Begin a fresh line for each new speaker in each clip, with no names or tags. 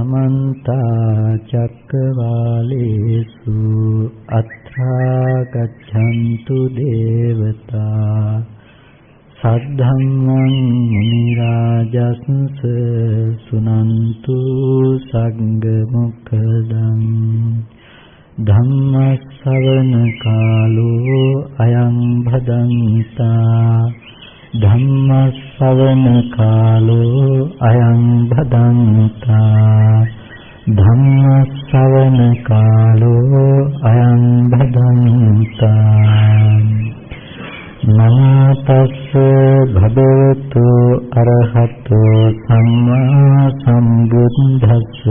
समन्ता चक्रवालेषु अत्रा गच्छन्तु देवता सद्धम्मं मुनिराजस्स सुनन्तु संगमुखदं धम्मश्रवण कालो अयं भदन्ता धम्मश्रवण कालो अयं भदन्ता धम्मश्रवण कालो अयं भदन्ता नमो तस्स भगवतो अरहतो सम्मा सम्बुद्धस्स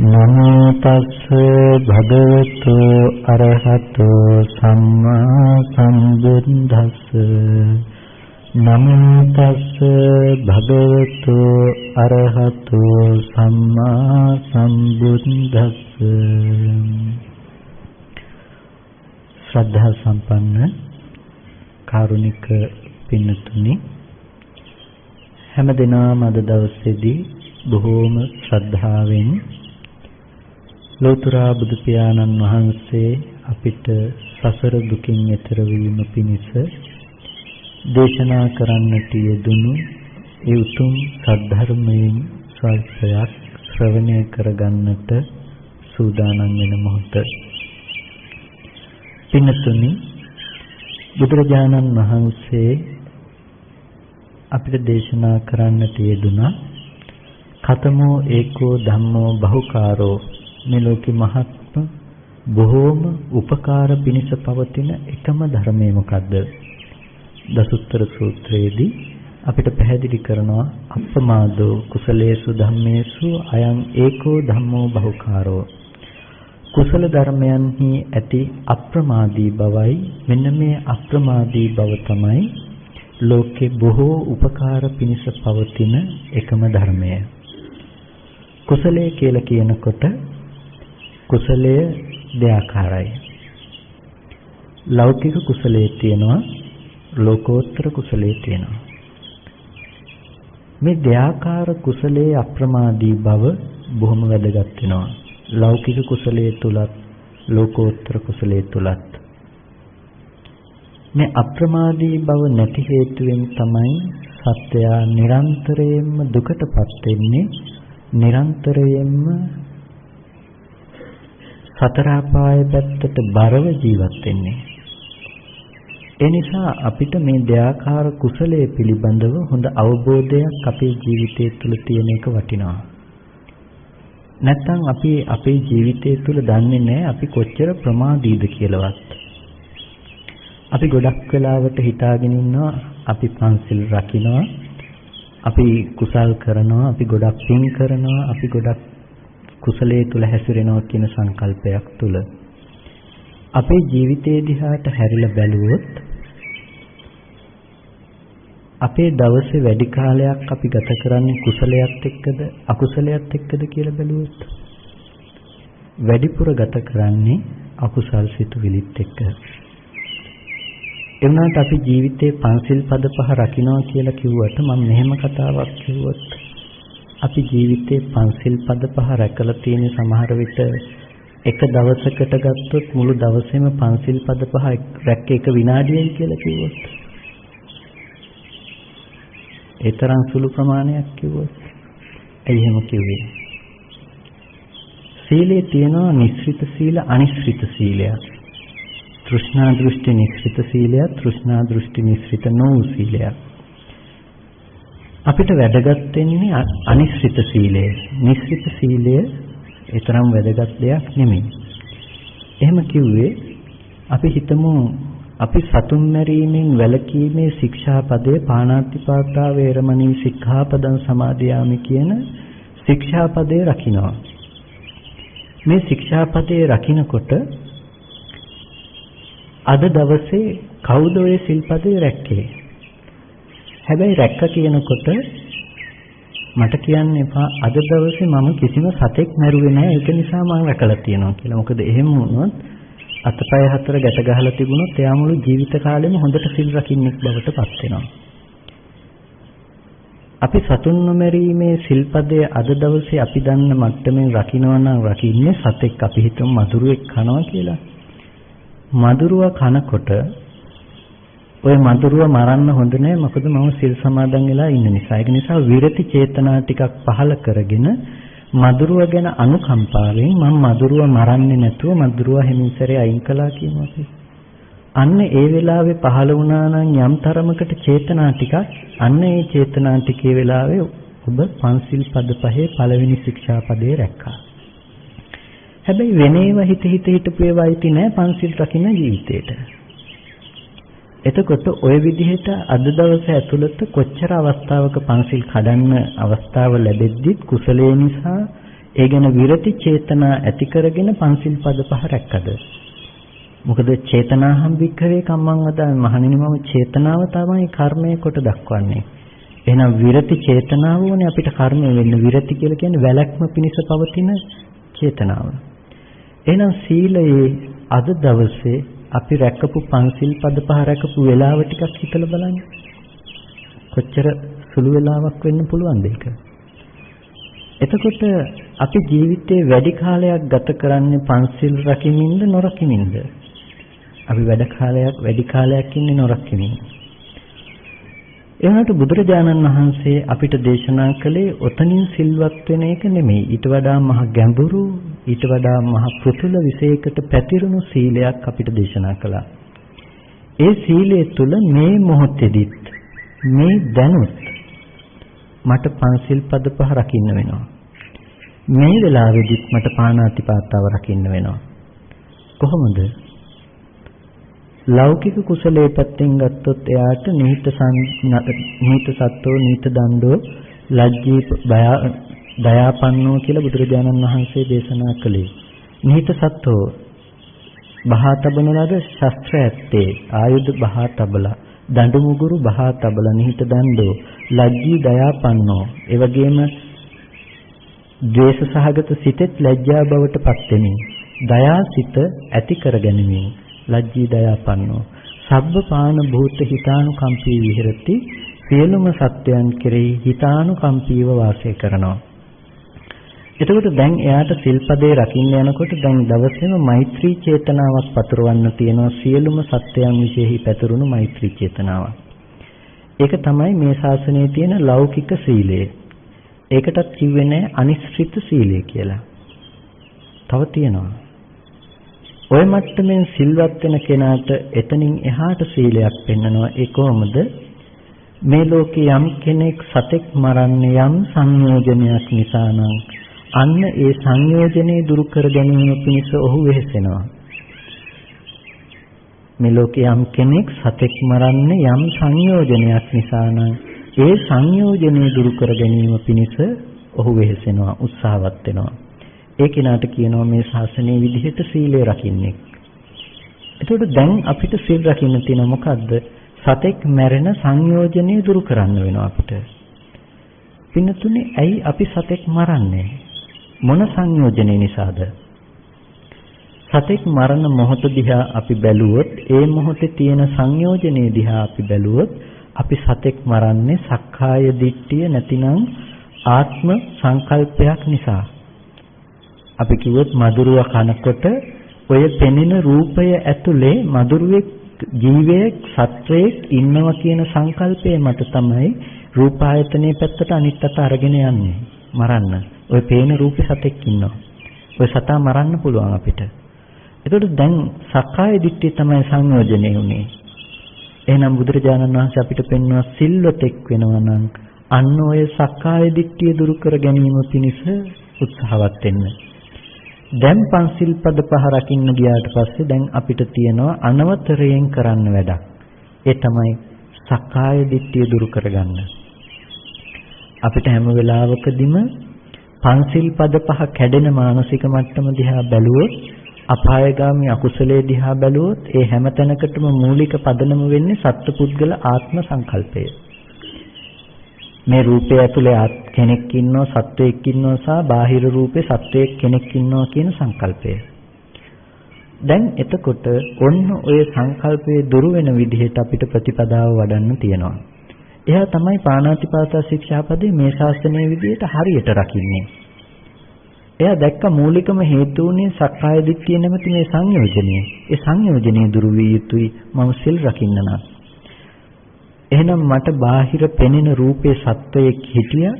नमो तस्स भगवतो अरहतो सम्मा सम्बुद्धस्स नमो तस्स भगवतो अरहतो सम्मा सम्बुद्धस्स। श्रद्धा संपन्न කාරුණික පින්නතුනි, හැමදෙනාම අද දවසේදී බොහෝම ශ්‍රද්ධාවෙන් ලෝතර බුදු පියාණන් වහන්සේ අපිට සසර දුකින් එතර වීම පිණිස දේශනා කරන්නට යෙදුණු ඒ උතුම් සද්ධර්මයෙන් ස්වල්පයක් ශ්‍රවණය කරගන්නට සූදානම් වෙන මොහොත. පින්නතුනි, බුදුරජාණන් වහන්සේ අපිට දේශනා කරන්නට යෙදුනා කතමෝ ඒකෝ ධම්මෝ බහුකාරෝ, මේ ලෝකෙ මහත්ම බොහෝම උපකාර පිණිස පවතින එකම ධර්මය මොකද්ද? දසුත්තර සූත්‍රයේදී අපිට පැහැදිලි කරනවා අප්පමාදෝ කුසලේසු ධම්මේසු අයං ඒකෝ ධම්මෝ බහුකාරෝ. කුසල ධර්මයන්හි ඇති අප්‍රමාදී බවයි, මෙන්න මේ අප්‍රමාදී බව තමයි ලෝකේ බොහෝ උපකාර පිණිස පවතින එකම ධර්මය. කුසලයේ කියලා කියනකොට කුසලය දෙආකාරයි. ලෞකික කුසලයේ තියෙනවා, ලෝකෝත්තර කුසලයේ තියෙනවා. මේ දෙආකාර කුසලයේ අප්‍රමාදී බව බොහොම වැදගත් වෙනවා. ලෞකික කුසලයේ තුලත් ලෝකෝත්තර කුසලයේ තුලත් මේ අප්‍රමාදී බව නැති හේතුවෙන් තමයි සත්‍යය නිරන්තරයෙන්ම දුකටපත් වෙන්නේ, නිරන්තරයෙන්ම සතර අපාය පැත්තට බරව ජීවත් වෙන්නේ. ඒ නිසා අපිට මේ දෙආකාර කුසලයේ පිළිබඳව හොඳ අවබෝධයක් අපේ ජීවිතය තුළ තියෙන එක වටිනවා. නැත්තම් අපි අපේ ජීවිතය තුළ දන්නේ නැහැ අපි කොච්චර ප්‍රමාදීද කියලාවත්. අපි ගොඩක් වෙලාවට හිතාගෙන ඉන්නවා අපි පන්සිල් රකින්නවා, අපි කුසල් කරනවා, අපි ගොඩක් පින් කරනවා, අපි ගොඩක් කුසලයේ තුල හැසිරෙනවා කියන සංකල්පයක් තුල අපේ ජීවිතයේ දිහාට හැරිලා බැලුවොත් අපේ දවසේ වැඩි කාලයක් අපි ගත කරන්නේ කුසලයක් එක්කද අකුසලයක් එක්කද කියලා බැලුවොත් වැඩිපුර ගත කරන්නේ අකුසල් සිතුවිලිත් එක්ක. එවනත් අපි ජීවිතේ පන්සිල් පද පහ රකින්නවා කියලා කිව්වට මම මෙහෙම කතාවක් කිව්වොත් අපි ජීවිතේ පන්සිල් පද පහ රැකලා තියෙන සමහර විට එක දවසකට ගත්තොත් මුළු දවසේම පන්සිල් පද පහ රැක්ක එක විනාඩියයි කියලා කිව්වොත් ඒ තරම් සුළු ප්‍රමාණයක් කිව්වොත් ඇයි එහෙම කිව්වේ? සීලේ තියෙනවා නිස්ෘත සීල, අනිස්ෘත සීලයක්. තෘෂ්ණා දෘෂ්ටි නිස්ෘත සීලයක්, තෘෂ්ණා දෘෂ්ටි නිස්ෘත නොවු සීලයක්. අපිට වැදගත් වෙන්නේ අනිස්ෘත සීලය. නිස්ෘත සීලය ඒ තරම් වැදගත් දෙයක් නෙමෙයි. එහෙම කිව්වේ අපි හිතමු අපි සතුන් මැරීමෙන් වැළකීමේ ශික්ෂාපදයේ පාණාතිපාතා වේරමණී සික්ඛාපදං සමාදියාමි කියන ශික්ෂාපදයේ රකින්නවා. මේ ශික්ෂාපදයේ රකින්නකොට අද දවසේ කවුද ඔය සිල්පදේ රැක්කේ? හැබැයි රැක්ක කියනකොට මට කියන්න එපා අද දවසේ මම කිසිම සතෙක් මැරුවේ නැහැ ඒක නිසා මම රැකලා තියෙනවා කියලා. මොකද එහෙම වුණොත් අතපය හතර ගැට ගහලා තිබුණොත් එයා මුළු ජීවිත කාලෙම හොඳට සිල් රකින්නෙක් බවට පත් වෙනවා. අපි සතුන් නොමැරීමේ සිල්පදයේ අද දවසේ අපි දන්න මට්ටමින් රකින්නවා නම් රකින්නේ සතෙක් අපි හිතමු මදුරුවෙක් කනවා කියලා. මදුරුවා කනකොට ඔය මදුරුවා මරන්න හොඳ නෑ මොකද මම සිල් සමාදන් වෙලා ඉන්න නිසා. ඒක නිසා විරති චේතනා ටිකක් පහළ කරගෙන මදුරුවා ගැන අනුකම්පාවෙන් මම මදුරුවා මරන්නේ නැතුව මදුරුවා හැමින්සරේ අයින් කළා කියමු අපි. අන්න ඒ වෙලාවේ පහළ වුණා නම් යම් තරමකට චේතනා ටිකක් අන්න ඒ චේතනා ටිකේ වෙලාවේ ඔබ පන්සිල් පද පහේ පළවෙනි ශික්ෂා පදේ රැක්කා. හැබැයි වෙනේව හිත හිතපු ඒවා ඉති නෑ පන්සිල් රකින්න ජීවිතේට. එතකොට ওই විදිහට අද දවසේ ඇතුළත කොච්චර අවස්ථාවක පන්සිල් කඩන්න අවස්ථාව ලැබෙද්දිත් කුසලයේ නිසා ඒ ගැන විරති චේතනා ඇති කරගෙන පන්සිල් පද පහ රැක්කද? මොකද චේතනාහම් වික්ඛවේ කම්මං වදාමි මහණෙනි මම චේතනාව තමයි කර්මය කොට දක්වන්නේ. එහෙනම් විරති චේතනාව ඕනේ අපිට කර්මය වෙන්න. විරති කියලා කියන්නේ වැළැක්ම පිණිස පවතින චේතනාව. එහෙනම් සීලයේ අද දවසේ අපි රැකපු පන්සිල් පද පහ රැකපු වෙලාව ටිකක් හිතලා බලන්න. කොච්චර සුළු වෙලාවක් වෙන්න පුළුවන්ද ඒක? එතකොට අපි ජීවිතේ වැඩි කාලයක් ගත කරන්නේ පන්සිල් රකිමින්ද නොරකිමින්ද? අපි වැඩි කාලයක් ඉන්නේ නොරකිමින්. එවනට බුදුරජාණන් වහන්සේ අපිට දේශනා කළේ ඔතනින් සිල්වත් වෙන එක නෙමෙයි. ඊට වඩා මහ ගැඹුරු, ඊට වඩා මහ පෘථුල විශේෂයකට පැතිරුණු සීලයක් අපිට දේශනා කළා. ඒ සීලය තුල මේ මොහොතේදීත් මේ දැනුත් මට පන්සිල් පද පහ රකින්න වෙනවා. මේ වෙලාවේදීත් මට පාණාතිපාතාව රකින්න වෙනවා. කොහොමද? ලෞකික කුසලයේ පැත්තෙන් ගත්තොත් එයාට නිහිත සත්තෝ නිහිත දණ්ඩෝ ලජ්ජී දයාපන්නෝ කියලා බුදුරජාණන් වහන්සේ දේශනා කළේ. නිහිත සත්තෝ බහා තබන ලද ශස්ත්‍ර ඇත්තේ ආයුධ බහා තබලා දඬු මුගුරු බහා තබලා නිහිත දණ්ඩෝ ලජ්ජී දයාපන්නෝ ඒ වගේම ද්වේෂ සහගත සිතෙත් ලැජ්ජා බවට පත් වෙමින් දයා සිත ඇති කරගැනීමෙන් ලජ්ජී දයාපන්නෝ සබ්බ පාන භූත හිතානුකම්පී විහෙරති සියලුම සත්‍යයන් කෙරෙහි හිතානුකම්පීව වාසය කරනවා. එතකොට දැන් එයාට සිල්පදේ රකින්න යනකොට දැන් දවසේම මෛත්‍රී චේතනාවක් පතුරවන්න තියෙනවා සියලුම සත්‍යයන් විශේෂයි පැතුරුණු මෛත්‍රී චේතනාවක්. ඒක තමයි මේ ශාසනයේ තියෙන ලෞකික සීලය. ඒකටත් කිව්වේ නෑ අනිශ්චිත සීලය කියලා. තව තියෙනවා. ඔය මට්ටමින් සිල්වත් වෙන කෙනාට එතනින් එහාට සීලයක් පෙන්නනවා. ඒ කොහොමද? මේ ලෝකේ යම් කෙනෙක් සතෙක් මරන්නේ යම් සංයෝජනයක් නිසා නම් අන්න ඒ සංයෝජනේ දුරු කර ගැනීම පිණිස ඔහු වෙහෙසෙනවා. මේ ලෝකේ යම් කෙනෙක් සතෙක් මරන්නේ යම් සංයෝජනයක් නිසා නම් ඒ සංයෝජනේ දුරු කර ගැනීම පිණිස ඔහු වෙහෙසෙනවා, උත්සාහවත් වෙනවා. ඒ කෙනාට කියනවා මේ ශාසනයේ විදිහට සීලය රකින්නේ. එතකොට දැන් අපිට සීල් රකින්න තියෙන මොකද්ද? සතෙක් මැරෙන සංයෝජනේ දුරු කරන්න වෙනවා අපිට. පින්නතුනේ ඇයි අපි සතෙක් මරන්නේ? මොන සංයෝජනේ නිසාද? සතෙක් මරණ මොහොත දිහා අපි බැලුවොත්, ඒ මොහොතේ තියෙන සංයෝජනේ දිහා අපි බැලුවොත්, අපි සතෙක් මරන්නේ සක්කාය දිට්ඨිය නැතිනම් ආත්ම සංකල්පයක් නිසා. අපි කිව්වොත් මදුරුව කනකොට ඔය පෙනෙන රූපය ඇතුලේ මදුරුවෙක් ජීවයක් සත්වයක් ඉන්නවා කියන සංකල්පය මත තමයි රූපායතනයේ පැත්තට අනිත් අත අරගෙන යන්නේ මරන්න. ඔය පේන රූපේ සතෙක් ඉන්නවා. ඔය සතා මරන්න පුළුවන් අපිට. ඒකට දැන් සක්කාය දිට්ඨිය තමයි සංයෝජනය උනේ. එහෙනම් බුදුරජාණන් වහන්සේ අපිට පෙන්වන සිල්වතෙක් වෙනවා නම් අන්න ඔය සක්කාය දිට්ඨිය දුරු කර ගැනීම පිණිස උත්සාහවත් වෙන්න. දැන් පන්සිල් පද පහ රකින්න ගියාට පස්සේ දැන් අපිට තියෙනවා අනවතරයෙන් කරන්න වැඩක්. ඒ තමයි සක්කාය දිට්ඨිය දුරු කරගන්න. අපිට හැම වෙලාවකදීම පන්සිල් පද පහ කැඩෙන මානසික මට්ටම දිහා බැලුවොත්, අපායගාමී අකුසලයේ දිහා බැලුවොත්, ඒ හැම තැනකටම මූලික පදනම වෙන්නේ සත්පුද්ගල ආත්ම සංකල්පය. මේ රූපය ඇතුලේ කෙනෙක් ඉන්නවා, සත්වයෙක් ඉන්නවා සහ බාහිර රූපේ සත්වයෙක් කෙනෙක් ඉන්නවා කියන සංකල්පය. දැන් එතකොට ඔන්න ඔය සංකල්පයේ දුරු වෙන විදිහට අපිට ප්‍රතිපදාව වඩන්න තියෙනවා. එයා තමයි පාණාතිපාතා ශික්ෂාපදේ මේ ශාස්ත්‍රයේ විදිහට හරියට රකින්නේ. එයා දැක්ක මූලිකම හේතුුනේ සක්කාය දිට්ඨිය නැමැති මේ සංයෝජනය. ඒ සංයෝජනය දුරු විය යුතුයි මම සිල් රකින්න නම්. එහෙනම් මට බාහිර පෙනෙන රූපේ සත්වයක් හිටියා.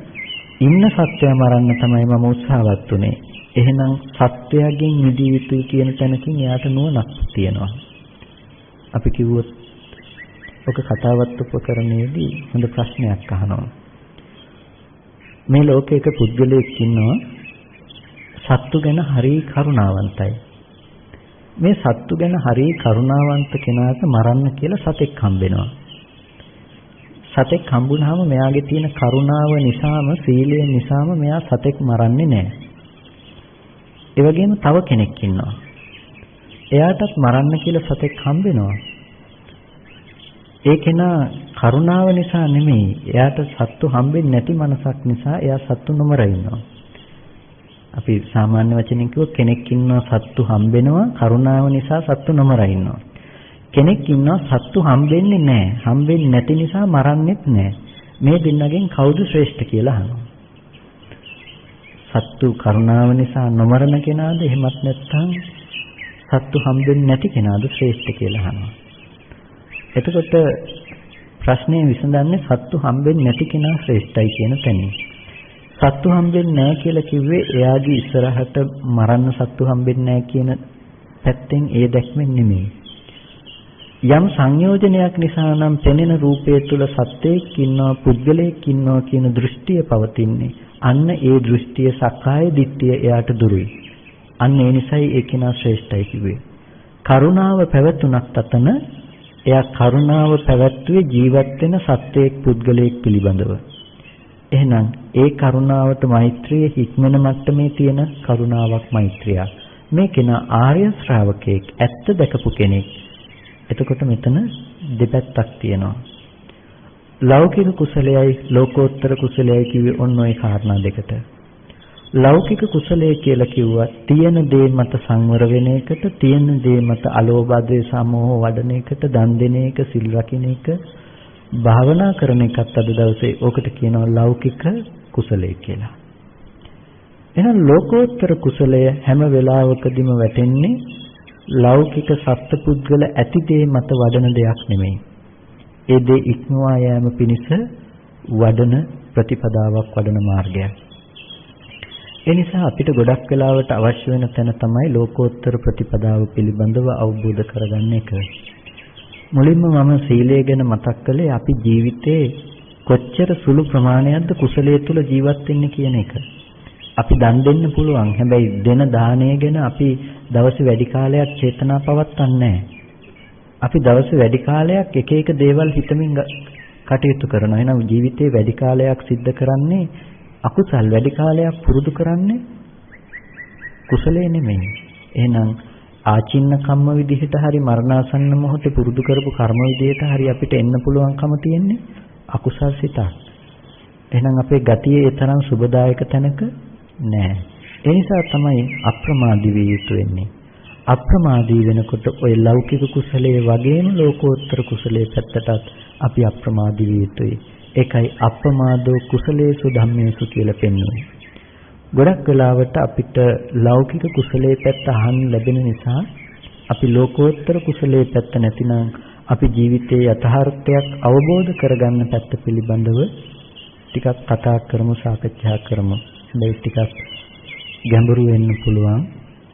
ඉන්න සත්වයා මරන්න තමයි මම උත්සාහවත් උනේ. එහෙනම් සත්වයාගෙන් මිදිය යුතුයි කියන තැනකින් එයාට නුවණක් තියෙනවා. අපි කිව්වොත් ඔක කතාවත් උපකරණයේදී හොඳ ප්‍රශ්නයක් අහනවා. මේ ලෝකයක පුද්ගලයෙක් ඉන්නවා සත්තු ගැන හරි කරුණාවන්තයි. මේ සත්තු ගැන හරි කරුණාවන්ත කෙනාට මරන්න කියලා සතෙක් හම්බෙනවා. සතෙක් හම්බුනහම මෙයාගේ තියෙන කරුණාව නිසාම සීලය නිසාම මෙයා සතෙක් මරන්නේ නැහැ. ඒ වගේම තව කෙනෙක් ඉන්නවා. එයාටත් මරන්න කියලා සතෙක් හම්බෙනවා. ඒ කෙනා කරුණාව නිසා නෙමෙයි. එයාට සත්තු හම්බෙන්නේ නැති මනසක් නිසා එයා සත්තු නොමර ඉන්නවා. අපි සාමාන්‍ය වචනෙන් කිව්වොත් කෙනෙක් ඉන්නවා සත්තු හම්බෙනවා කරුණාව නිසා සත්තු නොමර ඉන්නවා. කෙනෙක් ඉන්නවා සත්තු හම්බෙන්නේ නැහැ. හම්බෙන්නේ නැති නිසා මරන්නෙත් නැහැ. මේ දෙන්නගෙන් කවුද ශ්‍රේෂ්ඨ කියලා අහනවා. සත්තු කරුණාව නිසා නොමරන කෙනාද එහෙමත් නැත්නම් සත්තු හම්බෙන්නේ නැති කෙනාද ශ්‍රේෂ්ඨ කියලා අහනවා. එතකොට ප්‍රශ්නේ විසඳන්නේ සත්තු හම්බෙන්නේ නැති කෙනා ශ්‍රේෂ්ඨයි කියන තැනින්. සත්තු හම්බෙන්නේ නැහැ කියලා කිව්වේ එයාගේ ඉස්සරහට මරන්න සත්තු හම්බෙන්නේ නැහැ කියන පැත්තෙන් ඒ දැක්මෙන් නෙමෙයි. යම් සංයෝජනයක් නිසා නම් පෙනෙන රූපයේ තුල සත්‍යයක් ඉන්නවා පුද්ගලයෙක් ඉන්නවා කියන දෘෂ්ටිය පවතින්නේ. අන්න ඒ දෘෂ්ටිය සක්කාය දිට්ඨිය එයාට දුරුයි. අන්න ඒ නිසයි ඒ කෙනා ශ්‍රේෂ්ඨයි කිව්වේ. කරුණාව පැවතුනක් තතන එයා කරුණාව පැවැත්වුවේ ජීවත් වෙන සත්‍යයක් පුද්ගලයෙක් පිළිබඳව. එහෙනම් ඒ කරුණාවට මෛත්‍රිය හික්මන මට්ටමේ තියෙන කරුණාවක් මෛත්‍රිය. මේ කෙනා ආර්ය ශ්‍රාවකෙක් ඇත්ත දැකපු කෙනෙක්. එතකොට මෙතන දෙපැත්තක් තියෙනවා. ලෞකික කුසලයයි ලෝකෝත්තර කුසලයයි කිව්වේ ඔන්න ඔය කාරණා දෙකට. ලෞකික කුසලය කියලා කිව්වා තියෙන දේ මත සංවර වෙන එකට, තියෙන දේ මත අලෝභ ද්වේෂ සමෝහ වඩන එකට, දන් දෙන එක, සිල් රකින්න එක, භාවනා කරන එකත් අද දවසේ ඕකට කියනවා ලෞකික කුසලය කියලා. එහෙනම් ලෝකෝත්තර කුසලය හැම වෙලාවකදීම වැටෙන්නේ ලෞකික සත්පුද්ගල ඇති දේ මත වඩන දෙයක් නෙමෙයි. ඒ දේ ඉක්මවා යෑම පිණිස වඩන ප්‍රතිපදාවක් වඩන මාර්ගයක්. ඒ නිසා අපිට ගොඩක් වෙලාවට අවශ්‍ය වෙන තැන තමයි ලෝකෝත්තර ප්‍රතිපදාව පිළිබඳව අවබෝධ කරගන්න එක. මුලින්ම මම සීලය ගැන මතක් කළේ අපි ජීවිතේ කොච්චර සුළු ප්‍රමාණයක්ද කුසලයේ තුල ජීවත් වෙන්නේ කියන එක. අපි දන් දෙන්න පුළුවන්. හැබැයි දෙන දාණය ගැන අපි දවස් වැඩි කාලයක් චේතනා පවත්වන්නේ නැහැ. අපි දවස් වැඩි කාලයක් එක එක දේවල් හිතමින් කටයුතු කරනවා. එහෙනම් ජීවිතේ වැඩි කාලයක් සිද්ධ කරන්නේ අකුසල්, වැඩි කාලයක් පුරුදු කරන්නේ කුසලයේ නෙමෙයි. එහෙනම් ආචින්න කම්ම විදිහට හරි මරණාසන්න මොහොතේ පුරුදු කරපු කර්ම විදිහට හරි අපිට එන්න පුළුවන්කම තියෙන්නේ අකුසල් සිතක්. එහෙනම් අපේ ගතියේ ඒ තරම් සුබදායක තැනක නෑ. ඒ නිසා තමයි අප්‍රමාදී විය යුතු වෙන්නේ. අප්‍රමාදී වෙනකොට ওই ලෞකික කුසලයේ වගේම ලෝකෝත්තර කුසලයේ පැත්තටත් අපි අප්‍රමාදී විය යුතුයි. ඒකයි අප්‍රමාදෝ කුසලේසු ධම්මේසු කියලා පෙන්වන්නේ. ගොඩක් වෙලාවට අපිට ලෞකික කුසලයේ පැත්ත අහන්න ලැබෙන නිසා අපි ලෝකෝත්තර කුසලයේ පැත්ත නැතිනම් අපි ජීවිතයේ යථාර්ථයක් අවබෝධ කරගන්න පැත්ත පිළිබඳව ටිකක් කතා කරමු, සාකච්ඡා කරමු. මේ ටිකක් ගැඹුරු වෙන්න පුළුවන්.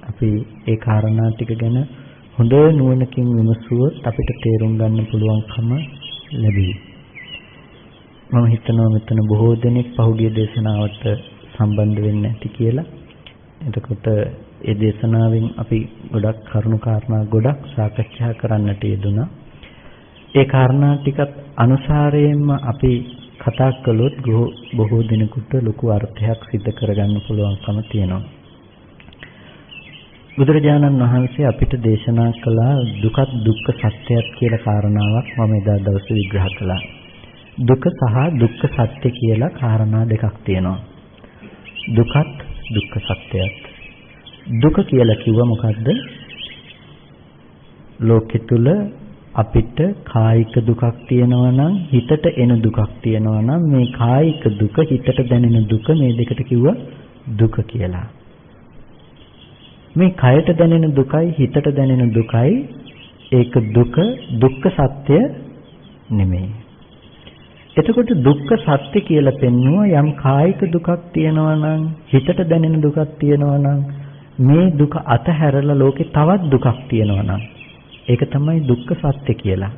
අපි ඒ කාරණා ටික ගැන හොඳ නුවණකින් විමසුවොත් අපිට තේරුම් ගන්න පුළුවන්කම ලැබෙයි. මම හිතනවා මෙතන බොහෝ දෙනෙක් පහුගිය දේශනාවට සම්බන්ධ වෙන්නේ නැති කියලා. එතකොට ඒ දේශනාවෙන් අපි ගොඩක් කරුණු කාරණා ගොඩක් සාකච්ඡා කරන්නට යෙදුණා. ඒ කාරණා ටිකත් අනුසාරයෙන්ම අපි කතා කළොත් බොහෝ දිනකට ලොකු අර්ථයක් සිද්ධ කරගන්න පුළුවන්කම තියෙනවා. බුදුරජාණන් වහන්සේ අපිට දේශනා කළා දුකත් දුක්ඛ සත්‍යයක් කියලා කාරණාවක් මම එදා දවසේ විග්‍රහ කළා. දුක සහ දුක්ඛ සත්‍ය කියලා කාරණා දෙකක් තියෙනවා. දුකත් දුක්ඛ සත්‍යයත්. දුක කියලා කිව්ව මොකද්ද? ලෝකෙ තුල අපිට කායික දුකක් තියෙනවා නම් හිතට එන දුකක් තියෙනවා නම් මේ කායික දුක හිතට දැනෙන දුක මේ දෙකට කිව්වා දුක කියලා. මේ කයට දැනෙන දුකයි හිතට දැනෙන දුකයි ඒක දුක්ඛ සත්‍ය නෙමෙයි. එතකොට දුක්ඛ සත්‍ය කියලා පෙන්වුවා යම් කායික දුකක් තියෙනවා නම් හිතට දැනෙන දුකක් තියෙනවා නම් මේ දුක අතහැරලා ලෝකේ තවත් දුකක් තියෙනවා නම් ඒක තමයි දුක්ඛ සත්‍ය කියලා.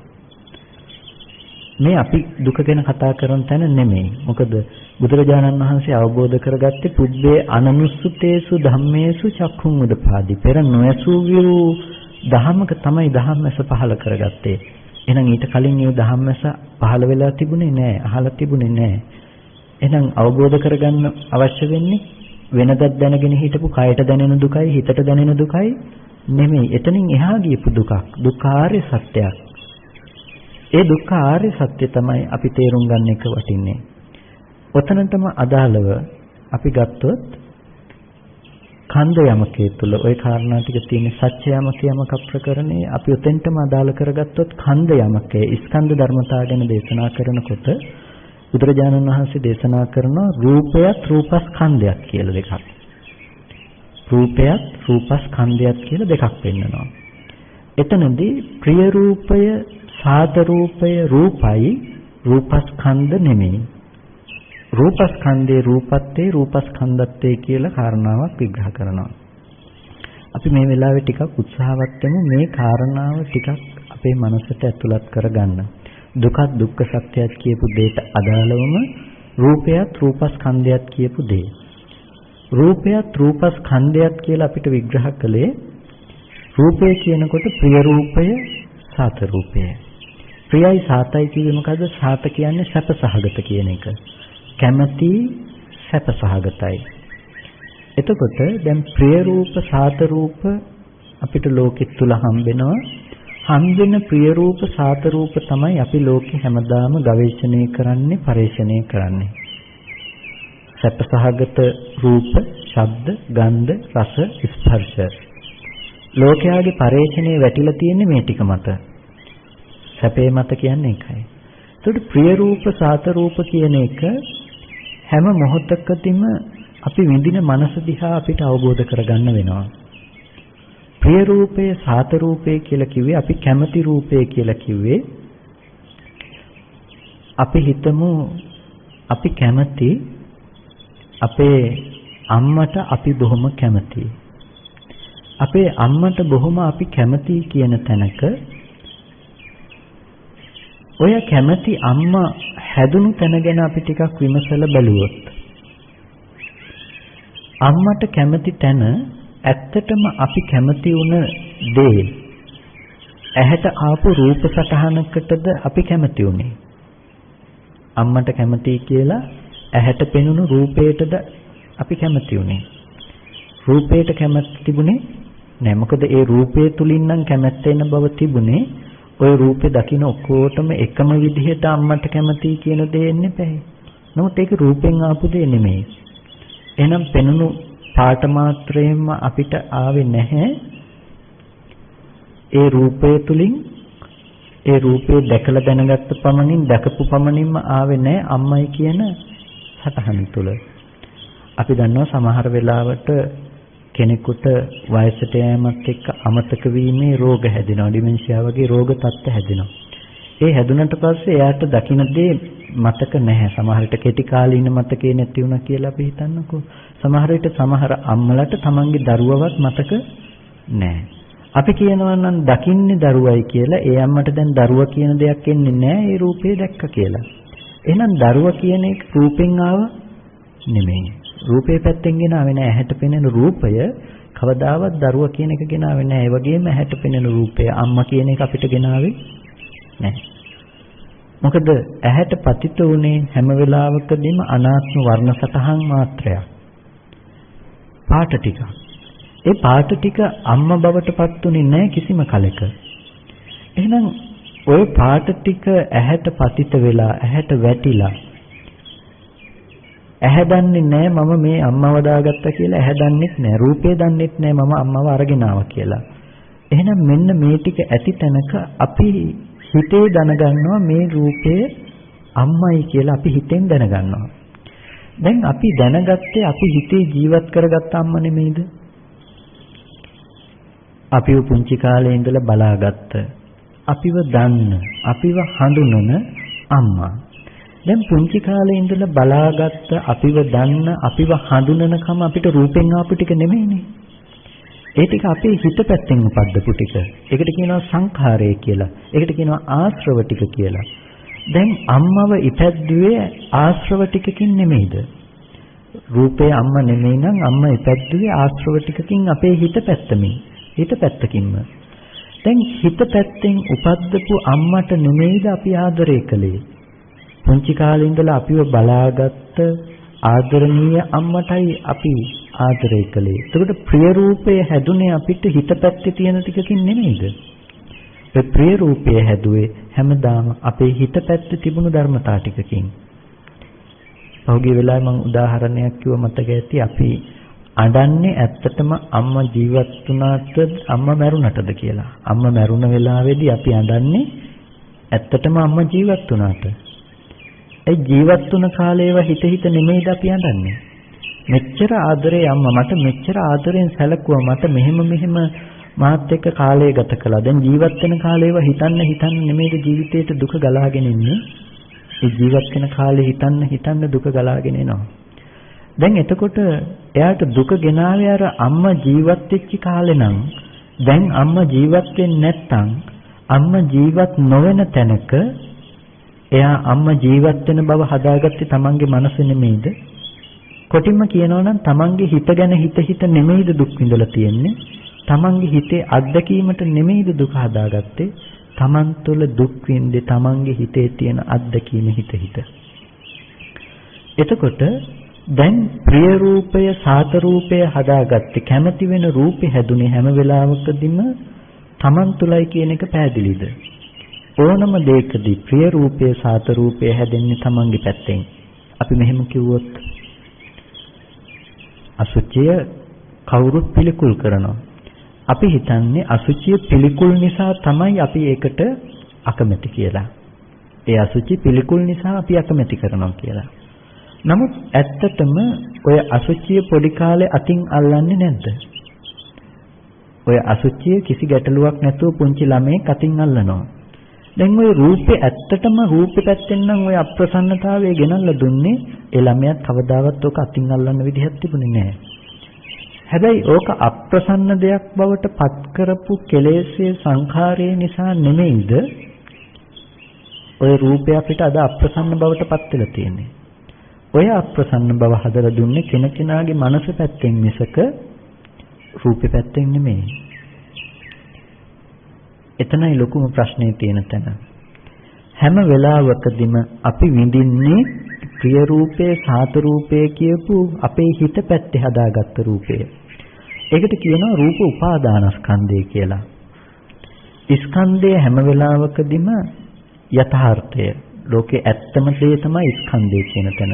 මේ අපි දුක ගැන කතා කරන තැන නෙමෙයි. මොකද බුදුරජාණන් වහන්සේ අවබෝධ කරගත්තේ පුබ්බේ අනනුස්සුතේසු ධම්මේසු චක්ඛුං උදපාදි. පෙර නොයසූ විරු ධහමක තමයි ධම්මස පහල කරගත්තේ. එහෙනම් ඊට කලින් මේ ධම්මස පහල වෙලා තිබුණේ නැහැ, අහලා තිබුණේ නැහැ. එහෙනම් අවබෝධ කරගන්න අවශ්‍ය වෙන්නේ වෙනදත් දැනගෙන හිටපු කයට දැනෙන දුකයි හිතට දැනෙන දුකයි නෙමෙයි. එතනින් එහා ගියපු දුකක්, දුක්ඛාර්ය සත්‍යයක්. ඒ දුක්ඛාර්ය සත්‍ය තමයි අපි තේරුම් ගන්න එක වටින්නේ. ඔතනටම අදාළව අපි ගත්තොත් ඛණ්ඩ යමකේ තුල ওই කාරණා ටික තියෙන සත්‍ය යමක ප්‍රකරණේ අපි ඔතෙන්ටම අදාළ කරගත්තොත් ඛණ්ඩ යමකේ ස්කන්ධ ධර්මතා ගැන දේශනා කරනකොට බුදුරජාණන් වහන්සේ දේශනා කරන රූපයත් රූපස්කන්ධයක් කියලා දෙකක්. රූපයත් රූපස්කන්ධයක් කියලා දෙකක් පෙන්නනවා. එතනදී ප්‍රිය රූපය, සාත රූපය, රූපයි රූපස්කන්ධ නෙමෙයි. රූපස්කන්ධේ රූපත්තේ රූපස්කන්ධත්තේ කියලා කාරණාවක් විග්‍රහ කරනවා. අපි මේ වෙලාවේ ටිකක් උත්සාහවත් වෙමු මේ කාරණාව ටිකක් අපේ මනසට ඇතුළත් කරගන්න. දුකක් දුක්ඛ සත්‍යයක් කියපු දෙයට අදාළවම රූපයත් රූපස්කන්ධයක් කියපු දේ. රූපයත් රූපස්කන්ධයක් කියලා අපිට විග්‍රහ කළේ රූපය කියනකොට ප්‍රිය රූපය, සාත රූපය. ප්‍රියයි සාතයි කියුවේ මොකද්ද? සාත කියන්නේ සැපසහගත කියන එක. කැමැති සැපසහගතයි. එතකොට දැන් ප්‍රිය රූප, සාත රූප අපිට ලෝකෙ තුල හම්බෙනවා. හම්බෙන ප්‍රිය රූප, සාත රූප තමයි අපි ලෝකෙ හැමදාම ගවේෂණය කරන්නේ, පරිශ්‍රණය කරන්නේ. සැපසහගත රූප, ශබ්ද, ගන්ධ, රස, ස්පර්ශ. ලෝකයාගේ පරිශ්‍රණයේ වැටිලා තියෙන්නේ මේ ටික මත. සැපේ මත කියන්නේ ඒකයි. ඒකට ප්‍රිය රූප, සාත රූප කියන එක හැම මොහොතකදීම අපි විඳින මනස දිහා අපිට අවබෝධ කරගන්න වෙනවා. ප්‍රිය රූපය, සාත රූපය කියලා කිව්වේ අපි කැමති රූපය කියලා කිව්වේ. අපි හිතමු අපි කැමති අපේ අම්මට අපි බොහොම කැමතියි. අපේ අම්මට බොහොම අපි කැමතියි කියන තැනක ඔය කැමති අම්මා හැදුණු තැන ගැන අපි ටිකක් විමසලා බලුවොත් අම්මට කැමති තැන ඇත්තටම අපි කැමති වුණ දේ ඇහැට ආපු රූප සටහනකටද අපි කැමති උනේ. අම්මට කැමතියි කියලා ඇහැට පෙනුණු රූපයටද අපි කැමති උනේ. රූපයට කැමති තිබුණේ නෑ. මොකද ඒ රූපය තුලින් නම් කැමැත්ත එන බව තිබුණේ. ওই රූපේ දකින්න ඔක්කොටම එකම විදිහට අම්මට කැමතියි කියන දේ එන්නේ නැහැ. නමුත් ඒක රූපෙන් ආපු දේ නෙමෙයි. එහෙනම් පෙනුණු පාට මාත්‍රයෙන්ම අපිට ආවේ නැහැ. ඒ රූපය තුලින් ඒ රූපේ දැකලා දැනගත්ත පමණින් දැකපු පමණින්ම ආවේ නැහැ අම්මයි කියන සටහන තුල. අපි දන්නවා සමහර වෙලාවට කෙනෙකුට වයසට යෑමත් එක්ක අමතක වීමේ රෝග හැදෙනවා. ඩිමෙන්ෂියා වගේ රෝග තත්ත්ව හැදෙනවා. ඒ හැදුනට පස්සේ එයාට දකින්න දේ මතක නැහැ. සමහර විට කෙටි කාලීන මතකේ නැති වුණා කියලා අපි හිතන්නකෝ. සමහර විට සමහර අම්මලට තමන්ගේ දරුවවත් මතක නැහැ. අපි කියනවා නම් දකින්නේ දරුවයි කියලා. ඒ අම්මට දැන් දරුවා කියන දෙයක් එන්නේ නැහැ. ඒ රූපේ දැක්ක කියලා. එහෙනම් දරුවා කියන එක රූපෙන් ආව නෙමෙයි. රූපේ පැත්තෙන් ගෙනාවේ නැහැ. ඇහැට පෙනෙන රූපය කවදාවත් දරුවා කියන එක ගෙනාවේ නැහැ. ඒ වගේම ඇහැට පෙනෙන රූපය අම්මා කියන එක අපිට ගෙනාවේ නැහැ. මොකද ඇහැට පතිත උනේ හැම වෙලාවකදීම අනාත්ම වර්ණ සටහන් මාත්‍රයක්. පාට ටික. ඒ පාට ටික අම්මා බවට පත් උනේ නැහැ කිසිම කලෙක. එහෙනම් ওই පාට ටික ඇහැට පතිත වෙලා ඇහැට වැටිලා ඇහැ දන්නේ නැහැ මම මේ අම්මව දාගත්තා කියලා. ඇහැ දන්නෙත් නැහැ. රූපේ දන්නෙත් නැහැ මම අම්මව අරගෙන ආවා කියලා. එහෙනම් මෙන්න මේ ටික ඇති තැනක අපි හිතේ දැනගන්නවා මේ රූපය අම්මයි කියලා අපි හිතෙන් දැනගන්නවා. දැන් අපි දැනගත්තේ අපි හිතේ ජීවත් කරගත්ත අම්ම නෙමෙයිද? අපිව පුංචි කාලේ ඉඳලා බලාගත්ත, අපිව දන්න, අපිව හඳුනන අම්මා. දැන් පුංචි කාලේ ඉඳලා බලාගත්ත, අපිව දන්න, අපිව හඳුනනකම අපිට රූපෙන් ආපු ටික නෙමෙයිනේ. ඒ ටික අපේ හිත පැත්තෙන් උපද්දපු ටික. ඒකට කියනවා සංඛාරය කියලා. ඒකට කියනවා ආශ්‍රව ටික කියලා. දැන් අම්මව ඉපැද්දුවේ ආශ්‍රව ටිකකින් නෙමෙයිද? රූපේ අම්මා නෙමෙයි නම් අම්මා ඉපැද්දුවේ ආශ්‍රව ටිකකින් අපේ හිත පැත්තමින්. හිත පැත්තකින්ම. දැන් හිත පැත්තෙන් උපද්දපු අම්මට නෙමෙයිද අපි ආදරය කළේ? පුංචි කාලේ ඉඳලා අපිව බලාගත්ත ආදරණීය අම්මටයි අපි ආදරය කළේ. එතකොට ප්‍රිය රූපය හැදුනේ අපිට හිත පැත්තේ තියෙන ටිකකින් නෙමෙයිද? ඒ ප්‍රිය රූපය හැදුවේ හැමදාම අපේ හිත පැත්තේ තිබුණු ධර්මතා ටිකකින්. පහුගිය වෙලාවේ මම උදාහරණයක් කිව්ව මතක ඇති අපි අඬන්නේ ඇත්තටම අම්මා ජීවත් වුණාට අම්මා මැරුණටද කියලා. අම්මා මැරුණ වෙලාවේදී අපි අඬන්නේ ඇත්තටම අම්මා ජීවත් වුණාට. ඒ ජීවත් වුණ කාලේව හිත නෙමෙයිද අපි අඬන්නේ. මෙච්චර ආදරේ අම්මා මට මෙච්චර ආදරෙන් සැලකුවා මට මෙහෙම මාත් එක්ක කාලය ගත කළා. දැන් ජීවත් වෙන කාලේව හිතන්න නෙමෙයිද ජීවිතේට දුක ගලාගෙන ඉන්නේ. ඒ ජීවත් වෙන කාලේ හිතන්න දුක ගලාගෙන එනවා. දැන් එතකොට එයාට දුක ගෙනාවේ අර අම්මා ජීවත් වෙච්ච කාලේ නම් දැන් අම්මා ජීවත් වෙන්නේ නැත්නම් අම්මා ජීවත් නොවන තැනක එයා අම්මා ජීවත් වෙන බව හදාගත්තේ තමන්ගේ මනස නෙමෙයිද? කොටින්ම කියනවා නම් තමන්ගේ හිත ගැන හිත නෙමෙයිද දුක් විඳලා තියෙන්නේ? තමන්ගේ හිතේ අත්දැකීමට නෙමෙයිද දුක හදාගත්තේ? තමන් තුළ දුක් විඳේ තමන්ගේ හිතේ තියෙන අත්දැකීම හිත. එතකොට දැන් ප්‍රිය රූපය සාත රූපය හදාගත්තේ කැමති වෙන රූපේ හැදුනේ හැම වෙලාවකදීම තමන් තුලයි කියන එක පැහැදිලිද? ඕනම දෙයකදී ප්‍රිය රූපය සාත රූපය හැදෙන්නේ තමන්ගේ පැත්තෙන්. අපි මෙහෙම කිව්වොත් අසුචිය කවුරුත් පිළිකුල් කරනවා. අපි හිතන්නේ අසුචිය පිළිකුල් නිසා තමයි අපි ඒකට අකමැති කියලා. ඒ අසුචි පිළිකුල් නිසා අපි අකමැති කරනවා කියලා. නමුත් ඇත්තටම ඔය අසුචිය පොඩි කාලේ අතින් අල්ලන්නේ නැද්ද? ඔය අසුචිය කිසි ගැටලුවක් නැතුව පුංචි ළමයෙක් අතින් අල්ලනවා. දැන් ওই රූපේ ඇත්තටම රූපේ පැත්තෙන් නම් ওই අප්‍රසන්නතාවය ගෙනල්ලා දුන්නේ ඒ ළමයාත් කවදාවත් ඔක අතින් අල්ලන්න විදිහක් තිබුණේ නැහැ. හැබැයි ඕක අප්‍රසන්න දෙයක් බවට පත් කරපු කෙලෙස්යේ සංඛාරයේ නිසා නෙමෙයිද ඔය රූපය අපිට අද අප්‍රසන්න බවට පත් වෙලා තියෙන්නේ. ඔය අප්‍රසන්න බව හදලා දුන්නේ කෙනකෙනාගේ මනස පැත්තෙන් මිසක රූපේ පැත්තෙන් නෙමෙයි. එතනයි ලොකුම ප්‍රශ්නේ තියෙන තැන. හැම වෙලාවකදීම අපි විඳින්නේ ප්‍රිය රූපේ සාත රූපේ කියපු අපේ හිත පැත්තේ හදාගත්ත රූපය. ඒකට කියනවා රූප උපාදානස්කන්ධය කියලා. ස්කන්ධය හැම වෙලාවකදීම යථාර්ථය. ලෝකේ ඇත්තම දේ තමයි ස්කන්ධය කියන තැන.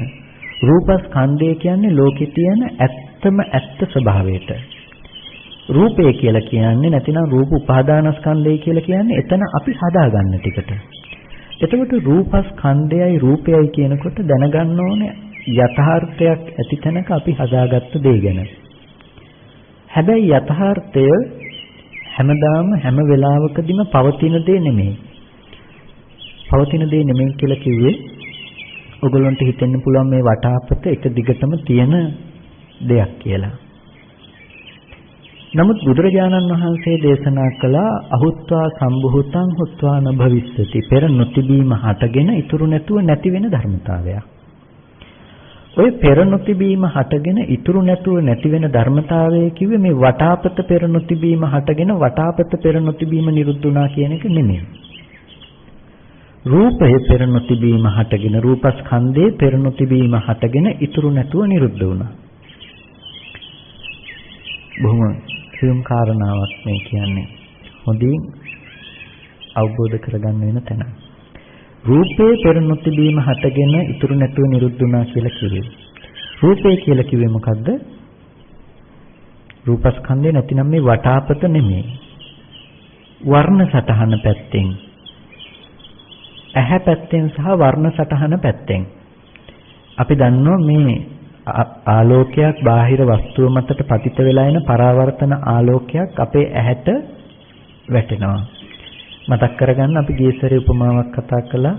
රූපස්කන්ධය කියන්නේ ලෝකේ තියෙන ඇත්තම ඇත්ත ස්වභාවයට. රූපය කියලා කියන්නේ නැතිනම් රූප උපාදානස්කන්ධය කියලා කියන්නේ එතන අපි හදාගන්න ටිකට. එතකොට රූපස්කන්ධයයි රූපයයි කියනකොට දැනගන්න ඕනේ යථාර්ථයක් ඇති තැනක අපි හදාගත්ත දේ ගැන. හැබැයි යථාර්ථය හැමදාම හැම වෙලාවකදීම පවතින දේ නෙමෙයි. පවතින දේ නෙමෙයි කියලා කිව්වේ ඔයගොල්ලන්ට හිතෙන්න පුළුවන් මේ වටාපත එක දිගටම තියෙන දෙයක් කියලා. නමුත් බුදුරජාණන් වහන්සේ දේශනා කළා අහුත්වා සම්භූතං හුත්වා න භවිස්සති. පෙර නොතිබීම හටගෙන ඉතුරු නැතුව නැති වෙන ධර්මතාවයක්. ඔය පෙර නොතිබීම හටගෙන ඉතුරු නැතුව නැති වෙන ධර්මතාවය කිව්වේ මේ වටාපත පෙර නොතිබීම හටගෙන වටාපත පෙර නොතිබීම නිරුද්ධ වුණා කියන එක නෙමෙයි. රූපය පෙර නොතිබීම හටගෙන රූපස්කන්ධේ පෙර නොතිබීම හටගෙන ඉතුරු නැතුව නිරුද්ධ වුණා. බොහොම සියුම් කාරණාවක් මේ කියන්නේ. හොඳින් අවබෝධ කරගන්න වෙන තැන. රූපේ පෙර නොතිබීම හටගෙන ඉතුරු නැතුව නිරුද්ධ වුණා කියලා කිව්වේ. රූපේ කියලා කිව්වේ මොකද්ද? රූපස්කන්ධය නැතිනම් මේ වටාපත නෙමෙයි. වර්ණ සටහන පැත්තෙන් ඇහැ පැත්තෙන් සහ වර්ණ සටහන පැත්තෙන් අපි දන්නවා මේ ආලෝකයක් බාහිර වස්තුව මතට පතිත වෙලා එන පරාවර්තන ආලෝකයක් අපේ ඇහැට වැටෙනවා. මතක් කරගන්න අපි ගියසරේ උපමාවක් කතා කළා.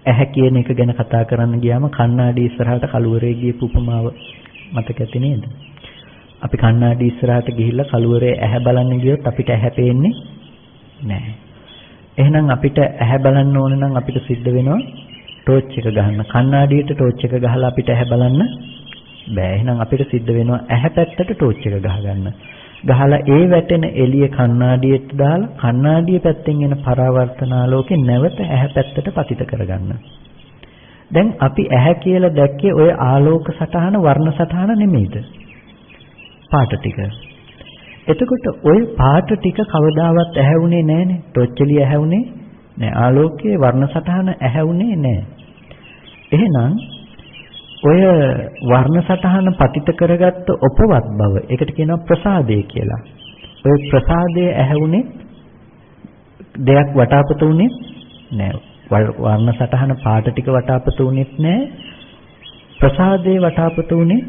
ඇහැ කියන එක ගැන කතා කරන්න ගියාම කණ්ණාඩි ඉස්සරහට කළුවරේ ගියපු උපමාව මතක ඇති නේද? අපි කණ්ණාඩි ඉස්සරහට ගිහිල්ලා කළුවරේ ඇහැ බලන්න ගියොත් අපිට ඇහැ පේන්නේ නැහැ. එහෙනම් අපිට ඇහැ බලන්න ඕන නම් අපිට සිද්ධ වෙනවා ටෝච් එක ගහන්න. කණ්ණාඩියට ටෝච් එක ගහලා අපිට ඇහැ බලන්න බෑ. එහෙනම් අපිට සිද්ධ වෙනවා ඇහැ පැත්තට ටෝච් එක ගහගන්න. ගහලා ඒ වැටෙන එළිය කණ්ණාඩියට දාලා කණ්ණාඩිය පැත්තෙන් එන පරාවර්තන ආලෝකේ නැවත ඇහැ පැත්තට පතිත කරගන්න. දැන් අපි ඇහැ කියලා දැක්කේ ওই ආලෝක සටහන වර්ණ සටහන නෙමෙයිද? පාට ටික. එතකොට ওই පාට ටික කවදාවත් ඇහැවුනේ නැහනේ. ටෝච් එළිය ඇහැවුනේ නෑ. ආලෝකයේ වර්ණ සටහන ඇහැවුනේ නෑ. එහෙනම් ඔය වර්ණ සටහන පතිත කරගත්ත උපවත් බව ඒකට කියනවා ප්‍රසාදය කියලා. ඔය ප්‍රසාදය ඇහැවුනේ දෙයක් වටාපත උනේ නෑ. වර්ණ සටහන පාට ටික වටාපත උනේත් නෑ. ප්‍රසාදේ වටාපත උනේ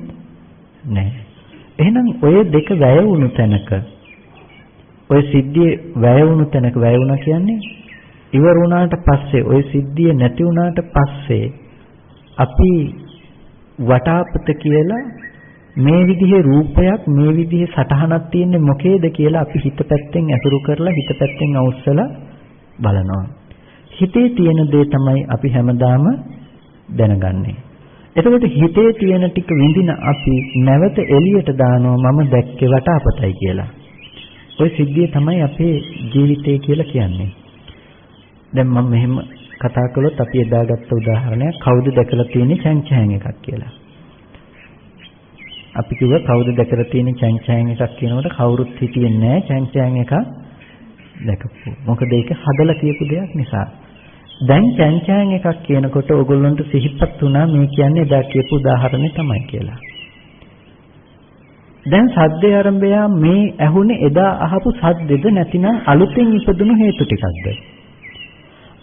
නෑ. එහෙනම් ඔය දෙක වැය වුණු තැනක ඔය සිද්ධිය වැය වුණු තැනක වැය වුණා කියන්නේ ඉවර වුණාට පස්සේ ඔය සිද්ධිය නැති වුණාට පස්සේ අපි වටාපත කියලා මේ විදිහේ රූපයක් මේ විදිහේ සටහනක් තියෙන්නේ මොකේද කියලා අපි හිත පැත්තෙන් ඇසුරු කරලා හිත පැත්තෙන් අවුස්සලා බලනවා. හිතේ තියෙන දේ තමයි අපි හැමදාම දැනගන්නේ. එතකොට හිතේ තියෙන ටික විඳින අපි නැවත එළියට දානවා මම දැක්කේ වටාපතයි කියලා. ওই සිද්ධිය තමයි අපේ ජීවිතය කියලා කියන්නේ. දැන් මම මෙහෙම කතා කළොත් අපි එදා ගත්ත උදාහරණයක් කවුද දැකලා තියෙන්නේ චැන්චෑන් එකක් කියලා. අපි කිව්වා කවුද දැකලා තියෙන්නේ චැන්චෑන් එකක් කියනකොට කවුරුත් හිතියේ නැහැ චැන්චෑන් එකක් දැකපු. මොකද ඒක හදලා කියපු දෙයක් නිසා. දැන් චැන්චෑන් එකක් කියනකොට ඕගොල්ලන්ට සිහිපත් වුණා මේ කියන්නේ එදා කියපු උදාහරණේ තමයි කියලා. දැන් සද්දේ ආරම්භය මේ ඇහුනේ එදා අහපු සද්දෙද නැතිනම් අලුතෙන් ඉපදුණු හේතු ටිකක්ද?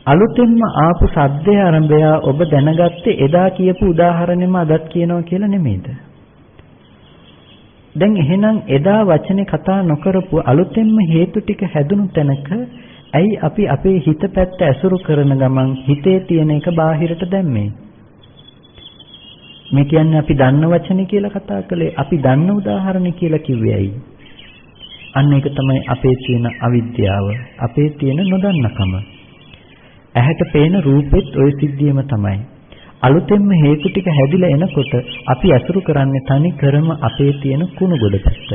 අලුතෙන්ම ආපු සද්දේ ආරම්භය ඔබ දැනගත්තේ එදා කියපු උදාහරණෙම අදත් කියනවා කියලා නෙමෙයිද? දැන් එහෙනම් එදා වචනේ කතා නොකරපු අලුතෙන්ම හේතු ටික හැදුණු තැනක ඇයි අපි අපේ හිත පැත්ත ඇසුරු කරන ගමන් හිතේ තියෙන එක බාහිරට දැම්මේ? මේ කියන්නේ අපි දන්න වචනේ කියලා කතා කළේ අපි දන්න උදාහරණ කියලා කිව්වේ ඇයි? අන්න ඒක තමයි අපේ තියෙන අවිද්‍යාව, අපේ තියෙන නොදන්නකම. ඇහැට පේන රූපෙත් ওই සිද්ධියම තමයි. අලුතෙන්ම හේතු ටික හැදිලා එනකොට අපි අසුරු කරන්නේ තනි කරම අපේ තියෙන කුණු ගොඩ පැත්ත.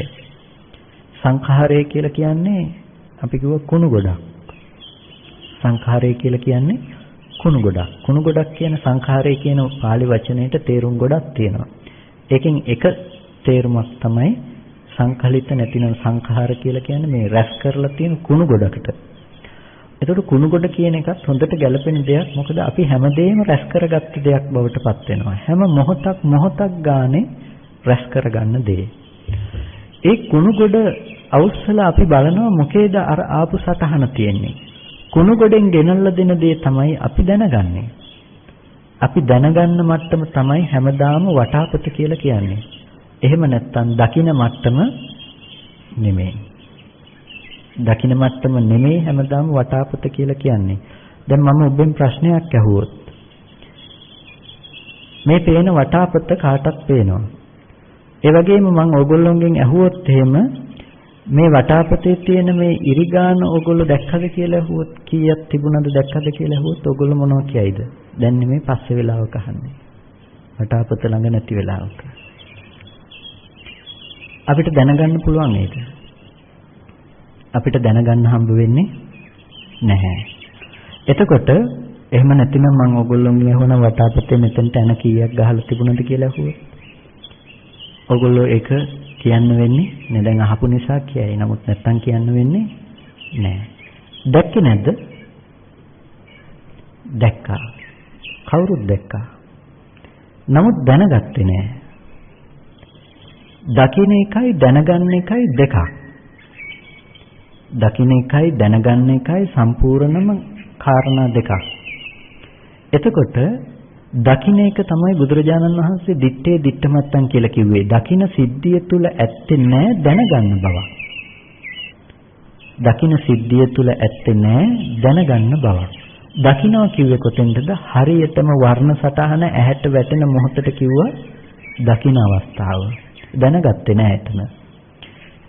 සංඛාරය කියලා කියන්නේ අපි කිව්ව කුණු ගොඩක්. සංඛාරය කියලා කියන්නේ කුණු ගොඩක්. කුණු ගොඩක් කියන සංඛාරය කියන පාලි වචනයට තේරුම් ගොඩක් තියෙනවා. ඒකෙන් එක තේරුමක් තමයි සංකලිත නැතිනම් සංඛාර කියලා කියන්නේ මේ රැස් කරලා තියෙන කුණු ගොඩකට. එතකොට කුණු ගොඩ කියන එකත් හොඳට ගැලපෙන දෙයක්. මොකද අපි හැමදේම රැස් කරගත්ත දෙයක් බවට පත් වෙනවා. හැම මොහොතක් ගානේ රැස් කරගන්න දේ. ඒ කුණු ගොඩ අවුස්සලා අපි බලනවා මොකේද අර ආපු සටහන තියෙන්නේ. කුණු ගොඩෙන් ගෙනල්ලා දෙන දේ තමයි අපි දැනගන්නේ. අපි දැනගන්න මට්ටම තමයි හැමදාම වටාපත කියලා කියන්නේ. එහෙම නැත්නම් දකින මට්ටම නෙමෙයි. දකින මට්ටම නෙමෙයි හැමදාම වටාපත කියලා කියන්නේ. දැන් මම ඔබෙන් ප්‍රශ්නයක් අහුවොත් මේ පේන වටාපත කාටත් පේනවා. ඒ වගේම මම ඕගොල්ලෝගෙන් අහුවොත් එහෙම මේ වටාපතේ තියෙන මේ ඉරිගාන ඕගොල්ලෝ දැක්කද කියලා අහුවොත් කීයක් තිබුණද දැක්කද කියලා අහුවොත් ඕගොල්ලෝ මොනවා කියයිද? දැන් නෙමෙයි පස්සේ වෙලාවක අහන්නේ. වටාපත ළඟ නැති වෙලාවක. අපිට දැනගන්න පුළුවන් නේද? අපිට දැනගන්න හම්බ වෙන්නේ නැහැ. එතකොට එහෙම නැතිනම් මම ඕගොල්ලෝගෙන් අහුවන වටාපතේ මෙතනට එන කීයක් ගහලා තිබුණද කියලා අහුවොත් ඕගොල්ලෝ ඒක කියන්න වෙන්නේ නෑ. දැන් අහපු නිසා කියයි. නමුත් නැත්තම් කියන්න වෙන්නේ නෑ. දැක්කේ නැද්ද? දැක්කා. කවුරුත් දැක්කා. නමුත් දැනගත්තේ නෑ. දකින්න එකයි දැනගන්න එකයි දෙකක්. දකින්න එකයි දැනගන්න එකයි සම්පූර්ණම කාරණා දෙකක්. එතකොට දකින්න එක තමයි බුදුරජාණන් වහන්සේ දිත්තේ දිත්තමත්තන් කියලා කිව්වේ. දකින්න සිද්ධිය තුල ඇත්තේ නැහැ දැනගන්න බව. දකින්න සිද්ධිය තුල ඇත්තේ නැහැ දැනගන්න බව. දකින්නවා කිව්වේ කොතෙන්ද? හරියටම වර්ණ සටහන ඇහැට වැටෙන මොහොතට කිව්වා දකින්න අවස්ථාව. දැනගත්තේ නැහැ එතන.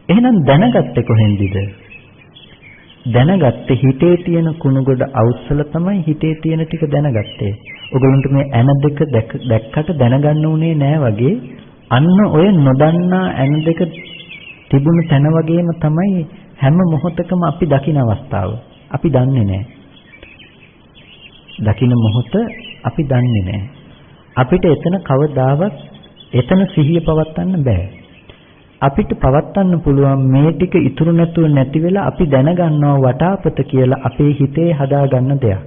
එහෙනම් දැනගත්තේ කොහෙන්දද? දැනගත්තේ හිතේ තියෙන කුණුගොඩ අවුස්සල තමයි හිතේ තියෙන ටික දැනගත්තේ. ඔයගොල්ලන්ට මේ ඇන දෙක දැක්කට දැනගන්න උනේ නෑ වගේ අන්න ඔය නොදන්නා ඇන දෙක තිබුණු තැන වගේම තමයි හැම මොහොතකම අපි දකින අවස්ථාව. අපි දන්නේ නෑ. දකින මොහොත අපි දන්නේ නෑ. අපිට එතන කවදාවත් එතන සිහිය පවත්වන්න බෑ. අපිට පවත්වන්න පුළුවන් මේ ටික ඉතුරු නැතුව නැති වෙලා අපි දැනගන්නවා වටාපත කියලා අපේ හිතේ හදාගන්න දෙයක්.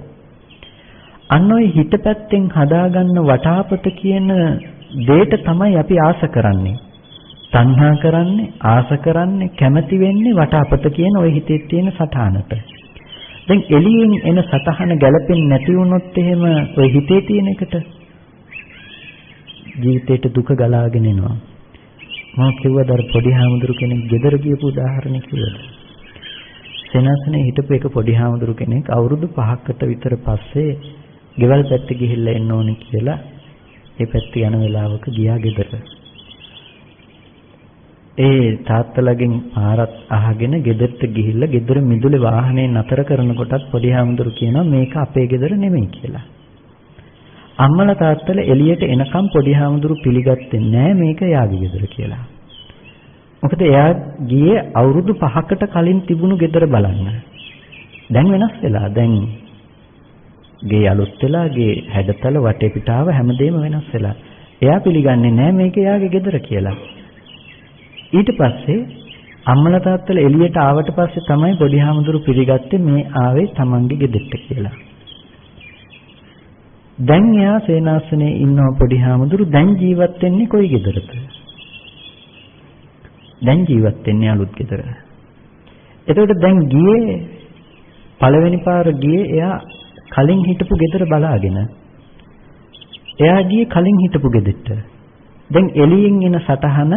අන්න ඔය හිත පැත්තෙන් හදාගන්න වටාපත කියන දෙයට තමයි අපි ආස කරන්නේ. තණ්හා කරන්නේ, ආස කරන්නේ, කැමති වෙන්නේ වටාපත කියන ඔය හිතේ තියෙන සටහනට. දැන් එළියෙන් එන සටහන ගැලපෙන්නේ නැති වුණොත් එහෙම ඔය හිතේ තියෙන එකට ජීවිතේට දුක ගලාගෙන එනවා. මම කිව්වද අර පොඩි හාමුදුරු කෙනෙක් ගෙදර ගියපු උදාහරණයක් කිව්වද? සෙනසනේ හිටපු එක පොඩි හාමුදුරු කෙනෙක් අවුරුදු 5කට විතර පස්සේ ගෙවල් පැත්තේ ගිහිල්ලා එන්න ඕනේ කියලා ඒ පැත්තේ යන වෙලාවක ගියා ගෙදර. ඒ තාත්තලාගෙන් පාරක් අහගෙන ගෙදරට ගිහිල්ලා ගෙදර මිදුලේ වාහනේ නතර කරනකොටත් පොඩි හාමුදුරු කියනවා මේක අපේ ගෙදර නෙමෙයි කියලා. අම්මලා තාත්තලා එළියට එනකම් පොඩි හාමුදුරු පිළිගත්තේ නෑ මේක එයාගේ ගෙදර කියලා. මොකද එයා ගියේ අවුරුදු 5කට කලින් තිබුණු ගෙදර බලන්න. දැන් වෙනස් වෙලා. දැන් ගේ අලුත් වෙලා ගේ හැඩතල වටේ පිටාව හැමදේම වෙනස් වෙලා. එයා පිළිගන්නේ නෑ මේක එයාගේ ගෙදර කියලා. ඊට පස්සේ අම්මලා තාත්තලා එළියට ආවට පස්සේ තමයි පොඩි හාමුදුරු පිළිගත්තේ මේ ආවේ තමන්ගේ ගෙදරට කියලා. දැන් එයා සේනාසනේ ඉන්නව පොඩි හාමුදුරු දැන් ජීවත් වෙන්නේ කොයි ගෙදරද? දැන් ජීවත් වෙන්නේ අලුත් ගෙදර. එතකොට දැන් ගියේ පළවෙනි පාර ගියේ එයා කලින් හිටපු ගෙදර බලාගෙන. එයා ගියේ කලින් හිටපු ගෙදරට. දැන් එළියෙන් එන සටහන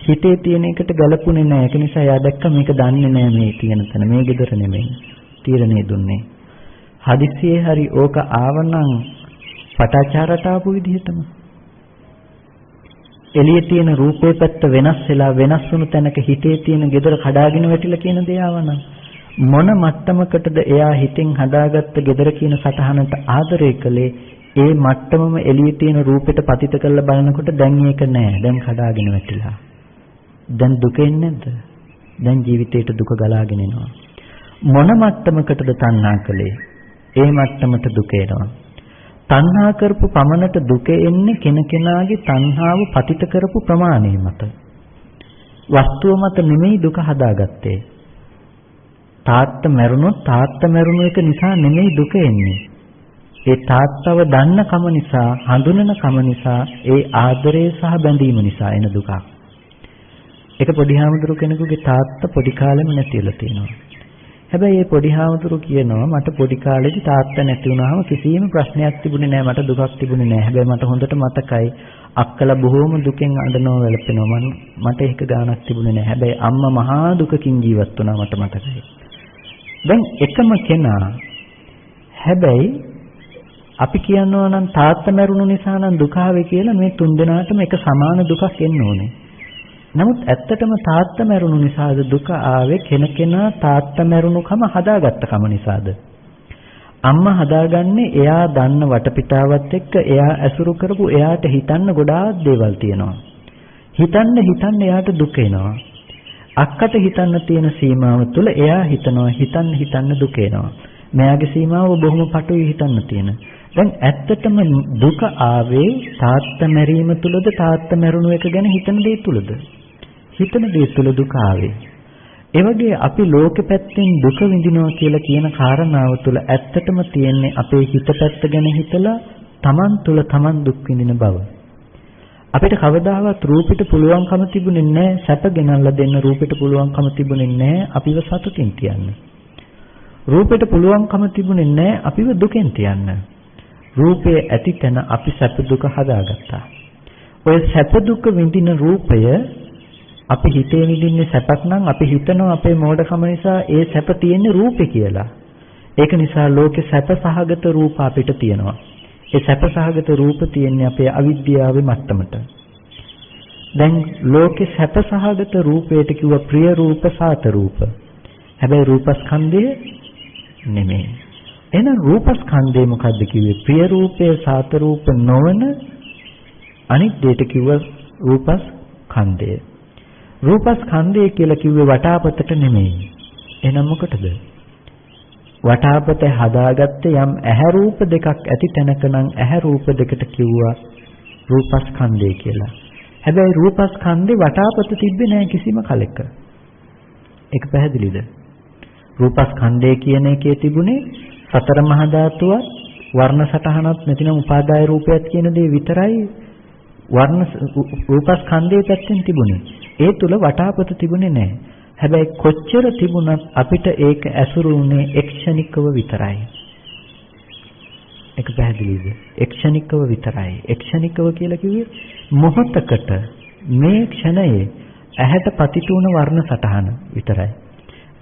හිතේ තියෙන එකට ගැලපුණේ නැහැ. ඒක නිසා එයා දැක්ක මේක දන්නේ නැහැ මේ තියෙන තැන. මේ ගෙදර නෙමෙයි. තීරණේ දුන්නේ. හදිස්සියේ හරි ඕක ආවනම් පටාචාරට ආපු විදිහටම එළියේ තියෙන රූපේ පැත්ත වෙනස් වෙලා වෙනස් වුණු තැනක හිතේ තියෙන gedara කඩාගෙන වැටිලා කියන දේ ආවනම් මොන මට්ටමකටද එයා හිතෙන් හදාගත්ත gedara කියන සටහනට ආදරය කළේ? ඒ මට්ටමම එළියේ තියෙන රූපෙට පතිත කරලා බලනකොට දැන් ඒක නෑ. දැන් කඩාගෙන වැටිලා. දැන් දුක එන්නේ නැද්ද? දැන් ජීවිතේට දුක ගලාගෙන එනවා. මොන මට්ටමකටද තණ්හා කළේ? ඒ මට්ටමට දුක එනවා. තණ්හා කරපු පමණට දුක එන්නේ කෙනකෙනාගේ තණ්හාව පතිත කරපු ප්‍රමාණය මත. වස්තුව මත නෙමෙයි දුක හදාගත්තේ. තාත්තා මැරුණොත් තාත්තා මැරුණු එක නිසා නෙමෙයි දුක එන්නේ. ඒ තාත්තව දන්න කම නිසා, හඳුනන කම නිසා, ඒ ආදරය සහ බැඳීම නිසා එන දුකක්. ඒක පොඩි හාමුදුරු කෙනෙකුගේ තාත්තා පොඩි කාලෙම නැතිලා තියෙනවා. හැබැයි මේ පොඩි හාමුදුරු කියනවා මට පොඩි කාලේදී තාත්තා නැති වුණාම කිසිම ප්‍රශ්නයක් තිබුණේ නැහැ, මට දුකක් තිබුණේ නැහැ. හැබැයි මට හොඳට මතකයි අක්කලා බොහොම දුකෙන් අඬනවා වැළපෙනවා. මට ඒක ගානක් තිබුණේ නැහැ. හැබැයි අම්මා මහා දුකකින් ජීවත් වුණා මට මතකයි. දැන් එකම කෙනා. හැබැයි අපි කියනවා නම් තාත්තා මැරුණු නිසා නම් දුක ආවේ කියලා මේ තුන් දෙනාටම එක සමාන දුකක් එන්න ඕනේ. නමුත් ඇත්තටම තාත්තා මැරුණු නිසාද දුක ආවේ කෙනකෙනා තාත්තා මැරුණුකම හදාගත්ත කම නිසාද? අම්මා හදාගන්නේ එයා දන්න වටපිටාවත් එක්ක එයා ඇසුරු කරපු එයාට හිතන්න ගොඩාක් දේවල් තියෙනවා. හිතන්න එයාට දුක එනවා. අක්කට හිතන්න තියෙන සීමාව තුළ එයා හිතන්න දුක එනවා. මෙයාගේ සීමාව බොහොම පටුයි හිතන්න තියෙන. දැන් ඇත්තටම දුක ආවේ තාත්තා මැරීම තුළද තාත්තා මැරුණු එක ගැන හිතන දේ තුළද? හිතන දේ තුළ දුක ආවේ. ඒ වගේ අපි ලෝකෙ පැත්තෙන් දුක විඳිනවා කියලා කියන කාරණාව තුළ ඇත්තටම තියෙන්නේ අපේ හිත පැත්ත ගැන හිතලා Taman තුළ Taman දුක් විඳින බව. අපිට කවදාවත් රූපෙට පුළුවන්කම තිබුණේ නැහැ සැප ගෙනල්ලා දෙන්න රූපෙට පුළුවන්කම තිබුණේ නැහැ අපිව සතුටින් තියන්න. රූපෙට පුළුවන්කම තිබුණේ නැහැ අපිව දුකෙන් තියන්න. රූපයේ ඇති තැන අපි සැප දුක හදාගත්තා. ඔය සැප දුක විඳින රූපය අපි හිතේ විඳින්නේ සැපක් නම් අපි හිතනවා අපේ මෝඩකම නිසා ඒ සැප තියෙන්නේ රූපේ කියලා. ඒක නිසා ලෝකේ සැප සහගත රූප අපිට තියෙනවා. ඒ සැප සහගත රූප තියෙන්නේ අපේ අවිද්‍යාවේ මට්ටමට. දැන් ලෝකේ සැප සහගත රූපයට කිව්ව ප්‍රිය රූප සාත රූප. හැබැයි රූපස්කන්ධය නෙමෙයි. එහෙනම් රූපස්කන්ධය මොකද්ද කිව්වේ? ප්‍රිය රූපය සාත රූප නොවන අනිත් දෙයට කිව්ව රූපස්කන්ධය. රූපස්කන්ධය කියලා කිව්වේ වටාපතට නෙමෙයි. එහෙනම් මොකටද? වටාපත හදාගත්තේ යම් ඇහැ රූප දෙකක් ඇති තැනක නම් ඇහැ රූප දෙකට කිව්වා රූපස්කන්ධය කියලා. හැබැයි රූපස්කන්ධේ වටාපත තිබ්බේ නැහැ කිසිම කලෙක. ඒක පැහැදිලිද? රූපස්කන්ධය කියන එකේ තිබුණේ සතර මහා ධාතුවත් වර්ණ සටහනක් නැතිනම් උපාදාය රූපයත් කියන දේ විතරයි වර්ණ රූපස්කන්ධයේ පැත්තෙන් තිබුණේ. ඒ තුල වටාපත තිබුණේ නැහැ. හැබැයි කොච්චර තිබුණත් අපිට ඒක ඇසුරු වුණේ එක්ෂණිකව විතරයි. ඒක පැහැදිලිද? එක්ෂණිකව විතරයි. එක්ෂණිකව කියලා කිව්වේ මොහොතකට මේ ක්ෂණයේ ඇහැට පතිත වුණ වර්ණ සටහන විතරයි.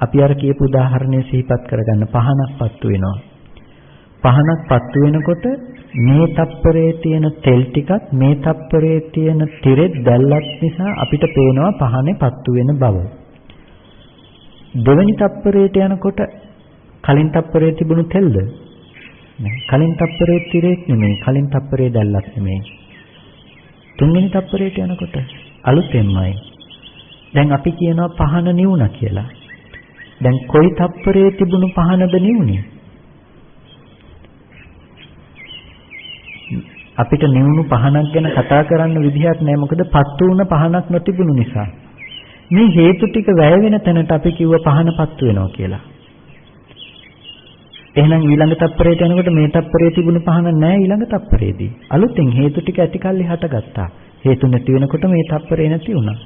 අපි අර කියපු උදාහරණය සිහිපත් කරගන්න පහනක් පත්තු වෙනවා. පහනක් පත්තු වෙනකොට මේ තප්පරේ තියෙන තෙල් ටිකත් මේ තප්පරේ තියෙන තිරෙත් දැල්ලත් නිසා අපිට පේනවා පහනේ පත්තු වෙන බව. දෙවෙනි තප්පරයට යනකොට කලින් තප්පරේ තිබුණු තෙල්ද? නෑ. කලින් තප්පරේ තිරෙත් නෙමෙයි, කලින් තප්පරේ දැල්ලත් නෙමෙයි. තුන්වෙනි තප්පරයට යනකොට අලුතෙන්මයි. දැන් අපි කියනවා පහන නිවුණා කියලා. දැන් කොයි තප්පරේ තිබුණු පහනද නිවුනේ? අපිට නිවුණු පහනක් ගැන කතා කරන්න විදිහක් නැහැ. මොකද පත්තු වුණ පහනක් නොතිබුණු නිසා. මේ හේතු ටික වැය වෙන තැනට අපි කිව්ව පහන පත්තු වෙනවා කියලා. එහෙනම් ඊළඟ තප්පරයට යනකොට මේ තප්පරේ තිබුණු පහන නැහැ ඊළඟ තප්පරේදී. අලුතෙන් හේතු ටික ඇති කල්ලි හටගත්තා. හේතු නැති වෙනකොට මේ තප්පරේ නැති වුණා.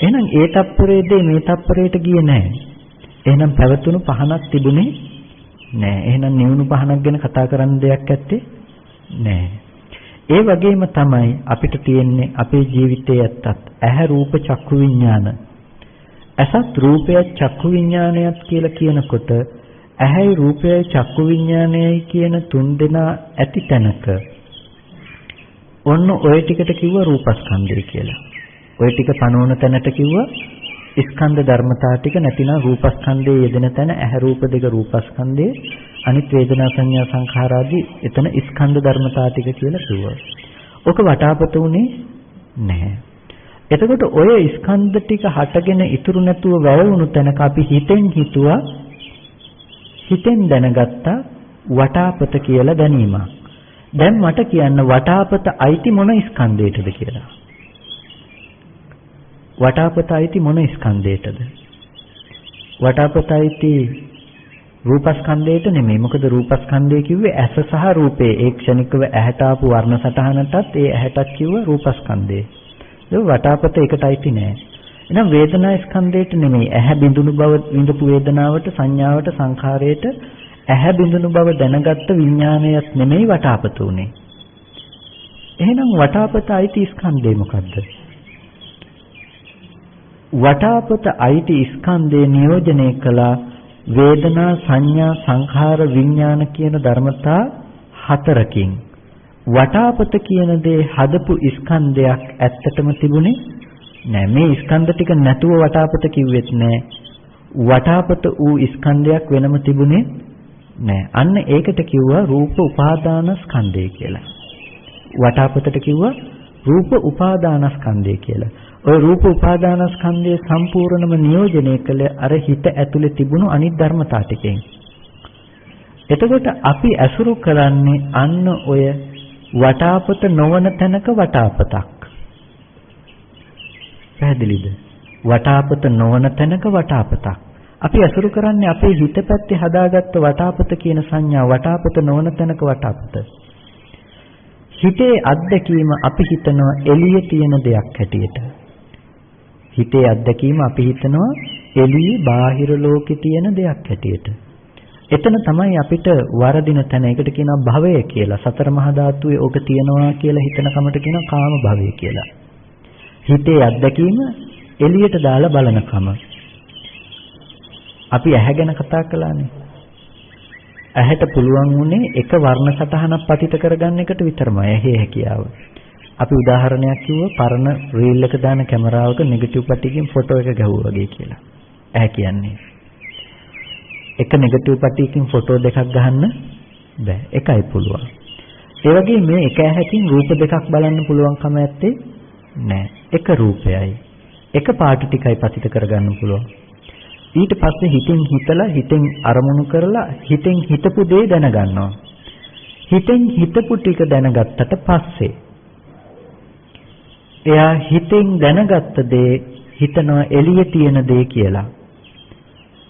එහෙනම් ඒ තප්පරේදී මේ තප්පරේට ගියේ නැහැ. එහෙනම් පැවතුණු පහනක් තිබුණේ නැහැ. එහෙනම් නිවුණු පහනක් ගැන කතා කරන්න දෙයක් ඇත්තේ නැහැ. ඒ වගේම තමයි අපිට තියෙන්නේ අපේ ජීවිතයේ ඇත්තත් ඇහැ රූප චක්කු විඥාන. ඇසත් රූපය චක්කු විඥානයත් කියලා කියනකොට ඇහැයි රූපයයි චක්කු විඥානයයි කියන තුන් දෙනා ඇති තැනක ඔන්න ඔය ටිකට කිව්ව රූපස්කන්ධය කියලා. ඔය ටික පනවන තැනට කිව්ව ස්කන්ධ ධර්මතා ටික නැතිනම් රූපස්කන්ධයේ යෙදෙන තැන ඇහැ රූප දෙක රූපස්කන්ධයේ අනිත් වේදනා සංඥා සංඛාරාදී එතන ස්කන්ධ ධර්මතා ටික කියලා කිව්වා. ඔක වටාපත උනේ නැහැ. එතකොට ඔය ස්කන්ධ ටික හටගෙන ඉතුරු නැතුව වැය වුණු තැනක අපි හිතෙන් හිතුවා හිතෙන් දැනගත්තා වටාපත කියලා දැනීමක්. දැන් මට කියන්න වටාපත අයිති මොන ස්කන්ධයටද කියලා. වටාපත අයිති මොන ස්කන්ධයටද? වටාපත අයිති රූපස්කන්ධයට නෙමෙයි. මොකද රූපස්කන්ධය කිව්වේ ඇස සහ රූපේ. ඒ ක්ෂණිකව ඇහැට ආපු වර්ණ සටහනටත් ඒ ඇහැටත් කිව්ව රූපස්කන්ධය. ඒක වටාපත එකට අයිති නෑ. එහෙනම් වේදනා ස්කන්ධයට නෙමෙයි. ඇහැ බිඳුණු බව විඳපු වේදනාවට, සංඥාවට, සංඛාරයට ඇහැ බිඳුණු බව දැනගත්ත විඥානයත් නෙමෙයි වටාපත උනේ. එහෙනම් වටාපත අයිති ස්කන්ධය මොකද්ද? වටාපත අයිති ස්කන්ධේ නියෝජනය කළා වේදනා සංඥා සංඛාර විඥාන කියන ධර්මතා හතරකින්. වටාපත කියන දේ හදපු ස්කන්ධයක් ඇත්තටම තිබුණේ නෑ. මේ ස්කන්ධ ටික නැතුව වටාපත කිව්වෙත් නෑ. වටාපත වූ ස්කන්ධයක් වෙනම තිබුණේ නෑ. අන්න ඒකට කිව්වා රූප උපාදාන ස්කන්ධය කියලා. වටාපතට කිව්වා රූප උපාදාන ස්කන්ධය කියලා. ඔය රූප උපාදානස්කන්ධය සම්පූර්ණම නියෝජනය කළ අර හිත ඇතුලේ තිබුණු අනිත් ධර්මතා ටිකෙන්. එතකොට අපි ඇසුරු කරන්නේ අන්න ඔය වටාපත නොවන තැනක වටාපතක්. පැහැදිලිද? වටාපත නොවන තැනක වටාපතක්. අපි ඇසුරු කරන්නේ අපේ හිත පැත්තේ හදාගත්ත වටාපත කියන සංඥා වටාපත නොවන තැනක වටාපත. හිතේ අත්දැකීම අපි හිතනවා එළියේ තියෙන දෙයක් හැටියට. හිතේ අත්දැකීම අපි හිතනවා එළියේ බාහිර ලෝකේ තියෙන දෙයක් හැටියට. එතන තමයි අපිට වරදින තැන. ඒකට කියනවා භවය කියලා. සතර මහා ධාතුවේ ඕක තියෙනවා කියලා හිතන කමට කියනවා කාම භවය කියලා. හිතේ අත්දැකීම එළියට දාලා බලනකම. අපි ඇහැ ගැන කතා කළානේ. ඇහැට පුළුවන් වුණේ එක වර්ණ සටහනක් පතිත කරගන්න එකට විතරමයි ඇහි හැකියාව. අපි උදාහරණයක් කිව්ව පරණ රීල් එක දාන කැමරාවක නෙගටිව් පටියකින් ෆොටෝ එක ගැහුවා වගේ කියලා. ඇහැ කියන්නේ. එක නෙගටිව් පටියකින් ෆොටෝ දෙකක් ගහන්න බෑ. එකයි පුළුවන්. ඒ වගේ මේ එක ඇහැකින් රූප දෙකක් බලන්න පුළුවන්කම ඇත්තේ නෑ. එක රූපයයි. එක පාට ටිකයි පතිත කරගන්න පුළුවන්. ඊට පස්සේ හිතෙන් හිතලා හිතෙන් අරමුණු කරලා හිතෙන් හිතපු දේ දැනගන්නවා. හිතෙන් හිතපු ටික දැනගත්තට පස්සේ එයා හිතෙන් දැනගත්ත දේ හිතනවා එළියේ තියෙන දේ කියලා.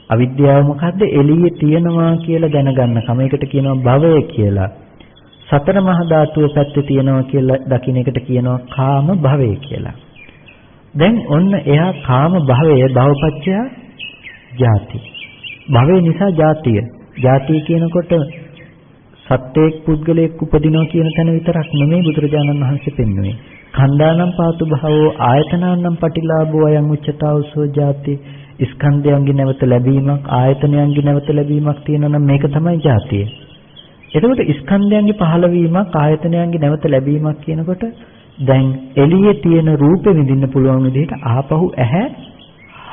අවිද්‍යාව මොකද්ද? එළියේ තියෙනවා කියලා දැනගන්න කම. ඒකට කියනවා භවය කියලා. සතර මහා ධාතුව පැත්තේ තියෙනවා කියලා දකින්න එකට කියනවා කාම භවය කියලා. දැන් ඔන්න එයා කාම භවය භවපච්චය ජාති. භවය නිසා ජාතිය. ජාතිය කියනකොට සත්‍යයක් පුද්ගලයෙක් උපදිනවා කියන තැන විතරක් නෙමෙයි බුදුරජාණන් වහන්සේ පෙන්වුවේ. ඛණ්ඩානම් පාතු භවෝ ආයතනානම් පටිලාභෝ අයං උච්චතාවසෝ ජාති. ස්කන්ධයන්ගේ නැවත ලැබීමක් ආයතනයන්ගේ නැවත ලැබීමක් තියෙනවා නම් මේක තමයි ජාතිය. එතකොට ස්කන්ධයන්ගේ පහළවීමක් ආයතනයන්ගේ නැවත ලැබීමක් කියනකොට දැන් එළියේ තියෙන රූපෙ විඳින්න පුළුවන් විදිහට ආපහු ඇහැ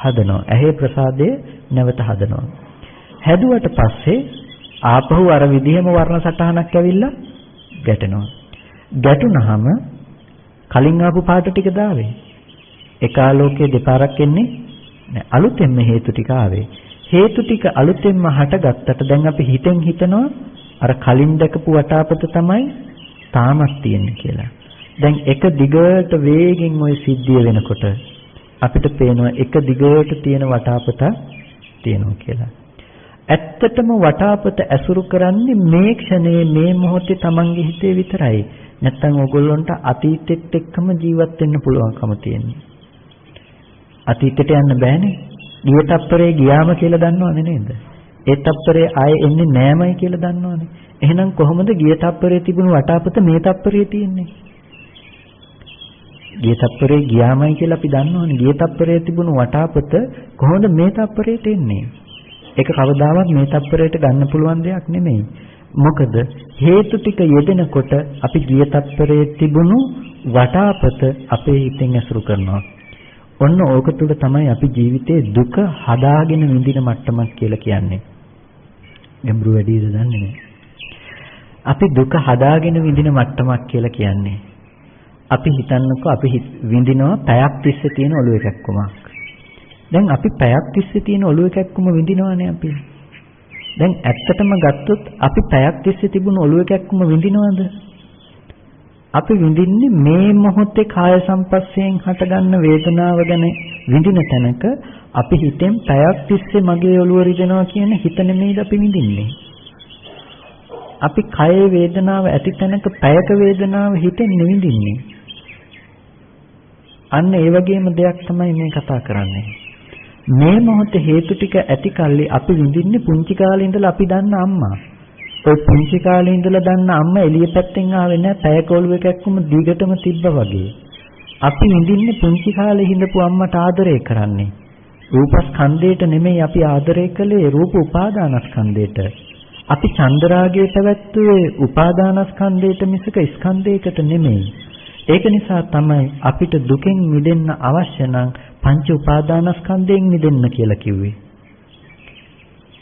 හදනවා. ඇහි ප්‍රසාදයේ නැවත හදනවා. හැදුවට පස්සේ ආපහු අර විදිහම වර්ණ සටහනක් ඇවිල්ලා ගැටෙනවා. ගැටුනහම කලින් ආපු පාට ටික දාවේ. එක ආලෝකයේ දෙපාරක් එන්නේ නෑ. අලුතෙන්ම හේතු ටික ආවේ. හේතු ටික අලුතෙන්ම හටගත්තට දැන් අපි හිතෙන් හිතනවා අර කලින් දැකපු වටාපත තමයි තාමත් තියෙන්නේ කියලා. දැන් එක දිගට වේගෙන් ওই සිද්ධිය වෙනකොට අපිට පේනවා එක දිගට තියෙන වටාපත තියෙනවා කියලා. ඇත්තටම වටාපත ඇසුරු කරන්නේ මේ ක්ෂණයේ මේ මොහොතේ Tamange හිතේ විතරයි. නැත්තම් ඕගොල්ලන්ට අතීතෙත් එක්කම ජීවත් වෙන්න පුළුවන්කම තියෙනවා. අතීතයට යන්න බෑනේ. ගිය තප්පරේ ගියාම කියලා දන්නවනේ නේද? ඒ තප්පරේ ආයේ එන්නේ නෑමයි කියලා දන්නවනේ. එහෙනම් කොහොමද ගිය තප්පරේ තිබුණු වටාපත මේ තප්පරේ තියෙන්නේ? ගිය තප්පරේ ගියාමයි කියලා අපි දන්නවනේ. ගිය තප්පරේ තිබුණු වටාපත කොහොමද මේ තප්පරේට එන්නේ? ඒක කවදාවත් මේ තප්පරේට ගන්න පුළුවන් දෙයක් නෙමෙයි. මොකද හේතු ටික යෙදෙනකොට අපි ගිය තප්පරේ තිබුණු වටාපත අපේ හිතෙන් ඇසුරු කරනවා. ඔන්න ඕක තුල තමයි අපි ජීවිතේ දුක හදාගෙන විඳින මට්ටමක් කියලා කියන්නේ. ගැඹුරු වැඩිද දන්නේ නැහැ. අපි දුක හදාගෙන විඳින මට්ටමක් කියලා කියන්නේ. අපි හිතන්නකෝ අපි විඳිනවා පැයක් තිස්සේ තියෙන ඔළුව එකක්කමක්. දැන් අපි පැයක් තිස්සේ තියෙන ඔළුව එකක්කම විඳිනවානේ අපි. දැන් ඇත්තටම ගත්තොත් අපි පැයක් තිස්සේ තිබුණු ඔළුව එකක්කම විඳිනවද? අපි විඳින්නේ මේ මොහොතේ කාය සම්පස්සයෙන් හටගන්න වේදනාව ගැන විඳින තැනක අපි හිතෙන් පැයක් තිස්සේ මගේ ඔළුව රිදෙනවා කියන හිත නෙමෙයිද අපි විඳින්නේ. අපි කයේ වේදනාව ඇති තැනක පැයක වේදනාව හිතෙන් විඳින්නේ. අන්න ඒ වගේම දෙයක් තමයි මේ කතා කරන්නේ. මේ මොහොතේ හේතු ටික ඇති කල්ලි අපි විඳින්නේ පුංචි කාලේ ඉඳලා අපි දන්න අම්මා. ඔය පුංචි කාලේ ඉඳලා දන්න අම්මා එළිය පැත්තෙන් ආවේ නැහැ. පැයක ඔළුව එකක්ම දිගටම තිබ්බා වගේ. අපි විඳින්නේ පුංචි කාලේ හිඳපු අම්මට ආදරය කරන්නේ. රූපස්කන්ධයට නෙමෙයි අපි ආදරය කළේ රූප උපාදානස්කන්ධයට. අපි චන්දරාගයේ පැවැත්වුවේ උපාදානස්කන්ධයට මිසක ස්කන්ධයකට නෙමෙයි. ඒක නිසා තමයි අපිට දුකෙන් මිදෙන්න අවශ්‍ය නම් පංච උපාදානස්කන්ධයෙන් මිදෙන්න කියලා කිව්වේ.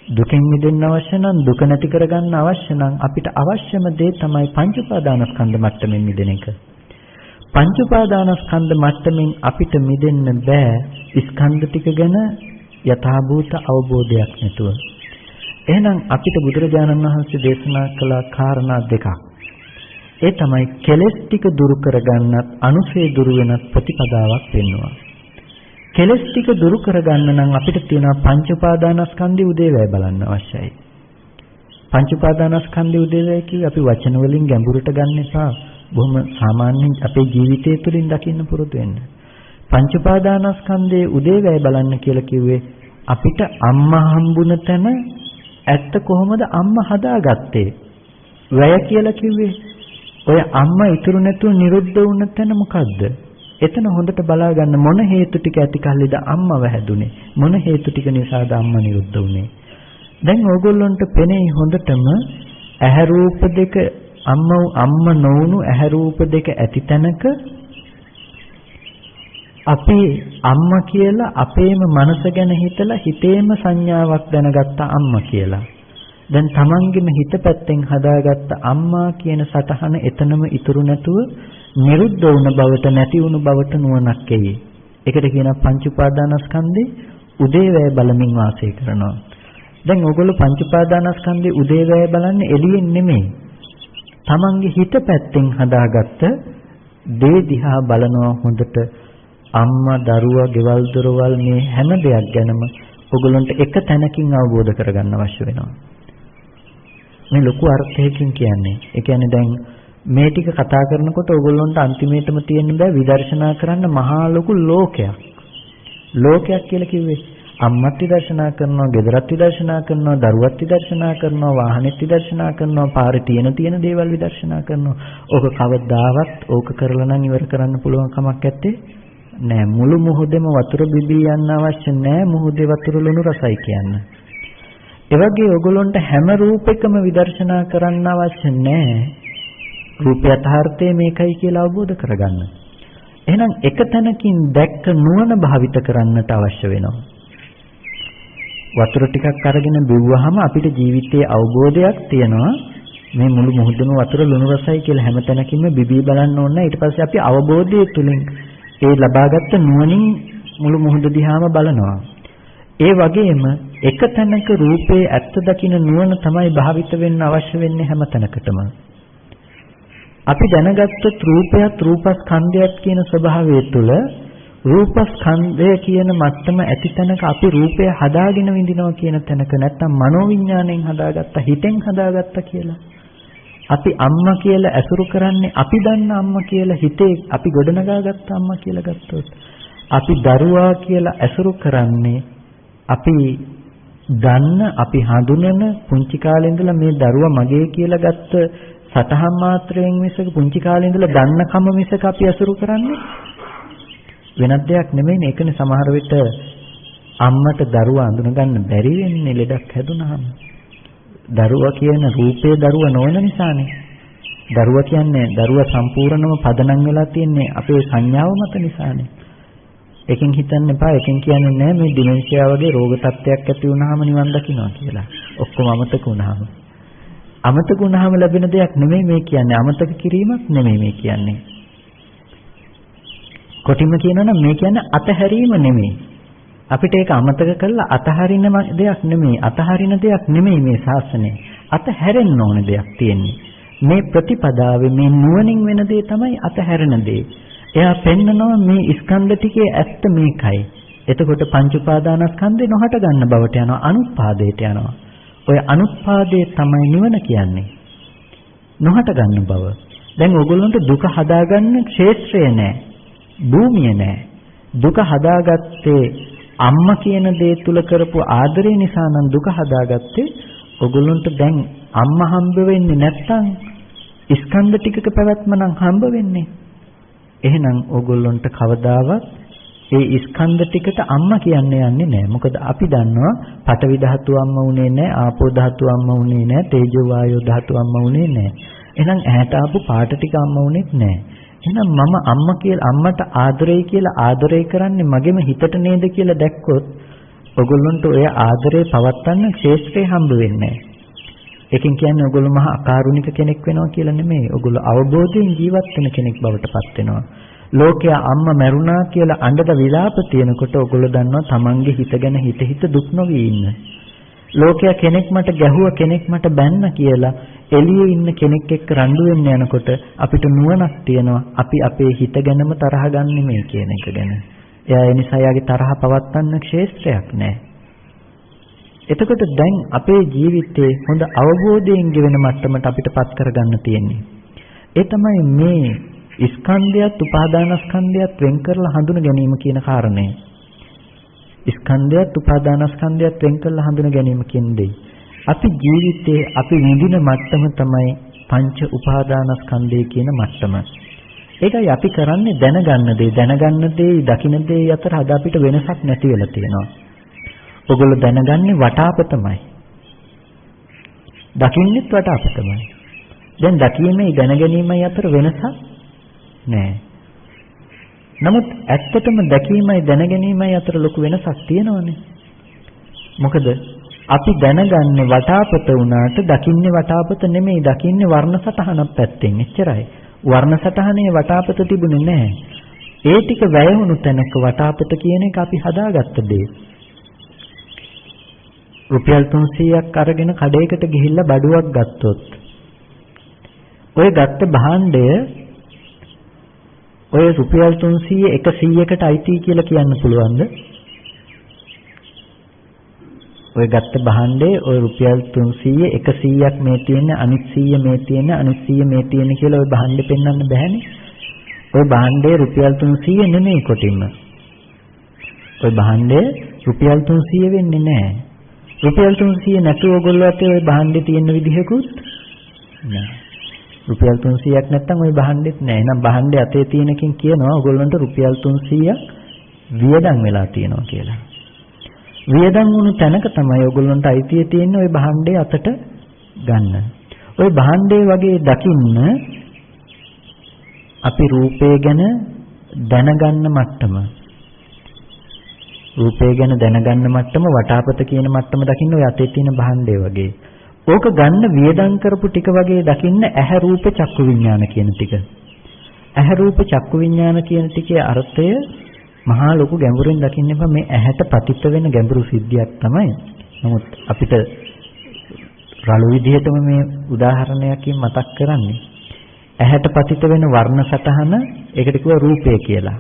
දුකෙන් මිදෙන්න අවශ්‍ය නම් දුක නැති කරගන්න අවශ්‍ය නම් අපිට අවශ්‍යම දේ තමයි පංච උපාදානස්කන්ධ මට්ටමින් මිදෙන එක. පංච උපාදානස්කන්ධ මට්ටමින් අපිට මිදෙන්න බෑ ස්කන්ධ ටික ගැන යථාභූත අවබෝධයක් නැතුව. එහෙනම් අපිට බුදුරජාණන් වහන්සේ දේශනා කළ කාරණා දෙකක්. ඒ තමයි කෙලෙස් ටික දුරු කරගන්නත් අනුසේ දුරු වෙනත් ප්‍රතිපදාවක් වෙනවා. කෙලෙස් ටික දුරු කරගන්න නම් අපිට තියෙනවා පංච උපාදානස්කන්ධය උදේවැය බලන්න අවශ්‍යයි. පංච උපාදානස්කන්ධය උදේවැය කිව්වේ අපි වචන වලින් ගැඹුරට ගන්න එපා. බොහොම සාමාන්‍යයෙන් අපේ ජීවිතය තුළින් දකින්න පුරුදු වෙන්න. පංච උපාදානස්කන්ධයේ උදේවැය බලන්න කියලා කිව්වේ අපිට අම්මා හම්බුන තැන ඇත්ත කොහොමද අම්මා හදාගත්තේ? වැය කියලා කිව්වේ ඔය අම්මා ඉතුරු නැතුව නිරුද්ධ වුණ තැන මොකද්ද? එතන හොඳට බලා ගන්න මොන හේතු ටික ඇති කල්ලිද අම්මව හැදුනේ? මොන හේතු ටික නිසාද අම්මා නිරුද්ධ වුනේ? දැන් ඕගොල්ලන්ට පෙනේ හොඳටම ඇහැ රූප දෙක අම්මා නොවුණු ඇහැ රූප දෙක ඇති තැනක අපි අම්මා කියලා අපේම මනස ගැන හිතලා හිතේම සංඥාවක් දැනගත්ත අම්මා කියලා. දැන් තමන්ගේම හිත පැත්තෙන් හදාගත්ත අම්මා කියන සටහන එතනම ඉතුරු නැතුව නිරුද්ධ වුණ බවට නැති වුණු බවට නුවණක් එයි. ඒකට කියනවා පංච උපාදානස්කන්ධේ උදේවැය බලමින් වාසය කරනවා. දැන් ඕගොල්ලෝ පංච උපාදානස්කන්ධේ උදේවැය බලන්නේ එළියෙන් නෙමෙයි. තමන්ගේ හිත පැත්තෙන් හදාගත්ත දේ දිහා බලනවා හොඳට. අම්මා දරුවා ගෙවල් දොරවල් මේ හැම දෙයක් ගැනම ඕගොල්ලන්ට එක තැනකින් අවබෝධ කරගන්න අවශ්‍ය වෙනවා. මේ ලොකු අර්ථයකින් කියන්නේ. ඒ කියන්නේ දැන් මේ ටික කතා කරනකොට ඕගොල්ලන්ට අන්තිමේටම තියෙන්න බෑ විදර්ශනා කරන්න මහා ලොකු ලෝකයක්. ලෝකයක් කියලා කිව්වේ අම්මත් විදර්ශනා කරනවා, ගෙදරත් විදර්ශනා කරනවා, දරුවත් විදර්ශනා කරනවා, වාහනෙත් විදර්ශනා කරනවා, පාරේ තියෙන දේවල් විදර්ශනා කරනවා. ඕක කවදාවත් ඕක කරලා නම් ඉවර කරන්න පුළුවන් කමක් නැත්තේ. නෑ මුළු මොහොතේම වතුර බිබී යන්න අවශ්‍ය නෑ මොහොතේ වතුර ලුණු රසයි කියන්න. ඒ වගේ ඕගොල්ලන්ට හැම රූපයකම විදර්ශනා කරන්න අවශ්‍ය නෑ රූපය යථාර්ථය මේකයි කියලා අවබෝධ කරගන්න. එහෙනම් එක තැනකින් දැක්ක නුවණ භාවිත කරන්නට අවශ්‍ය වෙනවා. වතුර ටිකක් අරගෙන බිව්වහම අපිට ජීවිතයේ අවබෝධයක් තියෙනවා මේ මුළු මොහොතේම වතුර ලුණු රසයි කියලා හැම තැනකින්ම බිබී බලන්න ඕන. ඊට පස්සේ අපි අවබෝධය තුලින් ඒ ලබාගත් නුවණින් මුළු මුහුද දිහාම බලනවා. ඒ වගේම එක තැනක රූපේ ඇත්ත දකින නුවණ තමයි භාවිත වෙන්න අවශ්‍ය වෙන්නේ හැම තැනකටම. අපි දැනගත්ත රූපයත් රූපස්කන්ධයත් කියන ස්වභාවය තුළ රූපස්කන්ධය කියන මට්ටම ඇති තැනක අපි රූපය හදාගෙන විඳිනවා කියන තැනක නැත්තම් මනෝවිඤ්ඤාණයෙන් හදාගත්ත හිතෙන් හදාගත්ත කියලා. අපි අම්මා කියලා ඇසුරු කරන්නේ අපි දන්න අම්මා කියලා හිතේ අපි ගොඩනගාගත්ත අම්මා කියලා ගත්තොත් අපි දරුවා කියලා ඇසුරු කරන්නේ අපි දන්න අපි හඳුනන පුංචි කාලේ ඉඳලා මේ දරුවා මගේ කියලා ගත්ත සතහන් මාත්‍රයෙන් මිසක පුංචි කාලේ ඉඳලා දන්නකම මිසක අපි ඇසුරු කරන්නේ වෙනත් දෙයක් නෙමෙයි. ඒකනේ සමහර විට අම්මට දරුවා අඳුන ගන්න බැරි වෙන්නේ ලෙඩක් හැදුනහම. දරුවා කියන රූපේ දරුවා නොවන නිසානේ. දරුවා කියන්නේ දරුවා සම්පූර්ණම පදනම් වෙලා තියන්නේ අපේ සංඥාව මත නිසානේ. එකෙන් හිතන්න එපා, එකෙන් කියන්නේ නැහැ මේ ඩිමෙන්ෂියා වගේ රෝග තත්ත්වයක් ඇති වුනහම නිවන් දකින්නවා කියලා. ඔක්කොම අමතක වුනහම. අමතක වුනහම ලැබෙන දෙයක් නෙමෙයි මේ කියන්නේ. අමතක කිරීමක් නෙමෙයි මේ කියන්නේ. කොටිම කියනවනම් මේ කියන්නේ අතහැරීම නෙමෙයි. අපිට ඒක අමතක කරලා අතහරින දෙයක් නෙමෙයි. අතහරින දෙයක් නෙමෙයි මේ ශාසනය. අතහැරෙන්න ඕන දෙයක් තියෙන්නේ. මේ ප්‍රතිපදාවේ මේ නුවණින් වෙන දේ තමයි අතහැරෙන දේ. එයා පෙන්නනවා මේ ස්කන්ධ ටිකේ ඇත්ත මේකයි. එතකොට පංච උපාදානස්කන්ධේ නොහට ගන්න බවට යනවා, අනුත්පාදයට යනවා. ඔය අනුත්පාදයේ තමයි නිවන කියන්නේ. නොහට ගන්න බව. දැන් ඕගොල්ලන්ට දුක හදාගන්න ක්ෂේත්‍රය නැහැ. භූමිය නැහැ. දුක හදාගත්තේ අම්මා කියන දේ තුල කරපු ආදරය නිසා නම් දුක හදාගත්තේ. ඔගොල්ලන්ට දැන් අම්මා හම්බ වෙන්නේ නැත්තම් ස්කන්ධ ටිකක පැවැත්ම නම් හම්බ වෙන්නේ. එහෙනම් ඕගොල්ලන්ට කවදාවත් ඒ ස්කන්ධ ටිකට අම්මා කියන්නේ යන්නේ නැහැ. මොකද අපි දන්නවා පඨවි ධාතුව අම්මා උනේ නැහැ, ආපෝ ධාතුව අම්මා උනේ නැහැ, තේජෝ වායෝ ධාතුව අම්මා උනේ නැහැ. එහෙනම් ඇහැට ආපු පාට ටික අම්මා උනේත් නැහැ. එහෙනම් මම අම්මා කියලා අම්මට ආදරේ කියලා ආදරේ කරන්නේ මගේම හිතට නේද කියලා දැක්කොත් ඔයගොල්ලන්ට ඔය ආදරේ පවත්වන්න ක්ෂේත්‍රේ හම්බ වෙන්නේ නැහැ. ඒකෙන් කියන්නේ ඔයගොල්ලෝ මහා අකාරුණික කෙනෙක් වෙනවා කියලා නෙමෙයි. ඔයගොල්ලෝ අවබෝධයෙන් ජීවත් වෙන කෙනෙක් බවට පත් වෙනවා. ලෝකයා අම්මා මැරුණා කියලා අඬද විලාප තියෙනකොට ඔයගොල්ලෝ දන්නවා තමන්ගේ හිත ගැන හිත දුක් නොවී ඉන්න. ලෝකයා කෙනෙක් මට ගැහුවා කෙනෙක් මට බැන්න කියලා එළියේ ඉන්න කෙනෙක් එක්ක රණ්ඩු වෙන්න යනකොට අපිට නුවණක් තියෙනවා. අපි අපේ හිත ගැනම තරහ ගන්නෙ මේ කියන එක ගැන. එයා ඒ නිසා යාගේ තරහ පවත්වන්න ක්ෂේත්‍රයක් නැහැ. එතකොට දැන් අපේ ජීවිතේ හොඳ අවබෝධයෙන් ගෙවෙන මට්ටමට අපිට පත් කරගන්න තියෙන්නේ. ඒ තමයි මේ ස්කන්ධයත් උපාදානස්කන්ධයත් වෙන් කරලා හඳුන ගැනීම කියන කාරණය. ස්කන්ධයත් උපාදානස්කන්ධයත් වෙන් කරලා හඳුන ගැනීම කියන්නේ අපි ජීවිතේ අපි විඳින මට්ටම තමයි පංච උපාදානස්කන්ධය කියන මට්ටම. ඒකයි අපි කරන්නේ දැනගන්න දේ දකින්න දේ අතර අද අපිට වෙනසක් නැති වෙලා තියෙනවා. ඔයගොල්ලෝ දැනගන්නේ වටාපතමයි. දකින්නෙත් වටාපතමයි. දැන් දකීමේ දැනගැනීමයි අතර වෙනසක් නැහැ. නමුත් ඇත්තටම දැකීමයි දැනගැනීමයි අතර ලොකු වෙනසක් තියෙනවනේ. මොකද අපි දැනගන්නේ වටාපත වුණාට දකින්නේ වටාපත නෙමෙයි, දකින්නේ වර්ණ සටහනක් පැත්තෙන්. එච්චරයි. වර්ණ සටහනේ වටාපත තිබුණේ නැහැ. ඒ ටික වැය වුණු තැනක වටාපත කියන එක අපි හදාගත්ත දේ. රුපියල් 300ක් අරගෙන කඩේකට ගිහිල්ලා බඩුවක් ගත්තොත් ඔය ගත්ත භාණ්ඩය ඔය රුපියල් 300 100කට අයිති කියලා කියන්න පුළුවන්ද? ඔය ගත්ත භාණ්ඩේ ඔය රුපියල් 300 100ක් මේ තියෙන අනිත් 100 මේ තියෙන අනිත් 100 මේ තියෙන කියලා ඔය භාණ්ඩේ පෙන්වන්න බෑනේ. ඔය භාණ්ඩේ රුපියල් 300 නෙමෙයි කොටින්ම. ඔය භාණ්ඩේ රුපියල් 300 වෙන්නේ නැහැ. රුපියල් 300 නැතුව ඔයගොල්ලෝ අතේ ඔය භාණ්ඩේ තියෙන විදිහකුත් නෑ. රුපියල් 300ක් නැත්තම් ওই භාණ්ඩෙත් නෑ. එහෙනම් භාණ්ඩේ අතේ තියෙනකින් කියනවා ඔයගොල්ලන්ට රුපියල් 300ක් වියදම් වෙලා තියෙනවා කියලා. වියදම් වුණු තැනක තමයි ඔයගොල්ලන්ට අයිතිය තියෙන්නේ ওই භාණ්ඩේ අතට ගන්න. ওই භාණ්ඩේ වගේ දකින්න අපි රූපය ගැන දැනගන්න මට්ටම. රූපය ගැන දැනගන්න මට්ටම වටාපත කියන මට්ටම දකින්න ඔය අතේ තියෙන භාණ්ඩේ වගේ. ඕක ගන්න වියදම් කරපු ටික වගේ දකින්න ඇහැ රූප චක්කු විඥාන කියන ටික. ඇහැ රූප චක්කු විඥාන කියන ටිකේ අර්ථය මහා ලොකු ගැඹුරින් දකින්න එපා. මේ ඇහැට පතිත වෙන ගැඹුරු සිද්ධියක් තමයි. නමුත් අපිට රළු විදිහටම මේ උදාහරණයකින් මතක් කරන්නේ. ඇහැට පතිත වෙන වර්ණ සටහන ඒකට කිව්වා රූපය කියලා.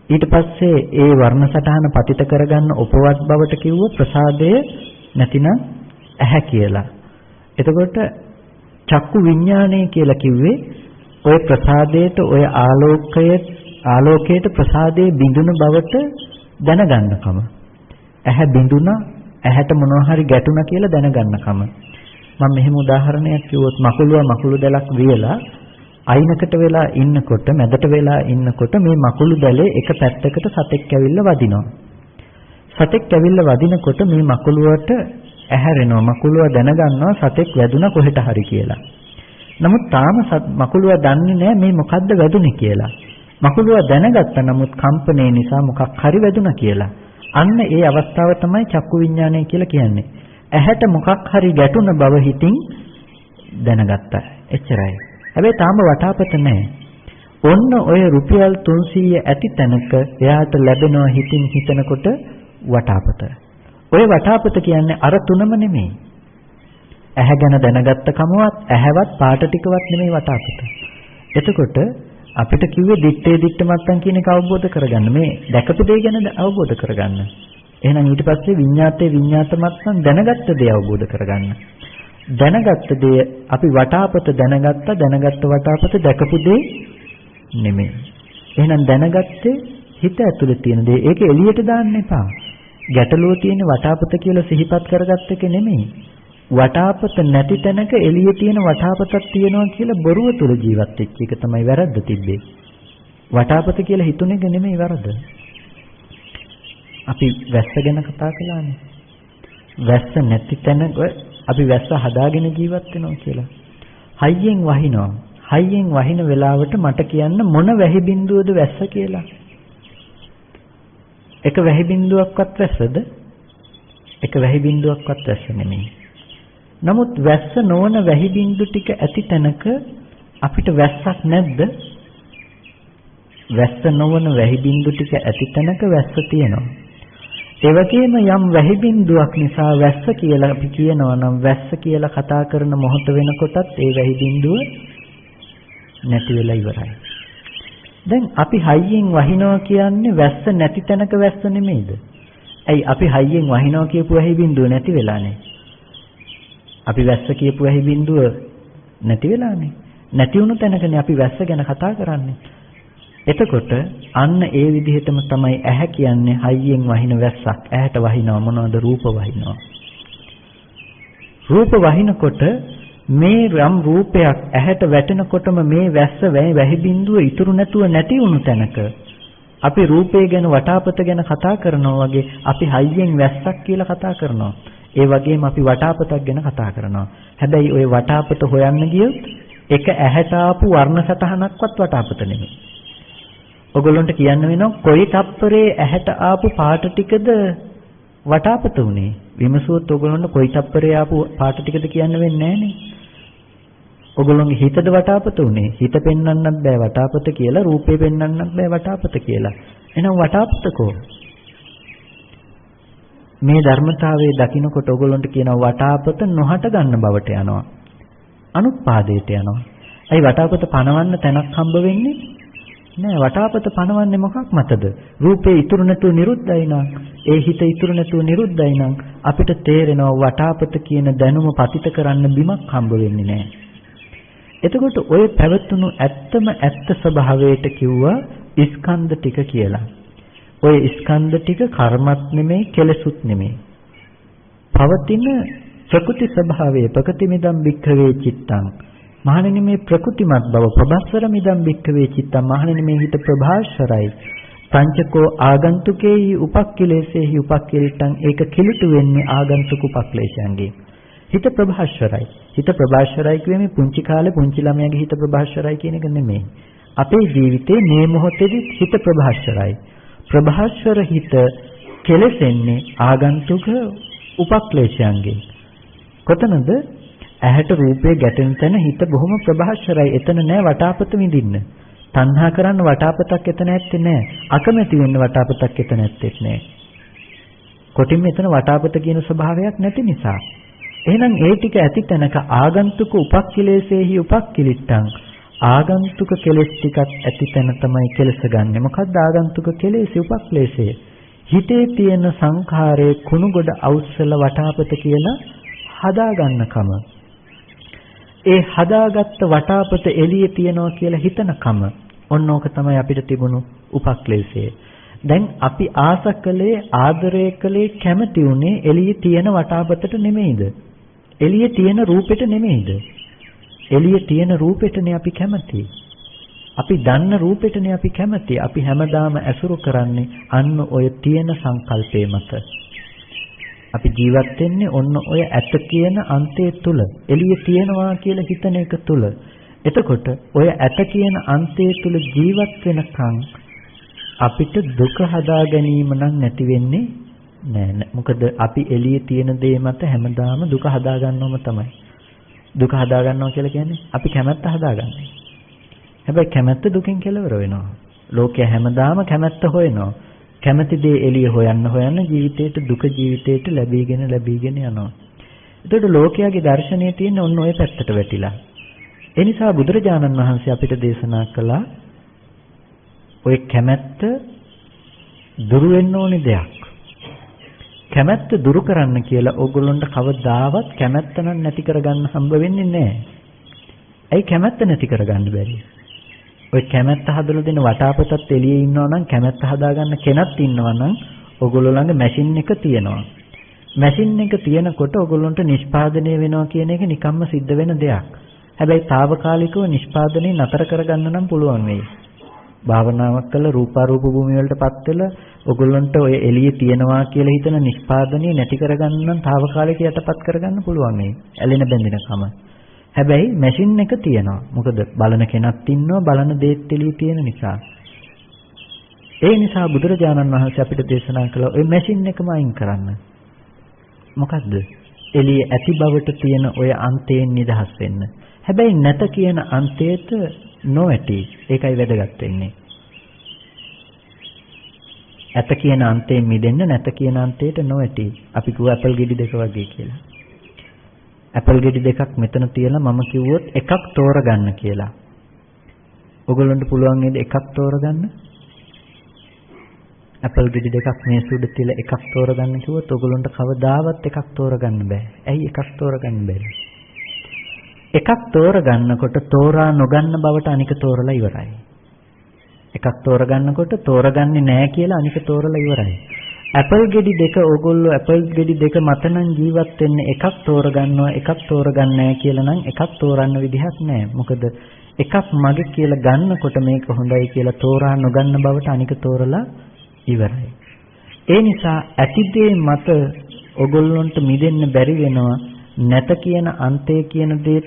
ඊට පස්සේ ඒ වර්ණ සටහන පතිත කරගන්න උපවත් බවට කිව්ව ප්‍රසාදය නැතිනම් ඇහැ කියලා. එතකොට චක්කු විඥානය කියලා කිව්වේ ඔය ප්‍රසාදයට ඔය ආලෝකයට ප්‍රසාදයේ බිඳුන බවට දැනගන්නකම. ඇහැ බිඳුණා, ඇහැට මොනවා හරි ගැටුණා කියලා දැනගන්නකම. මම මෙහෙම උදාහරණයක් කිව්වොත් මකුළු දැලක් වියලා අයිනකට වෙලා ඉන්නකොට මැදට වෙලා ඉන්නකොට මේ මකුළු දැලේ එක පැත්තකට සතෙක් ඇවිල්ලා වදිනවා. සතෙක් ඇවිල්ලා වදිනකොට මේ මකුළුවට ඇහැරෙනවා. මකුළුව දැනගන්නවා සතෙක් වැදුනා කොහෙට හරි කියලා. නමුත් තාම මකුළුව දන්නේ නැහැ මේ මොකද්ද වැදුනේ කියලා. මකුළුව දැනගත්තා නමුත් කම්පණය නිසා මොකක් හරි වැදුනා කියලා. අන්න ඒ අවස්ථාව තමයි චක්කු විඥානය කියලා කියන්නේ. ඇහැට මොකක් හරි ගැටුණ බව හිතින් දැනගත්තා. එච්චරයි. හැබැයි තාම වටාපත නැහැ. ඔන්න ඔය රුපියල් 300 ඇති තැනක එයාට ලැබෙනවා හිතින් හිතනකොට වටාපත. ඔය වටාපත කියන්නේ අර තුනම නෙමෙයි. ඇහැ ගැන දැනගත්ත කමවත් ඇහැවත් පාට ටිකවත් නෙමෙයි වටාපත. එතකොට අපිට කිව්වේ දිත්තේ දිත්ත මත්තන් කියන එක අවබෝධ කරගන්න. මේ දැකපු දේ ගැන අවබෝධ කරගන්න. එහෙනම් ඊට පස්සේ විඤ්ඤාතේ විඤ්ඤාත මත්තන් දැනගත්ත දේ අවබෝධ කරගන්න. දැනගත්ත දේ අපි වටාපත දැනගත්ත වටාපත දැකපු දේ නෙමෙයි. එහෙනම් දැනගත්තේ හිත ඇතුලේ තියෙන දේ. ඒක එළියට දාන්න එපා. ගැටලුව තියෙන වටාපත කියලා සිහිපත් කරගත්ත එක නෙමෙයි. වටාපත නැති තැනක එළියේ තියෙන වටාපතක් තියෙනවා කියලා බොරුව තුල ජීවත් වෙච්ච එක තමයි වැරද්ද තිබ්බේ. වටාපත කියලා හිතුන එක නෙමෙයි වරද. අපි වැස්ස ගැන කතා කළානේ. වැස්ස නැති තැනක අපි වැස්ස හදාගෙන ජීවත් වෙනවා කියලා. හයියෙන් වහිනවා. හයියෙන් වහින වෙලාවට මට කියන්න මොන වැහි බිඳුවද වැස්ස කියලා. එක වැහි බිඳුවක්වත් වැස්සද? එක වැහි බිඳුවක්වත් වැස්ස නෙමෙයි. නමුත් වැස්ස නොවන වැහි බිඳු ටික ඇති තැනක අපිට වැස්සක් නැද්ද? වැස්ස නොවන වැහි බිඳු ටික ඇති තැනක වැස්ස තියෙනවා. ඒ වගේම යම් වැහි බිඳුවක් නිසා වැස්ස කියලා අපි කියනවා නම් වැස්ස කියලා කතා කරන මොහොත වෙනකොටත් ඒ වැහි බිඳුව නැති වෙලා ඉවරයි. දැන් අපි හයියෙන් වහිනවා කියන්නේ වැස්ස නැති තැනක වැස්ස නෙමෙයිද? ඇයි අපි හයියෙන් වහිනවා කියපු වැහි බිඳුව නැති වෙලානේ? අපි වැස්ස කියපු වැහි බිඳුව නැති වෙලානේ. නැති වුණු තැනකනේ අපි වැස්ස ගැන කතා කරන්නේ. එතකොට අන්න ඒ විදිහටම තමයි ඇහැ කියන්නේ හයියෙන් වහින වැස්සක්. ඇහැට වහිනව මොනවද? රූප වහිනවා. රූප වහිනකොට මේ රම් රූපයක් ඇහැට වැටෙනකොටම මේ වැස්ස වැහි බිඳුව ඉතුරු නැතුව නැති වුණු තැනක අපි රූපය ගැන වටාපත ගැන කතා කරනවා වගේ අපි හයියෙන් වැස්සක් කියලා කතා කරනවා. ඒ වගේම අපි වටාපතක් ගැන කතා කරනවා. හැබැයි ওই වටාපත හොයන්න ගියොත් එක ඇහැට ආපු වර්ණ සටහනක්වත් වටාපත නෙමෙයි. ඔයගොල්ලන්ට කියන්න වෙනවා කොයි තප්පරේ ඇහැට ආපු පාට ටිකද වටාපත උනේ. විමසුවොත් ඔයගොල්ලන්ට කොයි තප්පරේ ආපු පාට ටිකද කියන්න වෙන්නේ නැහනේ. ඔයගොල්ලන්ගේ හිතද වටාපත උනේ. හිත පෙන්වන්නත් බෑ වටාපත කියලා, රූපේ පෙන්වන්නත් බෑ වටාපත කියලා. එහෙනම් වටාපතකෝ මේ ධර්මතාවයේ දකින්නකොට ඔයගොල්ලන්ට කියනවා වටාපත නොහට ගන්න බවට යනවා. අනුත්පාදයට යනවා. ඇයි වටාපත පනවන්න තැනක් හම්බ වෙන්නේ? නෑ. වටාපත පනවන්නේ මොකක් මතද? රූපේ ඉතුරු නැතුව නිරුද්ධයි නම්, ඒ හිත ඉතුරු නැතුව නිරුද්ධයි නම් අපිට තේරෙනවා වටාපත කියන දැනුම පතිත කරන්න බිමක් හම්බ වෙන්නේ නෑ. එතකොට ඔය පැවතුණු ඇත්තම ඇත්ත ස්වභාවයට කිව්වා ස්කන්ධ ටික කියලා. ඔය ස්කන්ධ ටික කර්මත් නෙමෙයි කෙලසුත් නෙමෙයි. පවතින ප්‍රකෘති ස්වභාවය ප්‍රකෘතිමිදම් වික්ඛවේ චිත්තං. මහණෙනි මේ ප්‍රකෘතිමත් බව ප්‍රභස්සර මිදම් වික්ඛවේ චිත්තං. මහණෙනි මේ හිත ප්‍රභාස්වරයි. පංචකෝ ආගන්තුකේහි උපක්ඛිලේසේහි උපක්ඛිලිටං. ඒක කිලිටු වෙන්නේ ආගන්තුක උපක්ලේශයන්ගේ. හිත ප්‍රභාස්වරයි. හිත ප්‍රභාස්වරයි කියන්නේ පුංචි කාලේ පුංචි ළමයාගේ හිත ප්‍රභාස්වරයි කියන එක නෙමෙයි. අපේ ජීවිතේ මේ මොහොතේදී හිත ප්‍රභාස්වරයි. ප්‍රභාස්වර හිත කෙලෙසෙන්නේ ආගන්තුක උපක්ලේශයන්ගෙන්. කොතනද? ඇහැට රූපේ ගැටෙන තැන හිත බොහොම ප්‍රභාස්වරයි. එතන නෑ වටාපත විඳින්න. තණ්හා කරන්න වටාපතක් එතන ඇත්තේ නෑ. අකමැති වෙන්න වටාපතක් එතන ඇත්තේ නෑ. කොටින්ම එතන වටාපත කියන ස්වභාවයක් නැති නිසා. එහෙනම් ඒ ටික ඇති තැනක ආගන්තුක උපක්ඛිලේසේහි උපක්ඛිලිට්ඨං. ආගන්තුක කෙලෙස් ටිකක් ඇති තැන තමයි කෙලස ගන්නෙ. මොකද්ද ආගන්තුක කෙලෙස් උපක්ලේශය? හිතේ තියෙන සංඛාරයේ කුණු ගොඩ අවුස්සල වටාපත කියලා හදාගන්නකම. ඒ හදාගත්ත වටාපත එළියේ තියනවා කියලා හිතනකම. ඔන්න ඕක තමයි අපිට තිබුණු උපක්ලේශය. දැන් අපි ආසකලේ ආදරය කලේ කැමති උනේ එළියේ තියෙන වටාපතට නෙමෙයිද? එළියේ තියෙන රූපෙට නෙමෙයිද? එළියේ තියෙන රූපෙටනේ අපි කැමති. අපි දන්න රූපෙටනේ අපි කැමති. අපි හැමදාම ඇසුරු කරන්නේ අන්න ඔය තියෙන සංකල්පේ මත. අපි ජීවත් වෙන්නේ ඔන්න ඔය ඇත කියන අන්තය තුල. එළියේ තියනවා කියලා හිතන එක තුල. එතකොට ඔය ඇත කියන අන්තය තුල ජීවත් වෙනකන් අපිට දුක හදා ගැනීම නම් නැති වෙන්නේ නෑ. මොකද අපි එළියේ තියෙන දේ මත හැමදාම දුක හදා ගන්නවම තමයි. දුක හදා ගන්නවා කියලා කියන්නේ අපි කැමැත්ත හදාගන්නේ. හැබැයි කැමැත්ත දුකෙන් කෙලවර වෙනවා. ලෝකය හැමදාම කැමැත්ත හොයනවා. කැමැති දේ එළිය හොයන්න ජීවිතේට දුක ජීවිතේට ලැබීගෙන යනවා. ඒකට ලෝකයාගේ දර්ශනය තියෙන්නේ ඔන්න ඔය පැත්තට වැටිලා. ඒ නිසා බුදුරජාණන් වහන්සේ අපිට දේශනා කළා ඔය කැමැත්ත දුරු වෙන්න ඕනේ දෙයක්. කැමැත්ත දුරු කරන්න කියලා ඕගොල්ලොන්ට කවදාවත් කැමැත්ත නම් නැති කරගන්න හම්බ වෙන්නේ නැහැ. ඇයි කැමැත්ත නැති කරගන්න බැරි? ඔය කැමැත්ත හදලා දෙන වටාපතත් එළියේ ඉන්නවා නම් කැමැත්ත හදාගන්න කෙනත් ඉන්නවා නම් ඕගොල්ලෝ ළඟ මැෂින් එක තියෙනවා. මැෂින් එක තියෙනකොට ඕගොල්ලොන්ට නිෂ්පාදනය වෙනවා කියන එක නිකම්ම සිද්ධ වෙන දෙයක්. හැබැයි తాවකාලිකව නිෂ්පාදනය නතර කරගන්න නම් පුළුවන් වෙයි. භාවනාවක් කළා රූපාරූප භූමිය වලටපත් වෙලා ඔයගොල්ලන්ට ඔය එළියේ තියනවා කියලා හිතන නිෂ්පාදනය නැති කරගන්න නම් తాවකාලික යටපත් කරගන්න පුළුවන් මේ ඇලෙන බැඳෙනකම. හැබැයි මැෂින් එක තියෙනවා. මොකද බලන කෙනක් ඉන්නවා බලන දේත් එළියේ තියෙන නිසා. ඒ නිසා බුදුරජාණන් වහන්සේ අපිට දේශනා කළා ඔය මැෂින් එකම අයින් කරන්න. මොකද්ද? එළියේ ඇති බවට තියෙන ඔය අන්තයෙන් නිදහස් වෙන්න. හැබැයි නැත කියන අන්තයට නොඇටි. ඒකයි වැදගත් වෙන්නේ. ඇත කියන අන්තයෙන් මිදෙන්න නැත කියන අන්තයට නොඇටි. අපි කිව්ව ඇපල් ගෙඩි දෙක වගේ කියලා. ඇපල් ගෙඩි දෙකක් මෙතන තියලා මම කිව්වොත් එකක් තෝරගන්න කියලා. ඔයගොල්ලන්ට පුළුවන් නේද එකක් තෝරගන්න? ඇපල් ගෙඩි දෙකක් මේස උඩ තියලා එකක් තෝරගන්න කිව්වොත් ඔයගොල්ලන්ට කවදාවත් එකක් තෝරගන්න බෑ. ඇයි එකක් තෝරගන්න බැරි? එකක් තෝරගන්නකොට තෝරා නොගන්න බවට අනික තෝරලා ඉවරයි. එකක් තෝරගන්නකොට තෝරගන්නේ නැහැ කියලා අනික තෝරලා ඉවරයි. ඇපල් ගෙඩි දෙක ඕගොල්ලෝ ඇපල් ගෙඩි දෙක මත නම් ජීවත් වෙන්නේ එකක් තෝරගන්නවා එකක් තෝරගන්නේ නැහැ කියලා නම් එකක් තෝරන්න විදිහක් නැහැ. මොකද එකක් මගේ කියලා ගන්නකොට මේක හොඳයි කියලා තෝරා නොගන්න බවට අනික තෝරලා ඉවරයි. ඒ නිසා ඇතිදේ මත ඕගොල්ලොන්ට මිදෙන්න බැරි වෙනවා. නැත කියන අන්තය කියන දේ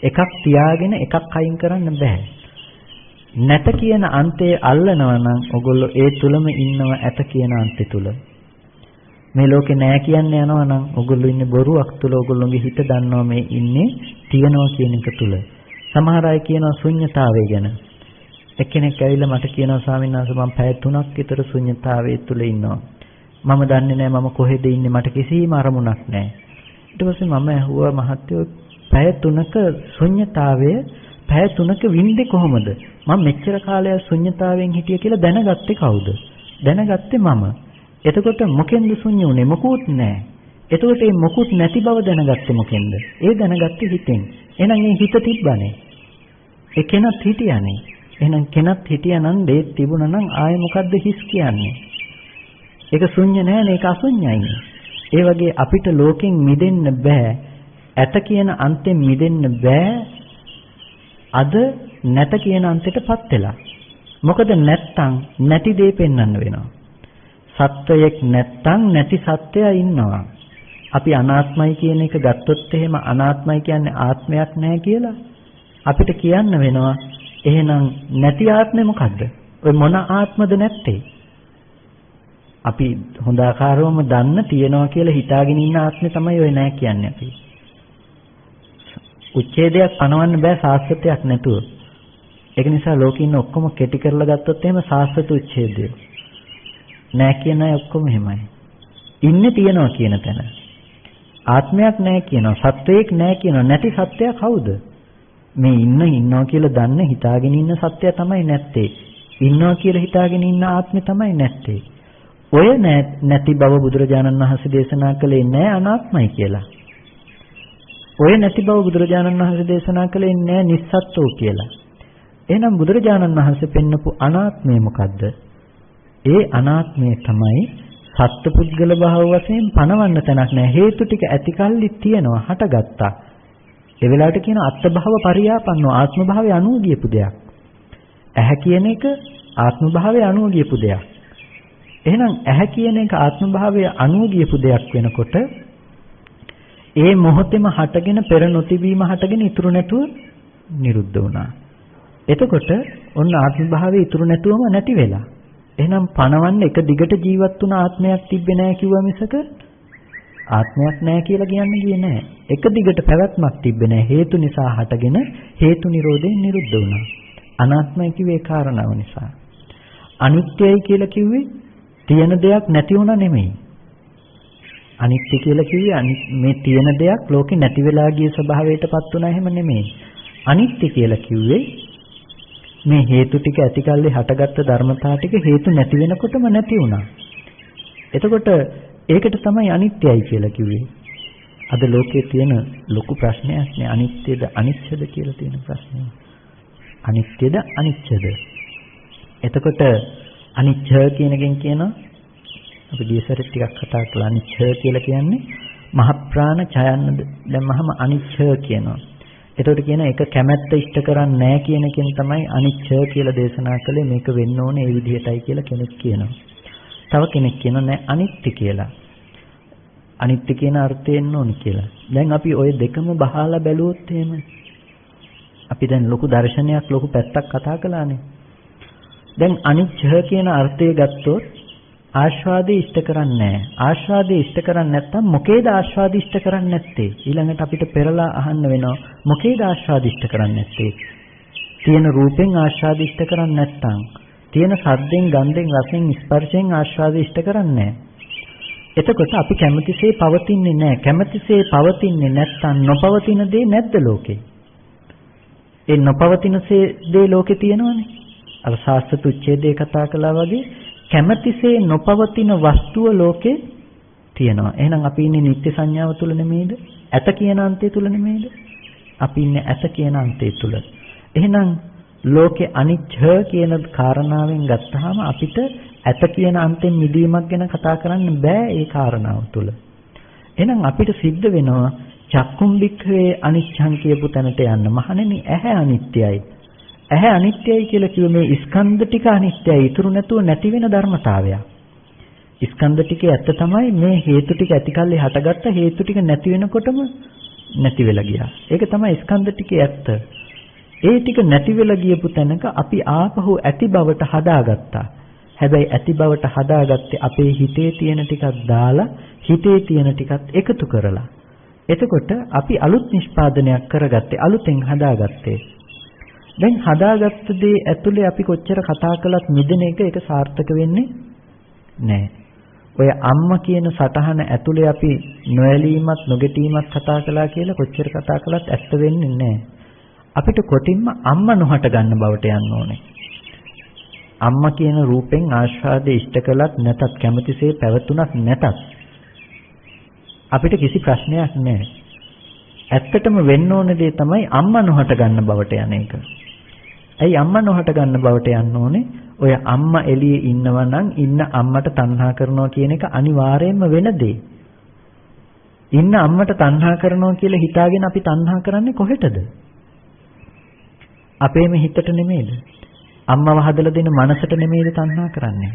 එකක් තියාගෙන එකක් අයින් කරන්න බෑ. නැත කියන අන්තයේ අල්ලනවා නම් ඔයගොල්ලෝ ඒ තුලම ඉන්නව ඇත කියන අන්තය තුල. මේ ලෝකේ නෑ කියන්න යනවා නම් ඔයගොල්ලෝ ඉන්නේ බොරුවක් තුල. ඔයගොල්ලෝගේ හිත දන්නවා මේ ඉන්නේ තියනවා කියන එක තුල. සමහර අය කියනවා ශුන්්‍යතාවය ගැන. එක්කෙනෙක් ඇවිල්ලා මට කියනවා ස්වාමීන් වහන්සේ මම පැය 3ක් විතර ශුන්්‍යතාවයේ තුල ඉන්නවා. මම දන්නේ නෑ මම කොහෙද ඉන්නේ මට කිසිම අරමුණක් නෑ. ඊට පස්සේ මම ඇහුවා මහත්තයෝ පැය 3ක ශුන්්‍යතාවය පැය 3ක වින්දේ කොහොමද? මම මෙච්චර කාලයක් ශුන්්‍යතාවයෙන් හිටිය කියලා දැනගත්තේ කවුද? දැනගත්තේ මම. එතකොට මොකෙන්ද ශුන්‍ය උනේ? මොකුත් නැහැ. එතකොට මේ මොකුත් නැති බව දැනගත්තේ මොකෙන්ද? ඒ දැනගත්තේ හිතෙන්. එහෙනම් මේ හිත තිබ්බනේ. ඒ කෙනත් හිටියානේ. එහෙනම් කෙනත් හිටියානම් දෙයක් තිබුණා නම් ආයේ මොකද්ද හිස් කියන්නේ? ඒක ශුන්‍ය නැහැ ඒක අශුන්‍යයි. ඒ වගේ අපිට ලෝකෙන් මිදෙන්න බෑ. ඇත කියන අන්තයෙන් මිදෙන්න බෑ. අද නැත කියන අන්තයටපත් වෙලා. මොකද නැත්තම් නැති දේ පෙන්වන්න වෙනවා. සත්වයක් නැත්තම් නැති සත්‍යය ඉන්නවා. අපි අනාත්මයි කියන එක ගත්තොත් එහෙම අනාත්මයි කියන්නේ ආත්මයක් නැහැ කියලා අපිට කියන්න වෙනවා. එහෙනම් නැති ආත්මය මොකද්ද? ඔය මොන ආත්මද නැත්තේ? අපි හොඳාකාරවම දන්න තියනවා කියලා හිතාගෙන ඉන්න ආත්මය තමයි ඔය නැහැ කියන්නේ අපි. උච්ඡේදයක් පනවන්න බෑ සාස්ත්‍රයක් නැතුව. ඒක නිසා ලෝකේ ඉන්න ඔක්කොම කෙටි කරලා ගත්තොත් එහෙම සාස්ත්‍ර උච්ඡේදය. නෑ කියන අය ඔක්කොම එහෙමයි. ඉන්නේ තියනවා කියන තැන. ආත්මයක් නෑ කියනවා, සත්වයක් නෑ කියනවා. නැති සත්‍යය කවුද? මේ ඉන්නවා කියලා දන්න හිතාගෙන ඉන්න සත්‍යය තමයි නැත්තේ. ඉන්නවා කියලා හිතාගෙන ඉන්න ආත්මය තමයි නැත්තේ. ඔය නැති බව බුදුරජාණන් වහන්සේ දේශනා කළේ නෑ අනාත්මයි කියලා. ඔය නැති බව බුදුරජාණන් වහන්සේ දේශනා කළේ නෑ නිස්සත්ත්වෝ කියලා. එහෙනම් බුදුරජාණන් වහන්සේ පෙන්නපු අනාත්මය මොකද්ද? ඒ අනාත්මය තමයි සත්පුද්ගල භාව වශයෙන් පණවන්න තැනක් නෑ. හේතු ටික ඇතිකල්ලි තියෙනවා, හටගත්තා. ඒ වෙලාවට කියන අත්භව පරියාපන්නෝ ආත්ම භාවය අනුව ගියපු දෙයක්. ඇහැ කියන එක ආත්ම භාවය අනුව ගියපු දෙයක්. එහෙනම් ඇහැ කියන එක ආත්ම භාවය අනුව ගියපු දෙයක් වෙනකොට ඒ මොහොතේම හටගෙන පෙර නොතිබීම හටගෙන ඉතුරු නැතුව නිරුද්ධ වුණා. එතකොට ඔන්න ආත්ම භාවයේ ඉතුරු නැතුවම නැති වෙලා. එහෙනම් පණවන්න එක දිගට ජීවත් වුණ ආත්මයක් තිබ්බේ නැහැ කිව්වා මිසක ආත්මයක් නැහැ කියලා කියන්නේ ගියේ නැහැ. එක දිගට පැවැත්මක් තිබ්බේ නැහැ. හේතු නිසා හටගෙන හේතු නිරෝධයෙන් නිරුද්ධ වුණා. අනාත්මයි කිව්වේ ඒ කාරණාව නිසා. අනිත්‍යයි කියලා කිව්වේ තියෙන දෙයක් නැති වුණා නෙමෙයි. අනිත්‍ය කියලා කිව්වේ මේ තියෙන දෙයක් ලෝකේ නැති වෙලා ගිය ස්වභාවයටපත් වුණා එහෙම නෙමෙයි. අනිත්‍ය කියලා කිව්වේ මේ හේතු ටික ඇතිකල්ලි හටගත්ත ධර්මතා ටික හේතු නැති වෙනකොටම නැති වුණා. එතකොට ඒකට තමයි අනිත්‍යයි කියලා කිව්වේ. අද ලෝකයේ තියෙන ලොකු ප්‍රශ්නයක් නේ අනිත්‍යද අනිච්චද කියලා තියෙන ප්‍රශ්නය. අනිත්‍යද අනිච්චද? එතකොට අනිච්ච කියන එකෙන් කියනවා අපි ගියසරේ ටිකක් කතා කළා. අනිච්ච කියලා කියන්නේ මහ ප්‍රාණ ඡයන්න දැම්මහම අනිච්ච කියනවා. එතකොට කියන එක කැමැත්ත ඉෂ්ට කරන්නේ නැහැ කියන එකෙන් තමයි අනිච්ච කියලා දේශනා කළේ. මේක වෙන්න ඕනේ ඒ විදිහටයි කියලා කෙනෙක් කියනවා. තව කෙනෙක් කියනවා නෑ අනිත්‍ය කියලා. අනිත්‍ය කියන අර්ථය එන්න ඕනේ කියලා. දැන් අපි ওই දෙකම බහලා බැලුවොත් එහෙම අපි දැන් ලොකු දර්ශනයක් ලොකු පැත්තක් කතා කළානේ. දැන් අනිච්ච කියන අර්ථය ගත්තොත් ආස්වාදේ ඉෂ්ට කරන්නේ නැහැ. ආස්වාදේ ඉෂ්ට කරන්නේ නැත්නම් මොකේද ආස්වාදේ ඉෂ්ට කරන්නේ නැත්තේ? ඊළඟට අපිට පෙරලා අහන්න වෙනවා මොකේද ආස්වාදේ ඉෂ්ට කරන්නේ නැත්තේ? තියෙන රූපෙන් ආස්වාදේ ඉෂ්ට කරන්නේ නැත්නම්, තියෙන ශබ්දෙන්, ගන්ධෙන්, රසෙන්, ස්පර්ශයෙන් ආස්වාදේ ඉෂ්ට කරන්නේ නැහැ. එතකොට අපි කැමතිසේ පවතින්නේ නැහැ. කැමතිසේ පවතින්නේ නැත්නම් නොපවතින දේ නැද්ද ලෝකේ? ඒ නොපවතින දේ ලෝකේ තියෙනවනේ. අර සාස්ත්‍ව උච්ඡේදයේ කතා කළා වගේ කැමැතිසේ නොපවතින වස්තුව ලෝකේ තියෙනවා. එහෙනම් අපි ඉන්නේ නිත්‍ය සංඥාව තුල නෙමෙයිද? ඇත කියන අන්තය තුල නෙමෙයිද? අපි ඉන්නේ ඇත කියන අන්තය තුල. එහෙනම් ලෝකේ අනිච්ච කියන කාරණාවෙන් ගත්තාම අපිට ඇත කියන අන්තෙන් මිදීමක් ගැන කතා කරන්න බෑ ඒ කාරණාව තුල. එහෙනම් අපිට සිද්ධ වෙනවා චක්කුම් වික්ඛවේ අනිච්ඡං කියපු තැනට යන්න. මහණෙනි ඇහැ අනිත්‍යයි. ඇහැ අනිත්‍යයි කියලා කිව්ව මේ ස්කන්ධ ටික අනිත්‍යයි. ඉතුරු නැතුව නැති වෙන ධර්මතාවයක්. ස්කන්ධ ටිකේ ඇත්ත තමයි මේ හේතු ටික ඇතිකල්ලි හටගත්ත හේතු ටික නැති වෙනකොටම නැති වෙලා ගියා. ඒක තමයි ස්කන්ධ ටිකේ ඇත්ත. ඒ ටික නැති වෙලා ගියපු තැනක අපි ආපහු ඇති බවට හදාගත්තා. හැබැයි ඇති බවට හදාගත්තේ අපේ හිතේ තියෙන ටිකක් දාලා හිතේ තියෙන ටිකත් එකතු කරලා. එතකොට අපි අලුත් නිෂ්පාදනයක් කරගත්තේ අලුතෙන් හදාගත්තේ. දැන් හදාගත්ත දේ ඇතුලේ අපි කොච්චර කතා කළත් මිදෙන එක ඒක සාර්ථක වෙන්නේ නැහැ. ඔය අම්මා කියන සටහන ඇතුලේ අපි නොඇලීමත් නොගැටීමත් කතා කළා කියලා කොච්චර කතා කළත් ඇත්ත වෙන්නේ නැහැ. අපිට කොටින්ම අම්මා නොහට ගන්න බවට යන්න ඕනේ. අම්මා කියන රූපෙන් ආස්වාදයේ ඉෂ්ට කළත් නැතත් කැමැතිසේ පැවතුනත් නැතත් අපිට කිසි ප්‍රශ්නයක් නැහැ. ඇත්තටම වෙන්න ඕන දේ තමයි අම්මා නොහට ගන්න බවට යන එක. ඇයි අම්මා නොහට ගන්න බවට යන්න ඕනේ? ඔය අම්මා එළියේ ඉන්නවා නම් ඉන්න අම්මට තණ්හා කරනවා කියන එක අනිවාර්යයෙන්ම වෙන දේ. ඉන්න අම්මට තණ්හා කරනවා කියලා හිතාගෙන අපි තණ්හා කරන්නේ කොහෙටද? අපේම හිතට නෙමෙයිද? අම්මව හදලා දෙන මනසට නෙමෙයිද තණ්හා කරන්නේ?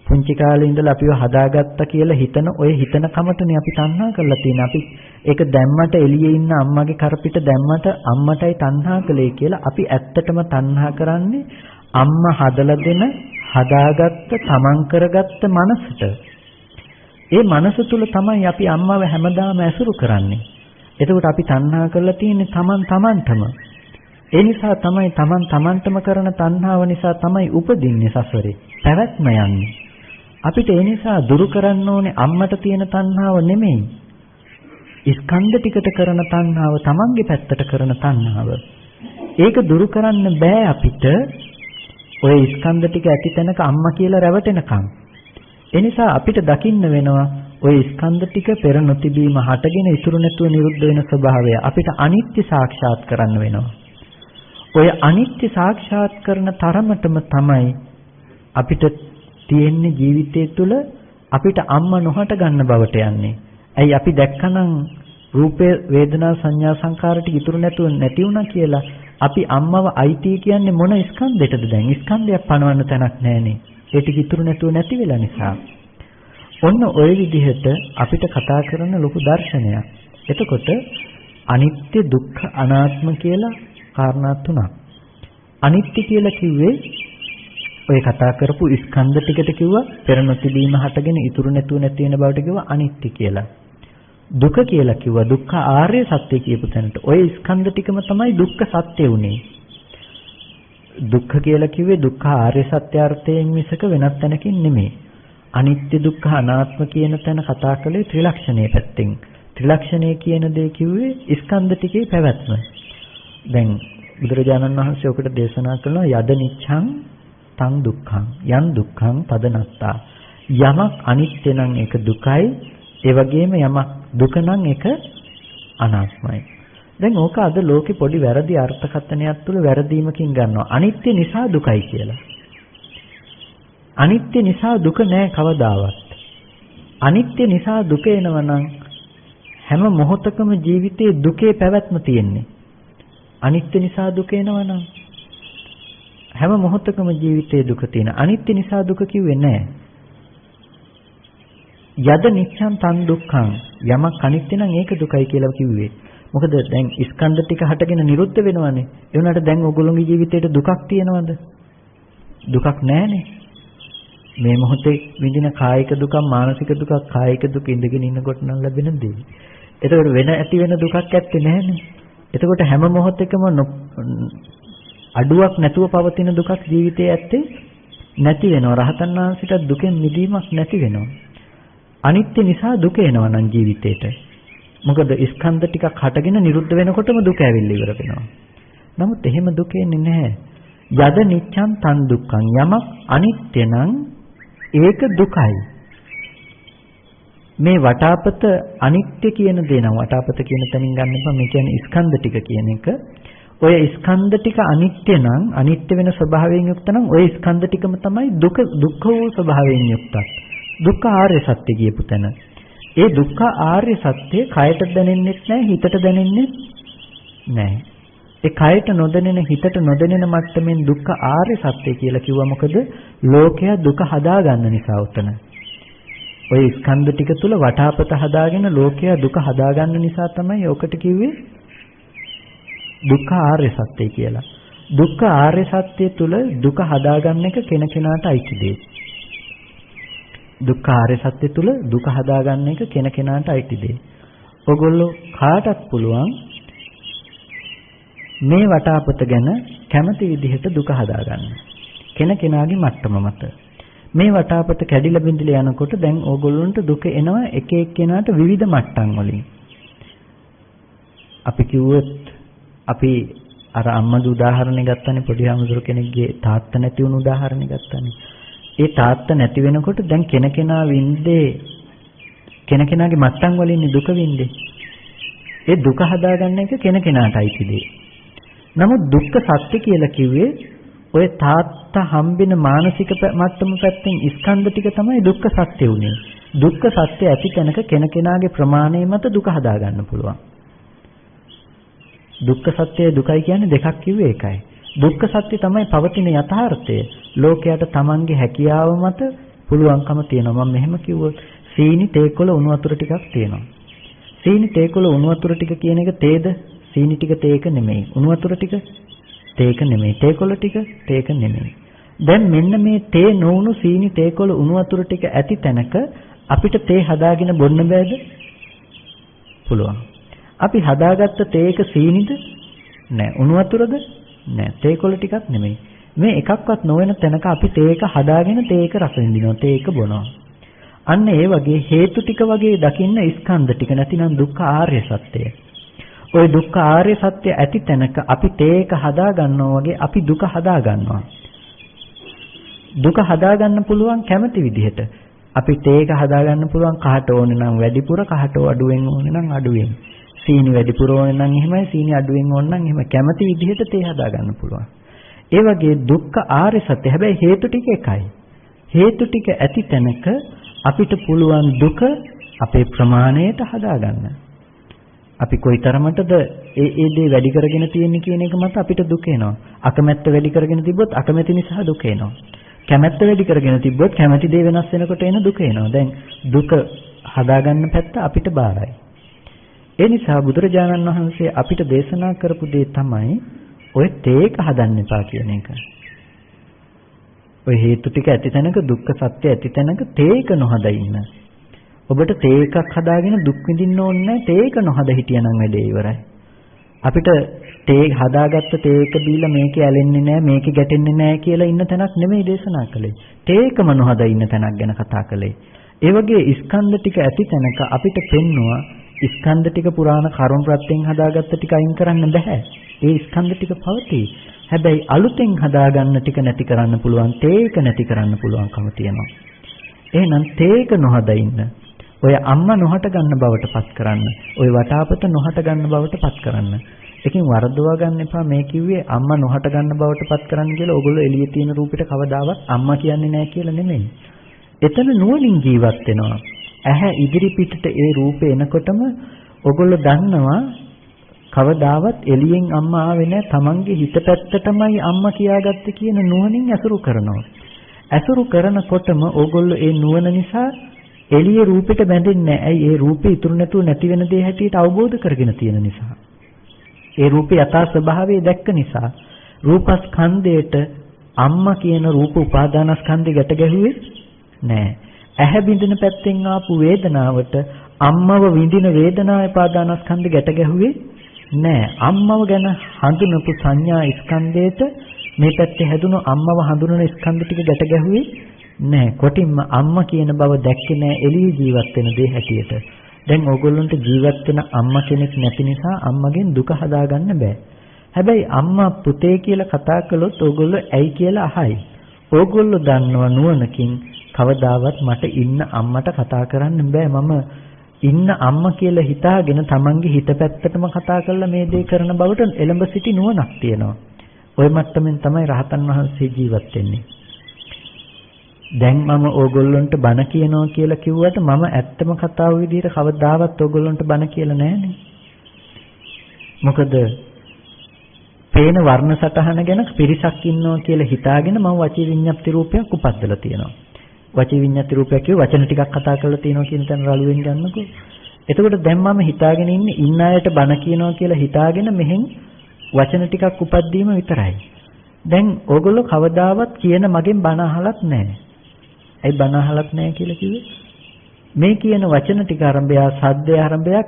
පුංචි කාලේ ඉඳලා අපිව හදාගත්තා කියලා හිතන ඔය හිතන කමටනේ අපි තණ්හා කරලා තියෙන්නේ. අපි ඒක දැම්මට එළියේ ඉන්න අම්මගේ කරපිට දැම්මට අම්මටයි තණ්හා කළේ කියලා අපි ඇත්තටම තණ්හා කරන්නේ අම්මා හදලා දෙන හදාගත්ත තමන් කරගත්ත මනසට. ඒ මනස තුල තමයි අපි අම්මව හැමදාම ඇසුරු කරන්නේ. එතකොට අපි තණ්හා කරලා තියෙන්නේ තමන්ටම. ඒ නිසා තමයි තමන්ටම කරන තණ්හාව නිසා තමයි උපදින්නේ සසරේ. පැවැත්ම යන්නේ. අපිට ඒ නිසා දුරු කරන්න ඕනේ අම්මට තියෙන තණ්හාව නෙමෙයි. ස්කන්ධ ටිකට කරන තණ්හාව, තමන්ගේ පැත්තට කරන තණ්හාව. ඒක දුරු කරන්න බෑ අපිට ඔය ස්කන්ධ ටික ඇති තැනක අම්මා කියලා රැවටෙනකම්. ඒ නිසා අපිට දකින්න වෙනවා ඔය ස්කන්ධ ටික පෙර නොතිබීම හටගෙන ඉතුරු නැතුව නිරුද්ධ වෙන ස්වභාවය. අපිට අනිත්‍ය සාක්ෂාත් කරන්න වෙනවා. ඔය අනිත්‍ය සාක්ෂාත් කරන තරමටම තමයි අපිට තියෙන්නේ ජීවිතය තුළ අපිට අම්මා නොහට ගන්න බවට යන්නේ. ඇයි අපි දැක්කනම් රූපේ වේදනා සංඥා සංකාර ටික ඉතුරු නැතුව නැති වුණා කියලා අපි අම්මව අයිති කියන්නේ මොන ස්කන්ධයටද දැන්? ස්කන්ධයක් පනවන්න තැනක් නැහනේ. ඒ ටික ඉතුරු නැතුව නැති වෙලා නිසා. ඔන්න ওই විදිහට අපිට කතා කරන ලොකු දර්ශනයක්. එතකොට අනිත්‍ය දුක්ඛ අනාත්ම කියලා කාරණා තුනක්. අනිත්‍ය කියලා කිව්වේ ඔය කතා කරපු ස්කන්ධ ටිකට කිව්වා පෙර නොතිබීම හටගෙන ඉතුරු නැතුව නැති වෙන බවට කිව්වා අනිත්‍ය කියලා. දුක කියලා කිව්වා දුක්ඛ ආර්ය සත්‍ය කියපු තැනට. ඔය ස්කන්ධ ටිකම තමයි දුක්ඛ සත්‍ය උනේ. දුක්ඛ කියලා කිව්වේ දුක්ඛ ආර්ය සත්‍ය අර්ථයෙන් මිසක වෙනත් තැනකින් නෙමෙයි. අනිත්‍ය දුක්ඛ අනාත්ම කියන තැන කතා කළේ ත්‍රිලක්ෂණයේ පැත්තෙන්. ත්‍රිලක්ෂණය කියන දේ කිව්වේ ස්කන්ධ ටිකේ පැවැත්ම. දැන් බුදුරජාණන් වහන්සේ ඔකට දේශනා කළා යද නිච්ඡං තං දුක්ඛං යං දුක්ඛං තදනත්තා. යමක් අනිත්‍ය නම් ඒක දුකයි, ඒ වගේම යමක් දුක නම් ඒක අනාත්මයි. දැන් ඕක අද ලෝකේ පොඩි වැරදි අර්ථකථනයක් තුළ වැරදීමකින් ගන්නවා. අනිත්‍ය නිසා දුකයි කියලා. අනිත්‍ය නිසා දුක නෑ කවදාවත්. අනිත්‍ය නිසා දුක එනවා හැම මොහොතකම ජීවිතයේ දුකේ පැවැත්ම තියෙන්නේ. අනිත්‍ය නිසා දුක එනවා හැම මොහොතකම ජීවිතයේ දුක තියෙන. අනිත්‍ය නිසා දුක කිව්වේ නෑ. යද නිච්ඡං තන් දුක්ඛං යමක් අනිත්‍ය නම් ඒක දුකයි කියලා කිව්වේ. මොකද දැන් ස්කන්ධ ටික හටගෙන නිරුද්ධ වෙනවනේ. ඒ වුණාට දැන් ඔයගොල්ලෝගේ ජීවිතේට දුකක් තියෙනවද? දුකක් නැහැනේ. මේ මොහොතේ විඳින කායික දුක, මානසික දුක, කායික දුක ඉඳගෙන ඉන්නකොට නම් ලැබෙන දේ. එතකොට වෙන ඇති වෙන දුකක් ඇත්තේ නැහැනේ. එතකොට හැම මොහොතකම අඩුවක් නැතුව පවතින දුකක් ජීවිතයේ ඇත්තේ නැති වෙනවා. රහතන් වහන්සේට දුකෙන් මිදීමක් නැති වෙනවා. අනිත්‍ය නිසා දුක එනවා නම් ජීවිතේට. මොකද ස්කන්ධ ටිකක් හටගෙන නිරුද්ධ වෙනකොටම දුක ඇවිල්ලා ඉවර වෙනවා. නමුත් එහෙම දුක එන්නේ නැහැ. යද නිච්ඡං තන් දුක්ඛං යමක් අනිත්‍ය නම් ඒක දුකයි. මේ වටාපත අනිත්‍ය කියන දේ නම් වටාපත කියන තැනින් ගන්න එපා. මේ කියන්නේ ස්කන්ධ ටික කියන එක. ඔය ස්කන්ධ ටික අනිත්‍ය නම් අනිත්‍ය වෙන ස්වභාවයෙන් යුක්ත නම් ඔය ස්කන්ධ ටිකම තමයි දුක්ඛ වූ ස්වභාවයෙන් යුක්තක්. දුක්ඛ ආර්ය සත්‍ය කියපු තැන. ඒ දුක්ඛ ආර්ය සත්‍ය කයට දැනෙන්නේ නැහැ, හිතට දැනෙන්නේ නැහැ. ඒ කයට නොදැනෙන, හිතට නොදැනෙන මට්ටමින් දුක්ඛ ආර්ය සත්‍ය කියලා කිව්වා. මොකද ලෝකයා දුක හදා ගන්න නිසා උතන. ඔය ස්කන්ධ ටික තුල වටාපත හදාගෙන ලෝකයා දුක හදා ගන්න නිසා තමයි ඔකට කිව්වේ දුක්ඛ ආර්ය සත්‍ය කියලා. දුක්ඛ ආර්ය සත්‍ය තුල දුක හදාගන්න එක කෙනකෙනාට අයිති දෙයක්. දුක්ඛ ආර්ය සත්‍ය තුල දුක හදාගන්න එක කෙනකෙනාට අයිති දෙයක්. ඔයගොල්ලෝ කාටත් පුළුවන් මේ වටාපත ගැන කැමති විදිහට දුක හදාගන්න. කෙනකෙනාගේ මට්ටම මත. මේ වටාපත කැඩිලා බිඳිලා යනකොට දැන් ඕගොල්ලන්ට දුක එනවා එක එක්කෙනාට විවිධ මට්ටම් වලින්. අපි කිව්වොත් අපි අර අම්මගේ උදාහරණය ගත්තනේ, පොඩි අමුදුර කෙනෙක්ගේ තාත්තා නැති වුණු උදාහරණය ගත්තනේ. ඒ තාත්තා නැති වෙනකොට දැන් කෙනකෙනා වින්දේ කෙනකෙනාගේ මට්ටම් වලින් දුක වින්දේ. ඒ දුක හදාගන්න එක කෙනකෙනාට අයිති දෙයක්. නමුත් දුක්ඛ සත්‍ය කියලා කිව්වේ ඔය තාත්තා හම්බෙන මානසික මට්ටම පැත්තෙන් ස්කන්ධ ටික තමයි දුක්ඛ සත්‍ය උනේ. දුක්ඛ සත්‍ය ඇති තැනක කෙනකෙනාගේ ප්‍රමාණය මත දුක හදාගන්න පුළුවන්. දුක්ඛ සත්‍යය දුකයි කියන්නේ දෙකක් කිව්වේ ඒකයි. දුක්ඛ සත්‍ය තමයි පවතින යථාර්ථය. ලෝකයට තමන්ගේ හැකියාව මත පුළුවන්කම තියෙනවා. මම මෙහෙම කිව්වොත් සීනි තේකොළ උණු වතුර ටිකක් තියෙනවා. සීනි තේකොළ උණු වතුර ටික කියන එක තේද? සීනි ටික තේක නෙමෙයි. උණු වතුර ටික තේක නෙමෙයි. තේකොළ ටික තේක නෙමෙයි. දැන් මෙන්න මේ තේ නොඋණු සීනි තේකොළ උණු වතුර ටික ඇති තැනක අපිට තේ හදාගෙන බොන්න බෑද? පුළුවන්. අපි හදාගත්ත තේක සීනිද? නෑ. උණු වතුරද? නෑ. තේකොළ ටිකක් නෙමෙයි. මේ එකක්වත් නොවන තැනක අපි තේක හදාගෙන තේක රස විඳිනවා. තේක බොනවා. අන්න ඒ වගේ හේතු ටික වගේ දකින්න ස්කන්ධ ටික නැතිනම් දුක්ඛ ආර්ය සත්‍යය. ওই දුක්ඛ ආර්ය සත්‍ය ඇති තැනක අපි තේක හදා ගන්නවා වගේ අපි දුක හදා ගන්නවා. දුක හදා ගන්න පුළුවන් කැමති විදිහට. අපි තේක හදා ගන්න පුළුවන් කහට ඕනේ නම් වැඩිපුර, කහට අඩුවෙන් ඕනේ නම් අඩුවෙන්. සීනි වැඩිපුර ඕනේ නම් එහෙමයි, සීනි අඩුවෙන් ඕන නම් එහෙම කැමති විදිහට තේ හදා ගන්න පුළුවන්. ඒ වගේ දුක්ඛ ආර්ය සත්‍ය හැබැයි හේතු ටික එකයි. හේතු ටික ඇති තැනක අපිට පුළුවන් දුක අපේ ප්‍රමාණයට හදා ගන්න. අපි කොයිතරමටද ඒ දේ වැඩි කරගෙන තියෙන්නේ කියන එක මත අපිට දුක එනවා. අකමැත්ත වැඩි කරගෙන තිබ්බොත් අකමැති නිසා දුක එනවා. කැමැත්ත වැඩි කරගෙන තිබ්බොත් කැමැති දේ වෙනස් වෙනකොට එන දුක එනවා. දැන් දුක හදාගන්න පැත්ත අපිට බාරයි. ඒ නිසා බුදුරජාණන් වහන්සේ අපිට දේශනා කරපු දේ තමයි ඔය තේක හදන්න එපා කියන එක. ඔය හේතු ටික ඇති තැනක දුක්ඛ සත්‍ය ඇති තැනක තේක නොහද ඉන්න. ඔබට තේකක් හදාගෙන දුක් විඳින්න ඕනේ නැහැ. තේක නොහද හිටියනම් වැඩේ ඉවරයි. අපිට තේ හදාගත්ත තේක දීලා මේකේ ඇලෙන්නේ නැහැ, මේකේ ගැටෙන්නේ නැහැ කියලා ඉන්න තැනක් නෙමෙයි දේශනා කළේ. තේකම නොහද ඉන්න තැනක් ගැන කතා කළේ. ඒ වගේ ස්කන්ධ ටික ඇති තැනක අපිට පෙන්නවා ස්කන්ධ ටික පුරාණ කර්ම ප්‍රත්‍යයෙන් හදාගත්ත ටික අයින් කරන්න බෑ. ඒ ස්කන්ධ ටික පවතී. හැබැයි අලුතෙන් හදාගන්න ටික නැති කරන්න පුළුවන්, තේක නැති කරන්න පුළුවන්කම තියෙනවා. එහෙනම් තේක නොහද ඉන්න. ඔය අම්මා නොහට ගන්න බවට පත් කරන්න. ඔය වටාපත නොහට ගන්න බවට පත් කරන්න. එකකින් වරදවා ගන්න එපා. මේ කිව්වේ අම්මා නොහට ගන්න බවට පත් කරන්න කියලා. ඕගොල්ලෝ එළියේ තියෙන රූපෙට කවදාවත් අම්මා කියන්නේ නැහැ කියලා නෙමෙයි. එතන නුවණින් ජීවත් වෙනවා. ඇහැ ඉදිරි පිටට ඒ රූපේ එනකොටම ඕගොල්ලෝ දන්නවා කවදාවත් එළියෙන් අම්මා ආවේ නැහැ. තමන්ගේ හිත පැත්තටමයි අම්මා කියාගත්තේ කියන නුවණින් ඇසුරු කරනවා. ඇසුරු කරනකොටම ඕගොල්ලෝ ඒ නුවණ නිසා එළියේ රූපෙට බැඳෙන්නේ නැහැ. ඇයි? ඒ රූපේ ඉතුරු නැතුව නැති වෙන දේ හැටියට අවබෝධ කරගෙන තියෙන නිසා. ඒ රූපේ යථා ස්වභාවය දැක්ක නිසා. රූපස්කන්ධයට අම්මා කියන රූප උපාදානස්කන්ධය ගැට ගැහුවේ නැහැ. ඇහැ බින්දින පැත්තෙන් ආපු වේදනාවට අම්මව විඳින වේදනා උපාදානස්කන්ධය ගැට ගැහුවේ නැහැ. අම්මව ගැන හඳුනපු සංඥා ස්කන්ධයට මේ පැත්තේ හැදුණු අම්මව හඳුනන ස්කන්ධ ටික ගැට ගැහුවේ නැහැ. කොටින්ම අම්මා කියන බව දැක්කේ නැහැ එළියේ ජීවත් වෙන දේ හැටියට. දැන් ඕගොල්ලන්ට ජීවත් වෙන අම්මා කෙනෙක් නැති නිසා අම්මගෙන් දුක හදාගන්න බෑ. හැබැයි අම්මා පුතේ කියලා කතා කළොත් ඕගොල්ලෝ ඇයි කියලා අහයි. ඕගොල්ලෝ දන්නවා නුවණකින් කවදාවත් මට ඉන්න අම්මට කතා කරන්න බෑ. මම ඉන්න අම්මා කියලා හිතාගෙන තමන්ගේ හිත පැත්තටම කතා කරලා මේ දේ කරන බවට එළඹ සිටි නුවණක් තියෙනවා. ওই මට්ටමින් තමයි රහතන් වහන්සේ ජීවත් වෙන්නේ. දැන් මම ඕගොල්ලන්ට බණ කියනවා කියලා කිව්වට මම ඇත්තම කතාව විදිහට කවදාවත් ඕගොල්ලන්ට බණ කියලා නෑනේ. මොකද පේන වර්ණ සටහන ගැන පිරිසක් ඉන්නවා කියලා හිතාගෙන මම වචී විඤ්ඤාප්ති රූපයක් උපද්දලා තියෙනවා. වචී විඤ්ඤාති රූපයක් කිව්ව වචන ටිකක් කතා කරලා තියෙනවා කියන තැන රළුවෙන් ගන්නකෝ. එතකොට දැන් මම හිතාගෙන ඉන්නේ ඉන්න අයට බණ කියනවා කියලා හිතාගෙන මෙහෙන් වචන ටිකක් උපද්දීම විතරයි. දැන් ඕගොල්ලෝ කවදාවත් කියන මගෙන් බණ අහලත් නැහැ. ඇයි බණ අහලත් නැහැ කියලා කිව්වේ? මේ කියන වචන ටික ආරම්භය සද්දේ ආරම්භය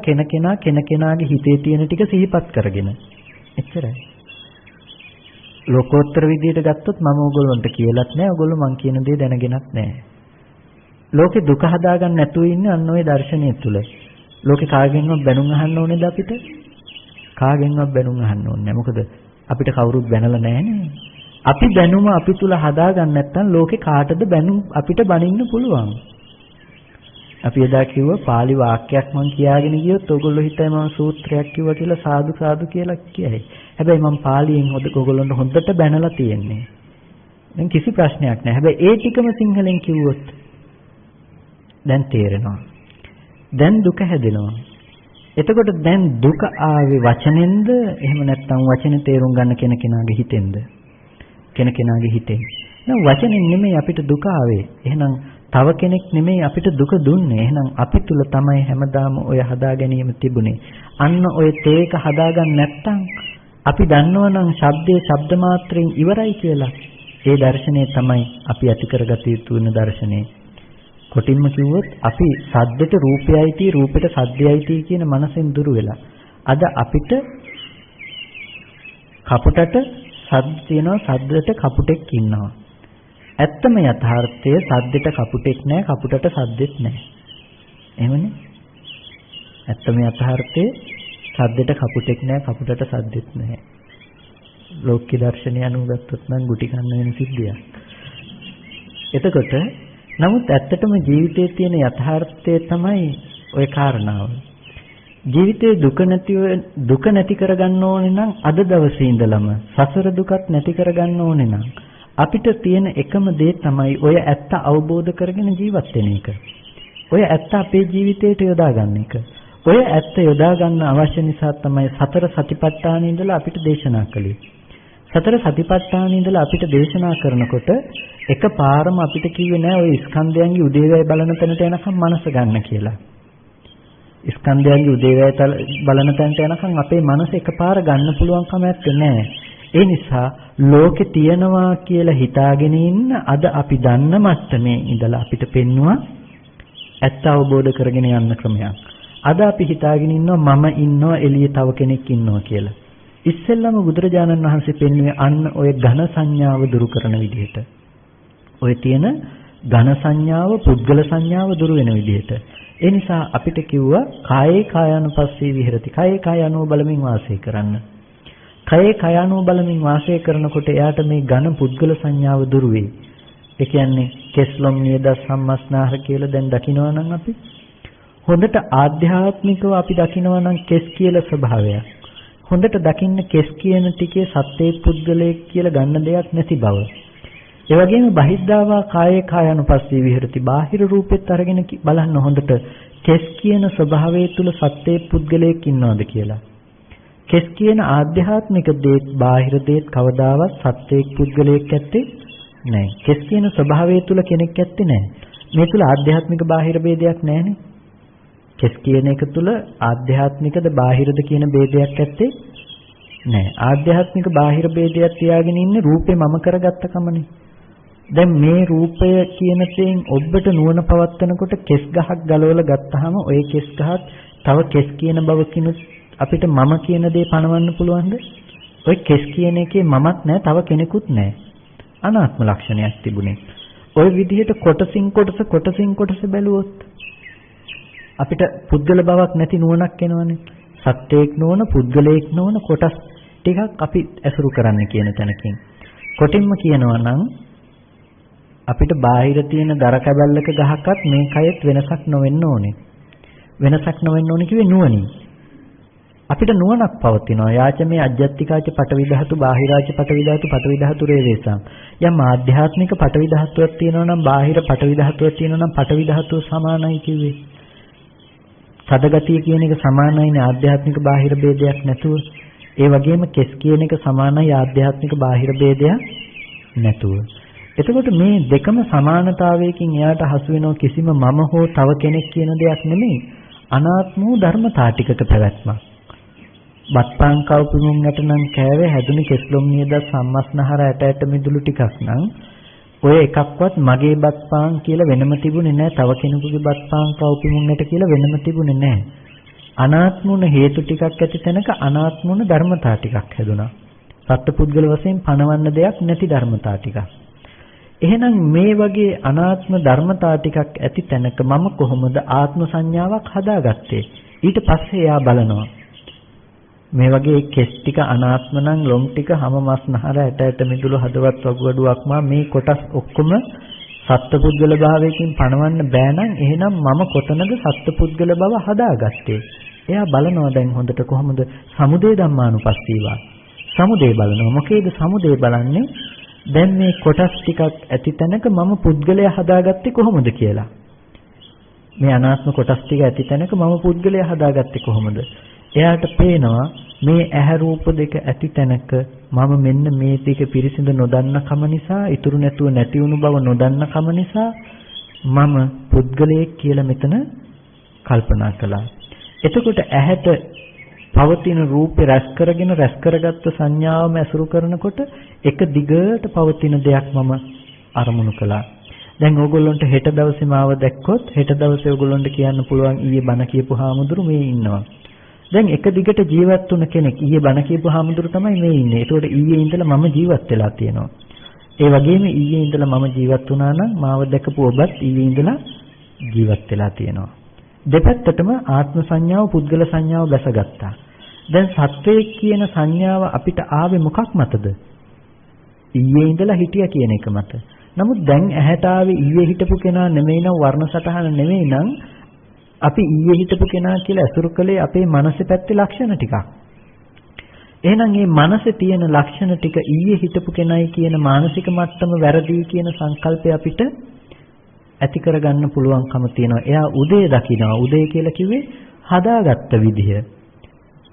කෙනකෙනාගේ හිතේ තියෙන ටික සිහිපත් කරගෙන. එච්චරයි. ලෝකෝත්තර විදියට ගත්තොත් මම ඕගොල්ලන්ට කියලාත් නැහැ. ඕගොල්ලෝ මං කියන දේ දැනගෙනත් නැහැ. ලෝකේ දුක හදාගන්න නැතුව ඉන්නේ අන්න ওই දර්ශනය තුල. ලෝකේ කාගෙන්වත් බැනුම් අහන්න ඕනේද අපිට? කාගෙන්වත් බැනුම් අහන්න ඕනේ නැහැ. මොකද අපිට කවුරුත් බැනලා නැහැනේ. අපි බැනුම අපි තුල හදාගන්න නැත්නම් ලෝකේ කාටද බැනුම් අපිට බනින්න පුළුවන්. අපි එදා කිව්වා පාලි වාක්‍යයක් මං කියාගෙන ගියොත් ඕගොල්ලෝ හිතයි මම සූත්‍රයක් කිව්වා කියලා සාදු සාදු කියලා කියයි. හැබැයි මම පාලියෙන් ඕගොල්ලන්ට හොඳට බැනලා තියෙන්නේ. දැන් කිසි ප්‍රශ්නයක් නැහැ. හැබැයි ඒ ටිකම සිංහලෙන් කිව්වොත් දැන් තේරෙනවා. දැන් දුක හැදෙනවා. එතකොට දැන් දුක ආවේ වචනෙන්ද එහෙම නැත්නම් වචනේ තේරුම් ගන්න කෙනකෙනාගේ හිතෙන්ද? කෙනකෙනාගේ හිතෙන්. දැන් වචනෙන් නෙමෙයි අපිට දුක ආවේ. එහෙනම් තව කෙනෙක් නෙමෙයි අපිට දුක දුන්නේ. එහෙනම් අපි තුල තමයි හැමදාම ඔය හදා ගැනීම තිබුණේ. අන්න ඔය තේක හදාගන්න නැත්නම් අපි දන්නවනම් ශබ්දයේ ශබ්ද මාත්‍රයෙන් ඉවරයි කියලා. ඒ දර්ශනය තමයි අපි ඇති කරගත යුතු වෙන දර්ශනය. කොටින්ම කිව්වොත් අපි සද්දට රූපයයිති රූපෙට සද්දයයිති කියන මනසෙන් දුර වෙලා. අද අපිට කපුටට සද්ද තියෙනවා සද්දට කපුටෙක් ඉන්නවා. ඇත්තම යථාර්ථය සද්දට කපුටෙක් නැහැ කපුටට සද්දෙත් නැහැ. එහෙමනේ? ඇත්තම යථාර්ථය සද්දට කපුටෙක් නැහැ කපුටට සද්දෙත් නැහැ. ලෝක දර්ශනය අනුව ගත්තොත් නම් ගුටි කන්න වෙන සිද්ධියක්. එතකොට නමුත් ඇත්තටම ජීවිතයේ තියෙන යථාර්ථය තමයි ওই කාරණාව. ජීවිතේ දුක නැති කරගන්න ඕනේ නම් අද දවසේ ඉඳලම සසර දුකත් නැති කරගන්න ඕනේ නම් අපිට තියෙන එකම දේ තමයි ඔය ඇත්ත අවබෝධ කරගෙන ජීවත් වෙන එක. ඔය ඇත්ත අපේ ජීවිතයට යොදා ගන්න එක. ඔය ඇත්ත යොදා ගන්න අවශ්‍ය නිසා තමයි සතර සතිපට්ඨානෙ ඉඳලා අපිට දේශනා කළේ. සතර සතිපට්ඨානෙ ඉඳලා අපිට දේශනා කරනකොට එකපාරම අපිට කිව්වේ නෑ ඔය ස්කන්ධයන්ගේ උදේවැය බලන තැනට යනකම් මනස ගන්න කියලා. ස්කන්ධයන්ගේ උදේවැය බලන තැනට යනකම් අපේ මනස එකපාර ගන්න පුළුවන් කමක් නෑ. ඒ නිසා ලෝකේ තියනවා කියලා හිතාගෙන ඉන්න අද අපි දන්න මට්ටමේ ඉඳලා අපිට පෙන්නවා ඇත්ත අවබෝධ කරගෙන යන්න ක්‍රමයක්. අද අපි හිතාගෙන ඉන්නවා මම ඉන්නවා එළියේ තව කෙනෙක් ඉන්නවා කියලා. ඉස්සෙල්ලම බුදුරජාණන් වහන්සේ පෙන්වුවේ අන්න ඔය ඝන සංඥාව දුරු කරන විදිහට. ඔය තියෙන ඝන සංඥාව පුද්ගල සංඥාව දුරු වෙන විදිහට. ඒ නිසා අපිට කිව්වා කායේ කායानुපස්සී විහෙරති. කායේ කායानु බලමින් වාසය කරන්න. කායේ කායानु බලමින් වාසය කරනකොට එයාට මේ ඝන පුද්ගල සංඥාව දුරු වෙයි. ඒ කියන්නේ කෙස්ලොම් නියද සම්මස්නාහර කියලා දැන් දකිනවා නම් අපි හොඳට ආධ්‍යාත්මිකව අපි දකිනවා නම් කෙස් කියලා ස්වභාවයක්. හොඳට දකින්න කෙස් කියන ටිකේ සත්‍යයේ පුද්ගලයෙක් කියලා ගන්න දෙයක් නැති බව. ඒ වගේම බහිද්ධාවා කායේ කායानुපස්සී විහෙරති. බාහිර රූපෙත් අරගෙන බලන්න හොඳට කෙස් කියන ස්වභාවය තුල සත්‍යයේ පුද්ගලයෙක් ඉන්නවද කියලා. කෙස් කියන ආධ්‍යාත්මික දේත් බාහිර දේත් කවදාවත් සත්‍යයේ පුද්ගලයෙක් ඇත්තේ නැහැ. කෙස් කියන ස්වභාවය තුල කෙනෙක් ඇත්තේ නැහැ. මේ තුල ආධ්‍යාත්මික බාහිර ભેදයක් නැහැනේ. කෙස් කියන එක තුල ආධ්‍යාත්මිකද බාහිරද කියන ભેදයක් ඇත්තේ නැහැ. ආධ්‍යාත්මික බාහිර ભેදයක් තියාගෙන ඉන්නේ රූපේ මම කරගත්ත කමනේ. දැන් මේ රූපය කියන තෙන් ඔබට නුවණ පවත්නකොට කෙස් ගහක් ගලවලා ගත්තාම ওই කෙස් ගහත් තව කෙස් කියන බවකිනුත් අපිට මම කියන දේ පණවන්න පුළුවන්ද? ওই කෙස් කියන එකේ මමත් නැහැ තව කෙනෙකුත් නැහැ. අනාත්ම ලක්ෂණයක් තිබුණේ. ওই විදිහට කොටසින් කොටස බැලුවොත් අපිට පුද්ගල බවක් නැති නුවණක් එනවනේ. සත්‍යයක් නොවන පුද්ගලයෙක් නොවන කොටස් ටිකක් අපි ඇසුරු කරන්න කියන තැනකින්. කොටින්ම කියනවා නම් අපිට බාහිර තියෙන දර කැබල්ලක ගහක්වත් මේ කයෙත් වෙනසක් නොවෙන්න ඕනේ. වෙනසක් නොවෙන්න ඕනේ කිව්වේ නුවණින්. අපිට නුවණක් පවතිනවා. යාචමේ අජ්ජත්තිකාච පටවි ධාතු, බාහිරාච පටවි ධාතු, පටවි ධාතු රේවේසම්. යම් ආධ්‍යාත්මික පටවි ධාතුවක් තියෙනවා නම් බාහිර පටවි ධාතුවක් තියෙනවා නම් පටවි ධාතුව සමානයි කිව්වේ. සදගතිය කියන එක සමානයිනේ ආධ්‍යාත්මික බාහිර ભેදයක් නැතුව. ඒ වගේම කෙස් කියන එක සමානයි ආධ්‍යාත්මික බාහිර ભેදයක් නැතුව. එතකොට මේ දෙකම සමානතාවයකින් එයාට හසු වෙන කිසිම මම හෝ තව කෙනෙක් කියන දෙයක් නෙමෙයි. අනාත්ම වූ ධර්මතා ටිකක පැවැත්මක්. බත්පාන් කවුපුමුන් නැටනම් කෑවේ හැදුණු කෙස්ලොම් නියද සම්මස්නහර ඇට මිදුළු ටිකක් නම් ඔය එකක්වත් මගේ බත්පාන් කියලා වෙනම තිබුණේ නැහැ. තව කෙනෙකුගේ බත්පාන් කවුපුමුන් නැට කියලා වෙනම තිබුණේ නැහැ. අනාත්ම වුණ හේතු ටිකක් ඇති තැනක අනාත්ම වුණ ධර්මතා ටිකක් හැදුනා. සත්පුද්ගල වශයෙන් පණවන්න දෙයක් නැති ධර්මතා ටිකක්. එහෙනම් මේ වගේ අනාත්ම ධර්මතා ටිකක් ඇති තැනක මම කොහොමද ආත්ම සංඥාවක් හදාගත්තේ? ඊට පස්සේ එයා බලනවා මේ වගේ කෙස් ටික අනාත්ම නම් ලොම් ටික හැම මස් නහර ඇට මිදුළු හදවත් වගුවඩුවක් මේ කොටස් ඔක්කොම සත්පුද්ගල භාවයකින් පණවන්න බෑ නම් එහෙනම් මම කොතනද සත්පුද්ගල බව හදාගත්තේ? එයා බලනවා දැන් හොඳට කොහොමද සමුදය ධම්මානුපස්සීවා. සමුදය බලනවා. මොකේද සමුදය බලන්නේ? දැන් මේ කොටස් ටිකක් ඇති තැනක මම පුද්ගලයා හදාගත්තේ කොහොමද කියලා. මේ අනාත්ම කොටස් ටික ඇති තැනක මම පුද්ගලයා හදාගත්තේ කොහොමද? එයාට පේනවා මේ ඇහැ රූප දෙක ඇති තැනක මම මෙන්න මේ ටික පිරිසිදු නොදන්න කම නිසා, ඉතුරු නැතුව නැති වුණු බව නොදන්න කම නිසා මම පුද්ගලයෙක් කියලා මෙතන කල්පනා කළා. එතකොට ඇහැට පවතින රූපේ රැස් කරගත්ත සංඥාවම ඇසුරු කරනකොට එක දිගට පවතින දෙයක් මම අරමුණු කළා. දැන් ඕගොල්ලන්ට හෙට දවසේ මාව දැක්කොත් හෙට දවසේ ඕගොල්ලන්ට කියන්න පුළුවන් ඊයේ බණ කියපු හාමුදුරු මේ ඉන්නවා. දැන් එක දිගට ජීවත් වුණ කෙනෙක් ඊයේ බණ කියපු හාමුදුරු තමයි මේ ඉන්නේ. ඒතකොට ඊයේ ඉඳලා මම ජීවත් වෙලා තියෙනවා. ඒ වගේම ඊයේ ඉඳලා මම ජීවත් වුණා නම් මාව දැකපු ඔබත් ඊයේ ඉඳලා ජීවත් වෙලා තියෙනවා. දෙපැත්තටම ආත්ම සංඥාව පුද්ගල සංඥාව බැසගත්තා. දැන් සත්වයේ කියන සංඥාව අපිට ආවේ මොකක් මතද? ඊයේ ඉඳලා හිටියා කියන එක මත. නමුත් දැන් ඇහැට ආවේ ඊයේ හිටපු කෙනා නෙමෙයි නම් වර්ණ සටහන නෙමෙයි නම් අපි ඊයේ හිටපු කෙනා කියලා අසුරු කළේ අපේ මනසේ පැත්තේ ලක්ෂණ ටිකක්. එහෙනම් මේ මනසේ තියෙන ලක්ෂණ ටික ඊයේ හිටපු කෙනයි කියන මානසික මට්ටම වැරදි කියන සංකල්පය අපිට ඇති කරගන්න පුළුවන්කම තියෙනවා. එයා උදේ දකිනවා. උදේ කියලා කිව්වේ හදාගත්ත විදිහ.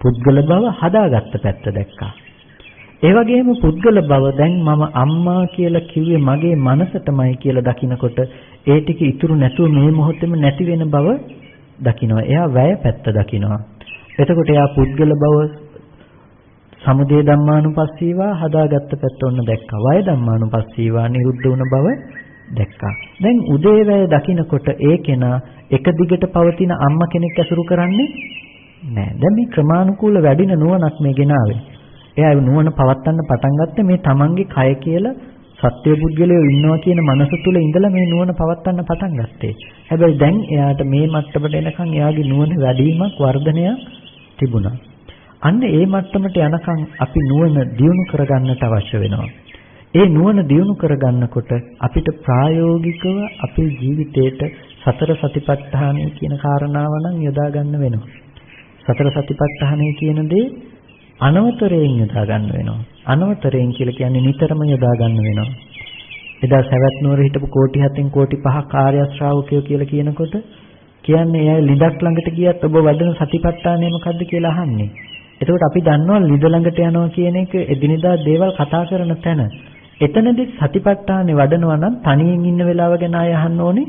පුද්ගල බව හදාගත්ත පැත්ත දැක්කා. ඒ වගේම පුද්ගල බව දැන් මම අම්මා කියලා කිව්වේ මගේ මනසටමයි කියලා දකිනකොට ඒ ටික ඉතුරු නැතුව මේ මොහොතේම නැති වෙන බව දකිනවා. එයා වැය පැත්ත දකිනවා. එතකොට එයා පුද්ගල බව සමුදය ධම්මානුපස්සීවා හදාගත්ත පැත්ත ඔන්න දැක්කා. වය ධම්මානුපස්සීවා නිරුද්ධ වුණ බව දැක්කා. දැන් උදේවැය දකිනකොට ඒ කෙනා එක දිගට පවතින අම්මා කෙනෙක් ඇසුරු කරන්නේ නෑ. දැන් මේ ක්‍රමානුකූල වැඩින නුවණක් මේ ගෙනාවේ. එයා නුවණ පවත්වන්න පටන් ගත්තේ මේ තමන්ගේ කය කියලා සත්‍ය පුද්ගලයෝ ඉන්නවා කියන මනස තුල ඉඳලා මේ නුවණ පවත්වන්න පටන් ගත්තේ. හැබැයි දැන් එයාට මේ මට්ටමට එනකන් එයාගේ නුවණ වැඩිවීමක් වර්ධනයක් තිබුණා. අන්න ඒ මට්ටමට යනකන් අපි නුවණ දියුණු කරගන්නට අවශ්‍ය වෙනවා. ඒ නුවණ දියුණු කරගන්නකොට අපිට ප්‍රායෝගිකව අපේ ජීවිතේට සතර සතිපට්ඨානය කියන කාරණාව නම් යොදා ගන්න වෙනවා. සතර සතිපට්ඨානය කියන දේ අනවතරයෙන් යොදා ගන්න වෙනවා. අනවතරයෙන් කියලා කියන්නේ නිතරම යොදා ගන්න වෙනවා. එදා සවැත් නුවර හිටපු කෝටි 7න් කෝටි 5ක් ආර්ය ශ්‍රාවකයෝ කියලා කියනකොට කියන්නේ එයා ලිඳක් ළඟට ගියත් ඔබ වඩන සතිපට්ඨානය මොකද්ද කියලා අහන්නේ. එතකොට අපි දන්නවා ලිඳ ළඟට යනවා කියන එක එදිනෙදා දේවල් කතා කරන තැන. එතනදී සතිපට්ඨානේ වඩනවා නම් තනියෙන් ඉන්න වෙලාව ගැන ආය අහන්න ඕනේ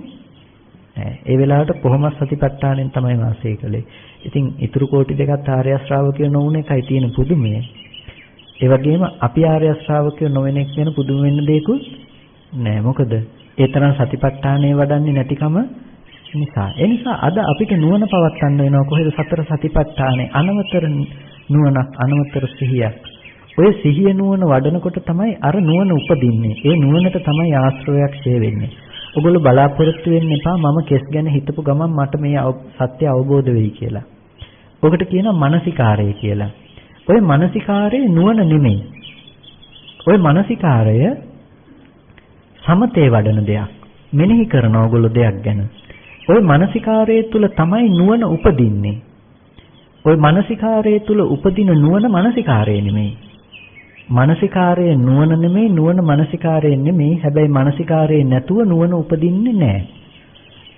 නෑ. ඒ වෙලාවට කොහොමද සතිපට්ඨානෙන් තමයි වාසය කළේ. ඉතින් ඊතුරු කෝටි දෙකත් ආර්ය ශ්‍රාවකයෝ නොවුන එකයි තියෙන පුදුමය. ඒ වගේම අපි ආර්ය ශ්‍රාවකයෝ නොවන එක ගැන පුදුම වෙන්න දෙයක්වත් නෑ. මොකද ඒ තරම් සතිපට්ඨානේ වඩන්නේ නැතිකම නිසා. ඒ නිසා අද අපිට නුවණ පවත්වන්න වෙනවා කොහෙද සතර සතිපට්ඨානේ අනවතර නුවණක් අනවතර සිහියක්. ඔය සිහිය නුවණ වඩනකොට තමයි අර නුවණ උපදින්නේ. ඒ නුවණට තමයි ආශ්‍රයයක් ඡේ වෙන්නේ. ඔගොල්ලෝ බලාපොරොත්තු වෙන්න එපා මම කෙස් ගැන හිතපු ගමන් මට මේ සත්‍ය අවබෝධ වෙයි කියලා. ඔකට කියනවා මානසිකාරය කියලා. ඔය මානසිකාරයේ නුවණ නෙමෙයි. ඔය මානසිකාරය සමතේ වඩන දෙයක්. මෙනෙහි කරන ඕගොල්ලෝ දෙයක් ගැන. ওই මානසිකාරයේ තුල තමයි නුවණ උපදින්නේ. ওই මානසිකාරයේ තුල උපදින නුවණ මානසිකාරය නෙමෙයි. මානසිකාරයේ නුවණ නෙමෙයි, නුවණ මානසිකාරයේ නෙමෙයි. හැබැයි මානසිකාරයේ නැතුව නුවණ උපදින්නේ නැහැ.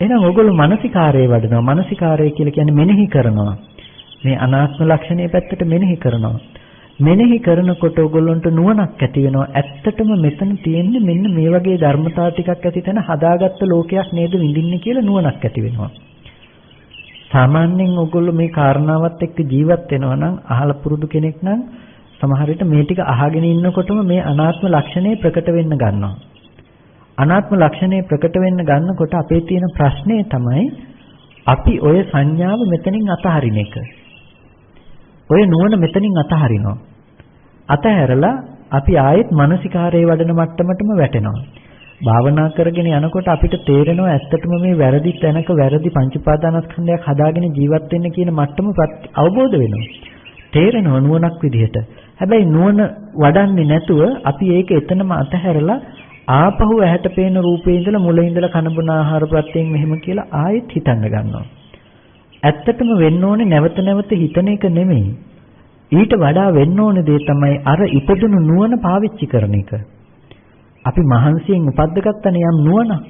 එහෙනම් ඕගොල්ලෝ මානසිකාරයේ වඩනවා. මානසිකාරය කියලා කියන්නේ මෙනෙහි කරනවා. මේ අනාත්ම ලක්ෂණයේ පැත්තට මෙනෙහි කරනවා. මෙනෙහි කරනකොට ඕගොල්ලන්ට නුවණක් ඇති වෙනවා. ඇත්තටම මෙතන තියෙන්නේ මෙන්න මේ වගේ ධර්මතාව ටිකක් ඇති තැන හදාගත්ත ලෝකයක් නේද විඳින්නේ කියලා නුවණක් ඇති වෙනවා. සාමාන්‍යයෙන් ඕගොල්ලෝ මේ කාරණාවත් එක්ක ජීවත් වෙනවා නම් අහලා පුරුදු කෙනෙක් නම් සමහර විට මේ ටික අහගෙන ඉන්නකොටම මේ අනාත්ම ලක්ෂණය ප්‍රකට වෙන්න ගන්නවා. අනාත්ම ලක්ෂණය ප්‍රකට වෙන්න ගන්නකොට අපේ තියෙන ප්‍රශ්නේ තමයි අපි ඔය සංඥාව මෙතනින් අතහරින එක. ඔය නුවණ මෙතනින් අතහරිනවා. අතහැරලා අපි ආයෙත් මානසිකාරයේ වඩන මට්ටමටම වැටෙනවා. භාවනා කරගෙන යනකොට අපිට තේරෙනවා ඇත්තටම මේ වැරදි තැනක වැරදි පංච උපාදානස්කන්ධයක් හදාගෙන ජීවත් වෙන්න කියන මට්ටම අවබෝධ වෙනවා. තේරෙනවා නුවණක් විදිහට. හැබැයි නුවණ වඩන්නේ නැතුව අපි ඒක එතනම අතහැරලා ආපහු ඇහැට පේන රූපේ ඉඳලා මුල ඉඳලා කන බොන ආහාර ප්‍රත්‍යයෙන් මෙහෙම කියලා ආයෙත් හිතන්න ගන්නවා. ඇත්තටම වෙන්න ඕනේ නැවත නැවත හිතන එක නෙමෙයි. ඊට වඩා වෙන්න ඕනේ දේ තමයි අර ඉපදුණු නුවණ පාවිච්චි කරන එක. අපි මහන්සියෙන් උපද්දගත්තනේ යම් නුවණක්.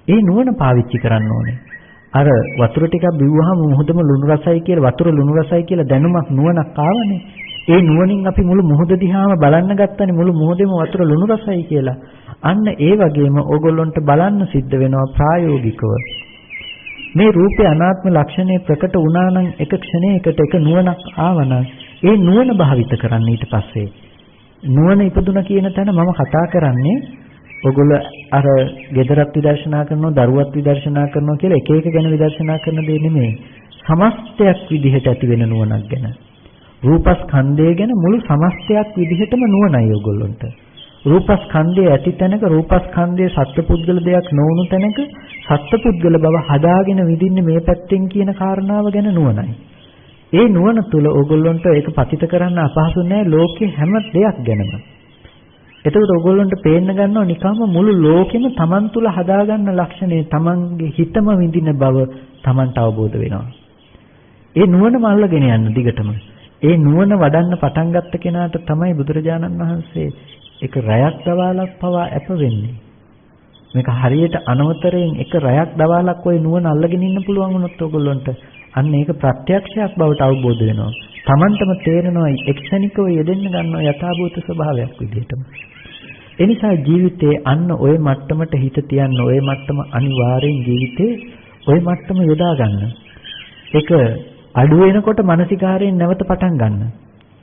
ඒ නුවණ පාවිච්චි කරන්න ඕනේ. අර වතුර ටිකක් බිව්වහම මුහුදම ලුණු රසයි කියලා වතුර ලුණු රසයි කියලා දැනුමක් නුවණක් ආවනේ. ඒ නුවණින් අපි මුළු මුහුද දිහාම බලන්න ගත්තනේ මුළු මුහුදෙම වතුර ලුණු රසයි කියලා. අන්න ඒ වගේම ඕගොල්ලන්ට බලන්න සිද්ධ වෙනවා ප්‍රායෝගිකව. මේ රූපේ අනාත්ම ලක්ෂණය ප්‍රකට වුණා නම් එක ක්ෂණයකට එක නුවණක් ආවනම් ඒ නුවණ භාවිත කරන්න ඊට පස්සේ නුවණ ඉපදුන කියන තැන මම කතා කරන්නේ ඔයගොල්ලෝ අර gedarat විදර්ශනා කරනවා දරුවත් විදර්ශනා කරනවා කියලා එක එක ගැන විදර්ශනා කරන දේ නෙමෙයි. සමස්තයක් විදිහට ඇති වෙන නුවණක් ගැන. රූපස්කන්ධය ගැන මුළු සමස්තයක් විදිහටම නුවණයි ඔයගොල්ලන්ට. රූපස්කන්ධයේ ඇති තැනක රූපස්කන්ධයේ සත්පුද්ගල දෙයක් නොවුණු තැනක සත්පුද්ගල බව හදාගෙන විඳින්නේ මේ පැත්තෙන් කියන කාරණාව ගැන නුවණයි. ඒ නුවණ තුල ඕගොල්ලන්ට ඒක පතිත කරන්න අපහසු නෑ ලෝකේ හැම දෙයක් ගැනම. එතකොට ඕගොල්ලන්ට පේන්න ගන්නවා නිකම්ම මුළු ලෝකෙම Taman තුල හදාගන්න ලක්ෂණේ Tamanගේ හිතම විඳින බව Tamanට අවබෝධ වෙනවා. ඒ නුවණම අල්ලගෙන යන්න දිගටම. ඒ නුවණ වඩන්න පටන් ගත්ත කෙනාට තමයි බුදුරජාණන් වහන්සේ එක රැයක් දවාලක් පවා අප වෙන්නේ. මේක හරියට අනවතරයෙන් එක රැයක් දවාලක් ওই නුවණ අල්ලගෙන ඉන්න පුළුවන් වුණොත් ඕගොල්ලන්ට අන්න ඒක ප්‍රත්‍යක්ෂයක් බවට අවබෝධ වෙනවා. Tamanටම තේරෙනවා එක්ෂණිකව යෙදෙන්න ගන්නවා යථාභූත ස්වභාවයක් විදිහටම. ඒ නිසා ජීවිතේ අන්න ওই මට්ටමට හිත තියන්න ওই මට්ටම අනිවාර්යෙන් ජීවිතේ ওই මට්ටම යොදා ගන්න. ඒක අඩු වෙනකොට මානසිකාරයෙන් නැවත පටන් ගන්න.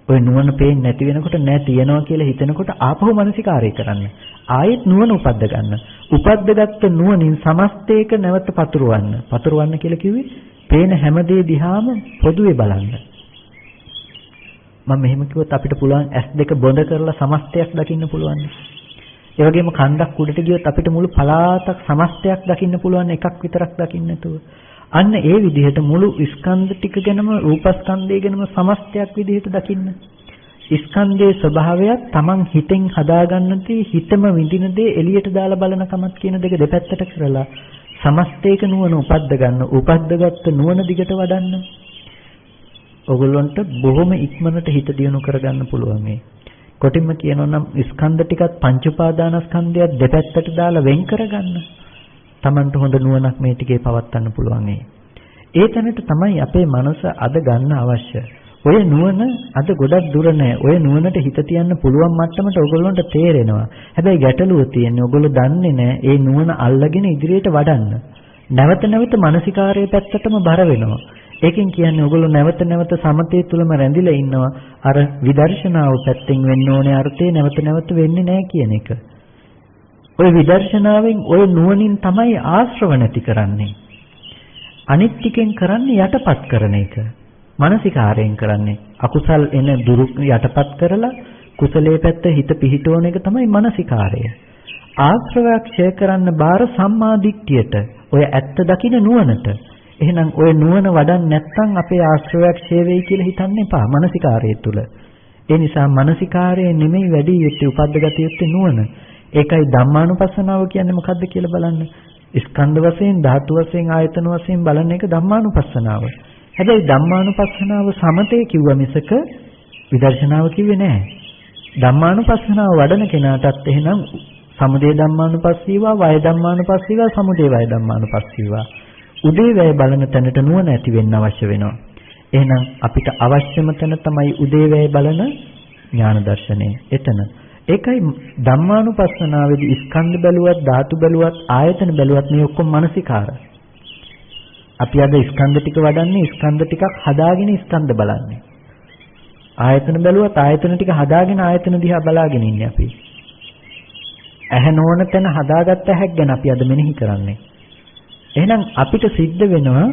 ඔය නුවණ පේන්නේ නැති වෙනකොට නෑ තියනවා කියලා හිතනකොට ආපහු මානසිකාරය කරන්න. ආයෙත් නුවණ උපද්ද ගන්න. උපද්දගත්ත නුවණින් සමස්තයක නැවත පතුරවන්න. පතුරවන්න කියලා කිව්වේ පේන හැම දේ දිහාම පොදුවේ බලන්න. මම මෙහෙම කිව්වොත් අපිට පුළුවන් S2 බොඳ කරලා සමස්තයක් දකින්න පුළුවන්. ඒ වගේම කන්දක් උඩට ගියොත් අපිට මුළු පළාතක් සමස්තයක් දකින්න පුළුවන් එකක් විතරක් දකින්න නැතුව. අන්න ඒ විදිහට මුළු ස්කන්ධ ටික ගැනම රූපස්කන්ධය ගැනම සමස්තයක් විදිහට දකින්න. ස්කන්ධයේ ස්වභාවයත් Taman හිතෙන් හදාගන්න තේ හිතම විඳින දේ එළියට දාලා බලන කමත් කියන දෙක දෙපැත්තට කරලා සමස්තයක නුවණ උපද්ද ගන්න. උපද්දගත්ත නුවණ දිගට වඩන්න. ඔගොල්ලන්ට බොහොම ඉක්මනට හිත දියුණු කරගන්න පුළුවන් මේ. කොටින්ම කියනවා නම් ස්කන්ධ ටිකත් පංච උපාදානස්කන්ධයත් දෙපැත්තට දාලා වෙන් කරගන්න. Tamanට හොඳ නුවණක් මේ ටිකේ පවත්වන්න පුළුවන් ඒ තැනට තමයි අපේ මනස අද ගන්න අවශ්‍ය. ඔය නුවණ අද ගොඩක් දුර නැහැ. ඔය නුවණට හිත තියන්න පුළුවන් මට්ටමට ඔයගොල්ලන්ට තේරෙනවා. හැබැයි ගැටලුව තියෙන්නේ ඔයගොල්ලෝ දන්නේ නැහැ ඒ නුවණ අල්ලගෙන ඉදිරියට වඩන්න. නැවත නැවත මානසිකාරයේ පැත්තටම බර වෙනවා. ඒකෙන් කියන්නේ ඔයගොල්ලෝ නැවත නැවත සමතේ තුලම රැඳිලා ඉන්නවා. අර විදර්ශනාව පැත්තෙන් වෙන්න ඕනේ අර්ථේ නැවත නැවත වෙන්නේ නැහැ කියන එක. ඔය විදර්ශනාවෙන් ඔය නුවණින් තමයි ආශ්‍රව නැති කරන්නේ. අනිත් ටිකෙන් කරන්නේ යටපත් කරන එක. මානසිකාරයෙන් කරන්නේ අකුසල් එන දුරු යටපත් කරලා කුසලයේ පැත්ත හිත පිහිටවන එක තමයි මානසිකාරය. ආශ්‍රවයක් ඡය කරන්න බාර සම්මා දිට්ඨියට ඔය ඇත්ත දකින්න නුවණට. එහෙනම් ඔය නුවණ වඩන්නේ නැත්නම් අපේ ආශ්‍රවයක් ඡය වෙයි කියලා හිතන්න එපා මානසිකාරය තුල. ඒ නිසා මානසිකාරය නෙමෙයි වැඩි යුත්තේ උපද්දගත යුත්තේ නුවණ. ඒකයි ධම්මානුපස්සනාව කියන්නේ මොකද්ද කියලා බලන්න. ස්කන්ධ වශයෙන්, ධාතු වශයෙන්, ආයතන වශයෙන් බලන එක ධම්මානුපස්සනාව. හැබැයි ධම්මානුපස්සනාව සමතේ කිව්වා මිසක විදර්ශනාව කිව්වේ නෑ. ධම්මානුපස්සනාව වඩන කෙනාටත් එහෙනම් සමුදය ධම්මානුපස්සීවා, වය ධම්මානුපස්සීවා, සමුදය වය ධම්මානුපස්සීවා. උදේවැය බලන තැනට නුවණ ඇති වෙන්න අවශ්‍ය වෙනවා. එහෙනම් අපිට අවශ්‍යම තැන තමයි උදේවැය බලන ඥාන දර්ශනය. එතන. ඒකයි ධම්මානුපස්සනාවේදී ස්කන්ධ බැලුවත්, ධාතු බැලුවත්, ආයතන බැලුවත් මේ ඔක්කොම මානසිකාර. අපි අද ස්කන්ධ ටික වඩන්නේ ස්කන්ධ ටිකක් හදාගෙන ස්කන්ධ බලන්නේ. ආයතන බැලුවත් ආයතන ටික හදාගෙන ආයතන දිහා බලාගෙන ඉන්නේ අපි. ඇහැ නොවන තැන හදාගත්ත ඇහැක් ගැන අපි අද මෙනෙහි කරන්නේ. එහෙනම් අපිට සිද්ධ වෙනවා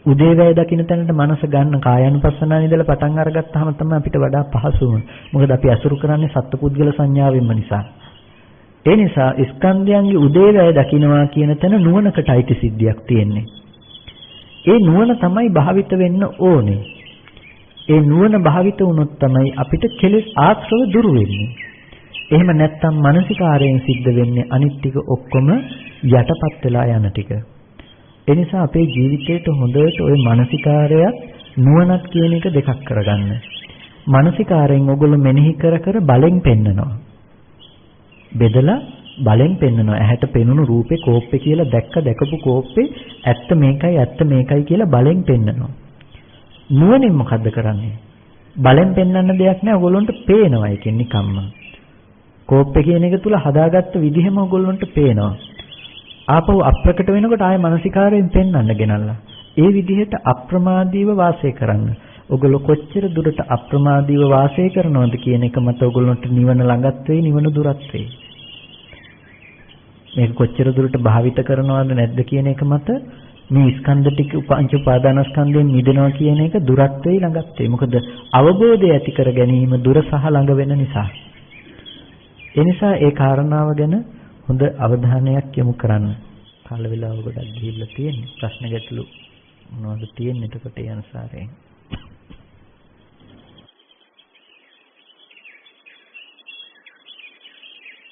උදේවැය දකින්න තැනට මනස ගන්න කායानुපස්සනාව ඉඳලා පටන් අරගත්තාම තමයි අපිට වඩා පහසුම. මොකද අපි අසුරු කරන්නේ සත්පුද්ගල සංඥාවෙන්ම නිසා. ඒ නිසා ස්කන්ධයන්ගේ උදේවැය දකින්නවා කියන තැන නුවණකට අයිති සිද්ධියක් තියෙන්නේ. ඒ නුවණ තමයි භාවිත වෙන්න ඕනේ. ඒ නුවණ භාවිත වුණොත් තමයි අපිට කෙලෙස් ආශ්‍රව දුරු වෙන්නේ. එහෙම නැත්නම් මානසිකාරයෙන් සිද්ධ වෙන්නේ අනිත් ටික ඔක්කොම යටපත් වෙලා යන ටික. ඒ නිසා අපේ ජීවිතේට හොඳට ওই මානසිකාරයත් නුවණත් කියන එක දෙකක් කරගන්න. මානසිකාරයෙන් ඔයගොල්ලෝ මෙනෙහි කර කර බලෙන් පෙන්නනවා. බෙදලා බලෙන් පෙන්නනවා. ඇහැට පෙනුණු රූපේ කෝප්පේ කියලා දැකපු කෝප්පේ ඇත්ත මේකයි කියලා බලෙන් පෙන්නනවා. නුවණින් මොකද්ද කරන්නේ? බලෙන් පෙන්වන්න දෙයක් නෑ. ඔයගොල්ලන්ට පේනවා ඒකෙන් නිකම්ම. කෝප්පේ කියන එක තුල හදාගත්ත විදිහම ඔයගොල්ලන්ට පේනවා. ආපහු අප්‍රකට වෙනකොට ආයෙ මානසිකාරයෙන් පෙන්වන්න ගෙනල්ලා. ඒ විදිහට අප්‍රමාදීව වාසය කරන්න. ඔයගොල්ලෝ කොච්චර දුරට අප්‍රමාදීව වාසය කරනවද කියන එක මත ඔයගොල්ලන්ට නිවන ළඟත් වෙයි, නිවන දුරත් වෙයි. මේක කොච්චර දුරට භාවිත කරනවද නැද්ද කියන එක මත මේ ස්කන්ධ ටික පංච උපාදානස්කන්ධයෙන් මිදෙනවා කියන එක දුරත් වෙයි, ළඟත් වෙයි. මොකද අවබෝධය ඇති කර ගැනීම දුර සහ ළඟ වෙන නිසා. ඒ නිසා ඒ කාරණාව ගැන හොඳ අවධානයක් යොමු කරන්න. කාල වේලාව ගොඩක් ගිහිල්ලා තියෙන්නේ. ප්‍රශ්න ගැටලු මොනවද තියෙන්නේ? එතකොට ඒ අනුසාරයෙන්.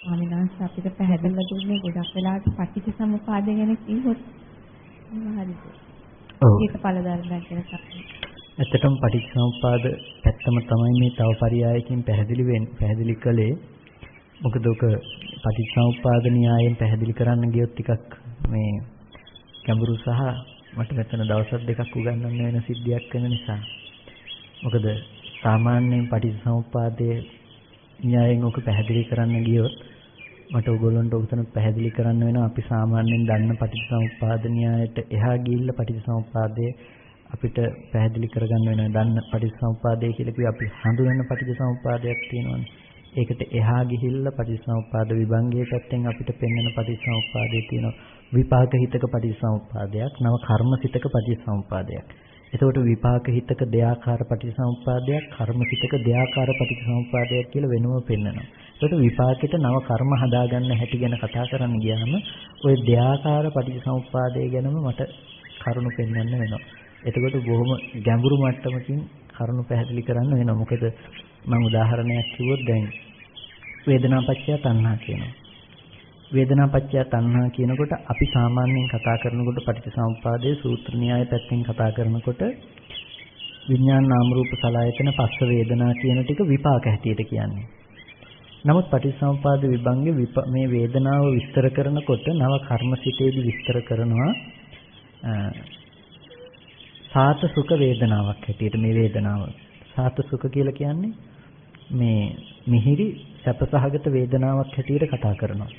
ආමිනාස් අපිට පැහැදිලිව දුන්නේ ගොඩක් වෙලාවට පටිච්චසමුපාදය ගැන කිව්වොත් හරිද?
ඔව්.
ඒක පළදාරණයක් ගැන කතා.
ඇත්තටම පටිච්චසමුපාද පැත්තම තමයි මේ තව පරයයකින් පැහැදිලි කළේ. මොකද ඔක පටිච්චසමුප්පාද න්‍යායෙන් පැහැදිලි කරන්න ගියොත් ටිකක් මේ ගැඹුරු සහ මට මෙතන දවස් දෙකක් උගන්වන්න වෙන සිද්ධියක් වෙන නිසා. මොකද සාමාන්‍යයෙන් පටිච්චසමුප්පාදයේ න්‍යායෙන් ඔක පැහැදිලි කරන්න ගියොත් මට ඔයගොල්ලන්ට උතන පැහැදිලි කරන්න වෙනවා. අපි සාමාන්‍යයෙන් දන්න පටිච්චසමුප්පාද න්‍යායට එහා ගිහිල්ලා පටිච්චසමුප්පාදයේ අපිට පැහැදිලි කරගන්න වෙනවා. දන්න පටිච්චසමුප්පාදය කියලා කිව්වේ අපි හඳුනන පටිච්චසමුප්පාදයක් තියෙනවානේ. ඒකට එහා ගිහිල්ලා පටිච්චසමුප්පාද විභංගයේ පැත්තෙන් අපිට පෙන්වන පටිච්චසමුප්පාදයේ තියෙන විපාක හිතක පටිච්චසමුප්පාදයක්, නව කර්ම සිතක පටිච්චසමුප්පාදයක්. එතකොට විපාක හිතක දෙආකාර පටිච්චසමුප්පාදයක්, කර්ම සිතක දෙආකාර පටිච්චසමුප්පාදයක් කියලා වෙනම පෙන්වනවා. එතකොට විපාකෙට නව කර්ම හදාගන්න හැටි ගැන කතා කරන්න ගියාම ওই දෙආකාර පටිච්චසමුප්පාදය ගැනම මට කරුණු පෙන්වන්න වෙනවා. එතකොට බොහොම ගැඹුරු මට්ටමකින් කරුණු පැහැදිලි කරන්න වෙනවා. මොකද මම උදාහරණයක් කිව්වොත් දැන් වේදනාපච්චය තණ්හා කියනවා. වේදනාපච්චය තණ්හා කියනකොට අපි සාමාන්‍යයෙන් කතා කරනකොට පටිච්චසමුප්පාදයේ සූත්‍ර න්‍යාය පැත්තෙන් කතා කරනකොට විඥාන නාම රූප සලආයතන පස්ස වේදනා කියන ටික විපාක හැටියට කියන්නේ. නමුත් පටිච්චසමුප්පාද විභංගේ මේ වේදනාව විස්තර කරනකොට නව කර්මසිතේදී විස්තර කරනවා සාත සුඛ වේදනාවක් හැටියට මේ වේදනාව. සාත සුඛ කියලා කියන්නේ මේ මිහිරි සැපසහගත වේදනාවක් හැටියට කතා කරනවා.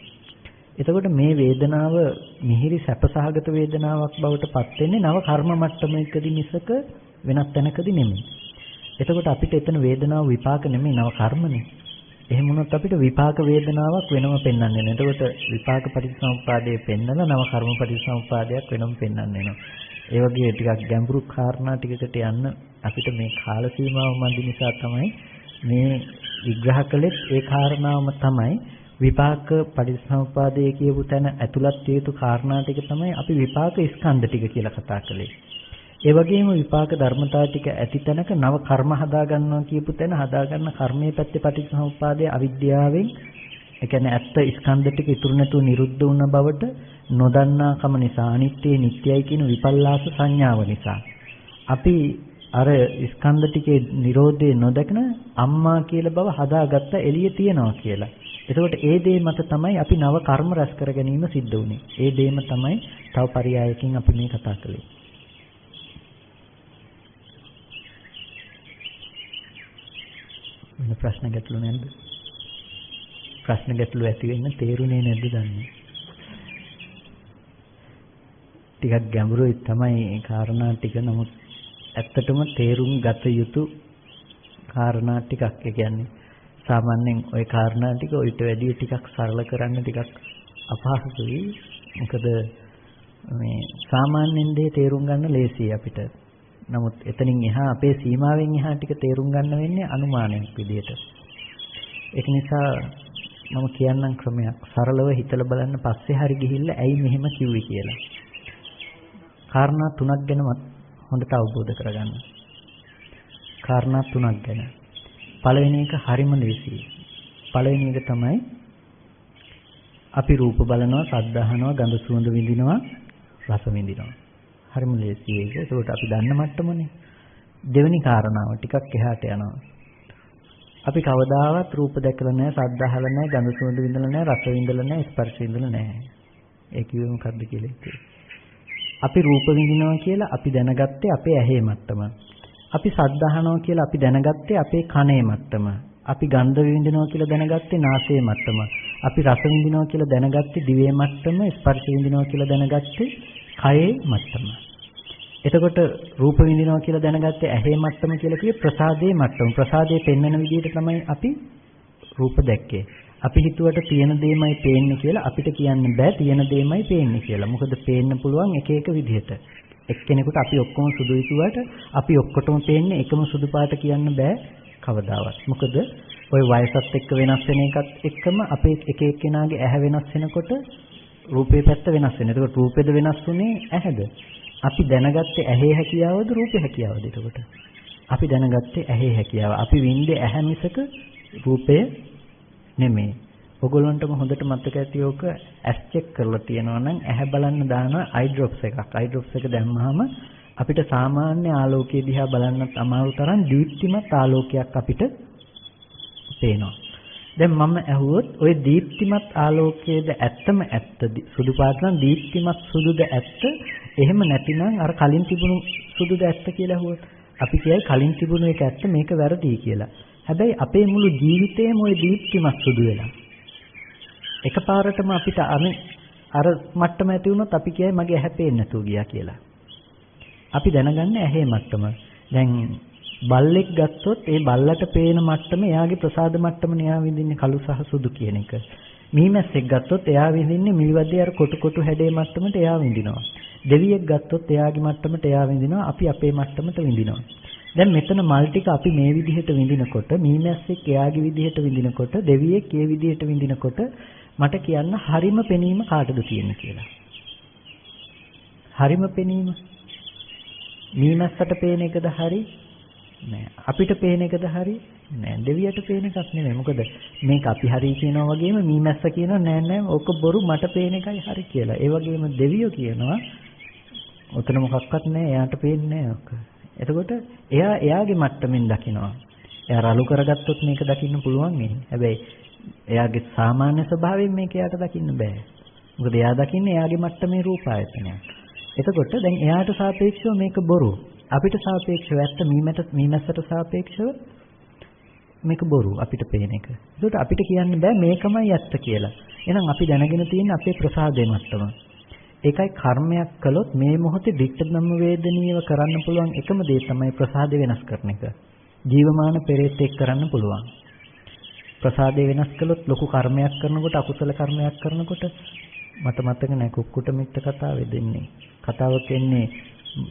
එතකොට මේ වේදනාව මිහිරි සැපසහගත වේදනාවක් බවට පත් වෙන්නේ නව කර්ම මට්ටමකදී මිසක වෙනත් තැනකදී නෙමෙයි. එතකොට අපිට එතන වේදනාව විපාක නෙමෙයි නව කර්මනේ. එහෙම වුණොත් අපිට විපාක වේදනාවක් වෙනම පෙන්වන්න වෙනවා. එතකොට විපාක පටිච්චසමුප්පාදයේ පෙන්නලා නව කර්ම පටිච්චසමුප්පාදයක් වෙනම පෙන්වන්න වෙනවා. ඒ වගේ ටිකක් ගැඹුරු කාරණා ටිකකට යන්න අපිට මේ කාල සීමාව මැදි නිසා තමයි මේ විග්‍රහ කළෙත් ඒ කාරණාවම තමයි විපාක පටිච්චසමුපාදයේ කියපු තැන ඇතුළත් යුතු කාරණා ටික තමයි අපි විපාක ස්කන්ධ ටික කියලා කතා කළේ. ඒ වගේම විපාක ධර්මතා ටික ඇති තැනක නව කර්ම හදා ගන්නවා කියපු තැන හදා ගන්න කර්මයේ පැත්තේ පටිච්චසමුපාදයේ අවිද්‍යාවෙන් ඒ කියන්නේ ඇත්ත ස්කන්ධ ටික ඉතුරු නැතුව නිරුද්ධ වුණ බවට නොදන්නාකම නිසා අනිත්‍ය නිට්ටයයි කියන විපල්ලාස සංඥාව නිසා අපි අර ස්කන්ධ ටිකේ Nirodhe නොදකන අම්මා කියලා බව හදාගත්ත එළිය තියනවා කියලා. එතකොට ඒ දේ මත තමයි අපි නව කර්ම රැස් කර ගැනීම සිද්ධ වුනේ. ඒ දේම තමයි තව පරයයකින් අපි මේ කතා කළේ. වෙන ප්‍රශ්න ගැටලු නැද්ද? ප්‍රශ්න ගැටලු ඇති වෙන්න තේරුනේ නැද්ද දන්නේ? ටිකක් ගැඹුරුයි තමයි ඒ කාරණා ටික. නමුත් ඇත්තටම තේරුම් ගත යුතු කාරණා ටිකක්. ඒ කියන්නේ සාමාන්‍යයෙන් ওই කාරණා ටික ඊට වැඩිය ටිකක් සරල කරන්න ටිකක් අපහසුයි. මොකද මේ සාමාන්‍යයෙන් දේ තේරුම් ගන්න ලේසියි අපිට. නමුත් එතනින් එහා අපේ සීමාවෙන් එහා ටික තේරුම් ගන්න වෙන්නේ අනුමානයක් විදියට. ඒක නිසා මම කියන්නම් ක්‍රමයක්. සරලව හිතලා බලන්න පස්සේ හරි ගිහිල්ලා ඇයි මෙහෙම කිව්වේ කියලා. කාරණා තුනක් ගැනවත් හොඳට අවබෝධ කරගන්න. කාරණා තුනක් ගැන. පළවෙනි එක හරිම ලේසියි. පළවෙනි එක තමයි අපි රූප බලනවා, ශබ්ද අහනවා, ගඳ සුවඳ විඳිනවා, රස විඳිනවා. හරිම ලේසියි ඒක. ඒකට අපි දන්න මට්ටමනේ. දෙවෙනි කාරණාව ටිකක් එහාට යනවා. අපි කවදාවත් රූප දැකලා නැහැ, ශබ්ද අහලා නැහැ, ගඳ සුවඳ විඳලා නැහැ, රස විඳලා නැහැ, ස්පර්ශ විඳලා නැහැ. ඒ කිව්වේ මොකද්ද කියලා ඉතින්. අපි රූප විඳිනවා කියලා අපි දැනගත්තේ අපේ ඇහි මට්ටම. අපි ශබ්ද අහනවා කියලා අපි දැනගත්තේ අපේ කනේ මට්ටම. අපි ගන්ධ විඳිනවා කියලා දැනගත්තේ නාසයේ මට්ටම. අපි රස විඳිනවා කියලා දැනගත්තේ දිවේ මට්ටම. ස්පර්ශ විඳිනවා කියලා දැනගත්තේ කයේ මට්ටම. එතකොට රූප විඳිනවා කියලා දැනගත්තේ ඇහි මට්ටම කියලා කියේ ප්‍රසාදයේ මට්ටම. ප්‍රසාදයේ පෙන්වන විදිහට තමයි අපි රූප දැක්කේ. අපි හිතුවට තියෙන දෙයමයි පේන්නේ කියලා අපිට කියන්න බෑ තියෙන දෙයමයි පේන්නේ කියලා. මොකද පේන්න පුළුවන් එක එක විදිහට. එක්කෙනෙකුට අපි ඔක්කොම සුදුයි කිව්වට අපි ඔක්කොටම පේන්නේ එකම සුදු පාට කියන්න බෑ කවදාවත්. මොකද ওই වයසත් එක්ක වෙනස් වෙන එකත් එක්කම අපේ එක එක්කෙනාගේ ඇහැ වෙනස් වෙනකොට රූපේ පැත්ත වෙනස් වෙනවා. ඒකට රූපෙද වෙනස් වුනේ ඇහැද? අපි දැනගත්තේ ඇහි හැකියාවද රූපේ හැකියාවද? එතකොට අපි දැනගත්තේ ඇහි හැකියාව. අපි විඳේ ඇහැ මිසක රූපය නෙමෙයි. ඔයගොල්ලන්ටම හොඳට මතක ඇති ඕක ඇස් චෙක් කරලා තියෙනවා නම් ඇහැ බලන්න දානවා අයි ඩ්‍රොප්ස් එකක්. අයි ඩ්‍රොප්ස් එක දැම්මහම අපිට සාමාන්‍ය ආලෝකයේ දිහා බලන්නත් අමාරු තරම් දීප්තිමත් ආලෝකයක් අපිට පේනවා. දැන් මම ඇහුවොත් ওই දීප්තිමත් ආලෝකයේද ඇත්තම ඇත්ත සුදු පාට නම් දීප්තිමත් සුදුද ඇත්ත? එහෙම නැතිනම් අර කලින් තිබුණු සුදුද ඇත්ත කියලා ඇහුවොත් අපි කියයි කලින් තිබුණු එක ඇත්ත මේක වැරදි කියලා. හැබැයි අපේ මුළු ජීවිතේම ওই දීප්තිමත් සුදු වෙලා. එකපාරටම අපිට අර මට්ටම ඇති වුණොත් අපි කියයි මගේ ඇහැ පේන්නේ නැතුව ගියා කියලා. අපි දැනගන්නේ ඇහි මට්ටම. දැන් බල්ලෙක් ගත්තොත් ඒ බල්ලට පේන මට්ටම එයාගේ ප්‍රසාද මට්ටමනේ එයා විඳින්නේ කළු සහ සුදු කියන එක. මීමැස්සෙක් ගත්තොත් එයා විඳින්නේ මිලිවැද්දේ අර කොටු කොටු හැඩේ මට්ටමට එයා විඳිනවා. දෙවියෙක් ගත්තොත් එයාගේ මට්ටමට එයා විඳිනවා. අපි අපේ මට්ටමට විඳිනවා. දැන් මෙතන මල් ටික අපි මේ විදිහට විඳිනකොට මීමැස්සෙක් එයාගේ විදිහට විඳිනකොට දෙවියෙක් ඒ විදිහට විඳිනකොට මට කියන්න හරිම පෙනීම කාටද තියෙන්නේ කියලා. හරිම පෙනීම මීමැස්සට පේන එකද හරි? නෑ. අපිට පේන එකද හරි? නෑ. දෙවියට පේන එකක් නෙමෙයි. මොකද මේක අපි හරි කියනවා වගේම මීමැස්ස කියනවා නෑ නෑ ඕක බොරු මට පේන එකයි හරි කියලා. ඒ වගේම දෙවියෝ කියනවා ඔතන මොකක්වත් නෑ එයාට පේන්නේ නෑ ඔක. එතකොට එයාගේ මට්ටමින් දකිනවා. එයා රළු කරගත්තොත් මේක දකින්න පුළුවන් නේ. හැබැයි එයාගේ සාමාන්‍ය ස්වභාවයෙන් මේක එයාට දකින්න බෑ. මොකද එයා දකින්නේ එයාගේ මට්ටමේ රූප ආයතනයක්. එතකොට දැන් එයාට සාපේක්ෂව මේක බොරු. අපිට සාපේක්ෂව ඇත්ත මීමැස්සට සාපේක්ෂව මේක බොරු අපිට පේන එක. ඒකට අපිට කියන්න බෑ මේකමයි ඇත්ත කියලා. එහෙනම් අපි දැනගෙන තියෙන අපේ ප්‍රසාදේ මට්ටම. ඒකයි කර්මයක් කළොත් මේ මොහොතේ දික්ක ධම්ම වේදනීයව කරන්න පුළුවන් එකම දේ තමයි ප්‍රසාදේ වෙනස් කරන එක. ජීවමාන පෙරේත එක් කරන්න පුළුවන්. ප්‍රසාදේ වෙනස් කළොත් ලොකු කර්මයක් කරනකොට අකුසල කර්මයක් කරනකොට මට මතක නැහැ කුක්කුට මිත්ත කතාවේ දෙන්නේ. කතාවක් එන්නේ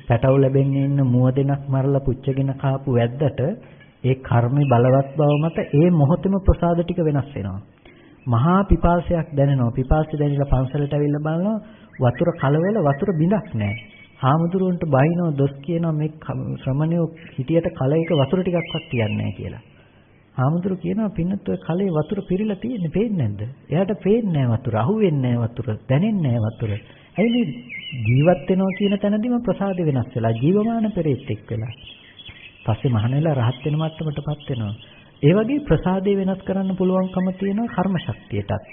පැටව ලැබෙන්නේ ඉන්න මුව දෙනක් මරලා පුච්චගෙන කාපු වැද්දට ඒ කර්මේ බලවත් බව මත ඒ මොහොතේම ප්‍රසාද ටික වෙනස් වෙනවා. මහා පිපාසයක් දැනෙනවා. පිපාසය දැනෙලා පන්සලට ඇවිල්ලා බලනවා වතුර කලවල වතුර බිඳක් නැහැ. හාමුදුරුවන්ට බයිනෝ දොස් කියනවා මේ ශ්‍රමණයෝ හිටියට කල එක වතුර ටිකක්වත් තියන්නේ නැහැ කියලා. හාමුදුරු කියනවා පින්නත් ඔය කලේ වතුර පිරීලා තියෙන්නේ පේන්නේ නැද්ද? එයාට පේන්නේ නැහැ වතුර, අහුවෙන්නේ නැහැ වතුර, දැනෙන්නේ නැහැ වතුර. ඇයි මේ ජීවත් වෙනවා කියන තැනදීම ප්‍රසාද වෙනස් වෙලා ජීවමාන පෙරේත් එක් වෙලා. පස්සේ මහාන වෙලා රහත් වෙන මට්ටමටපත් වෙනවා. ඒ වගේ ප්‍රසාදේ වෙනස් කරන්න පුළුවන්කම තියෙනවා කර්ම ශක්තියටත්.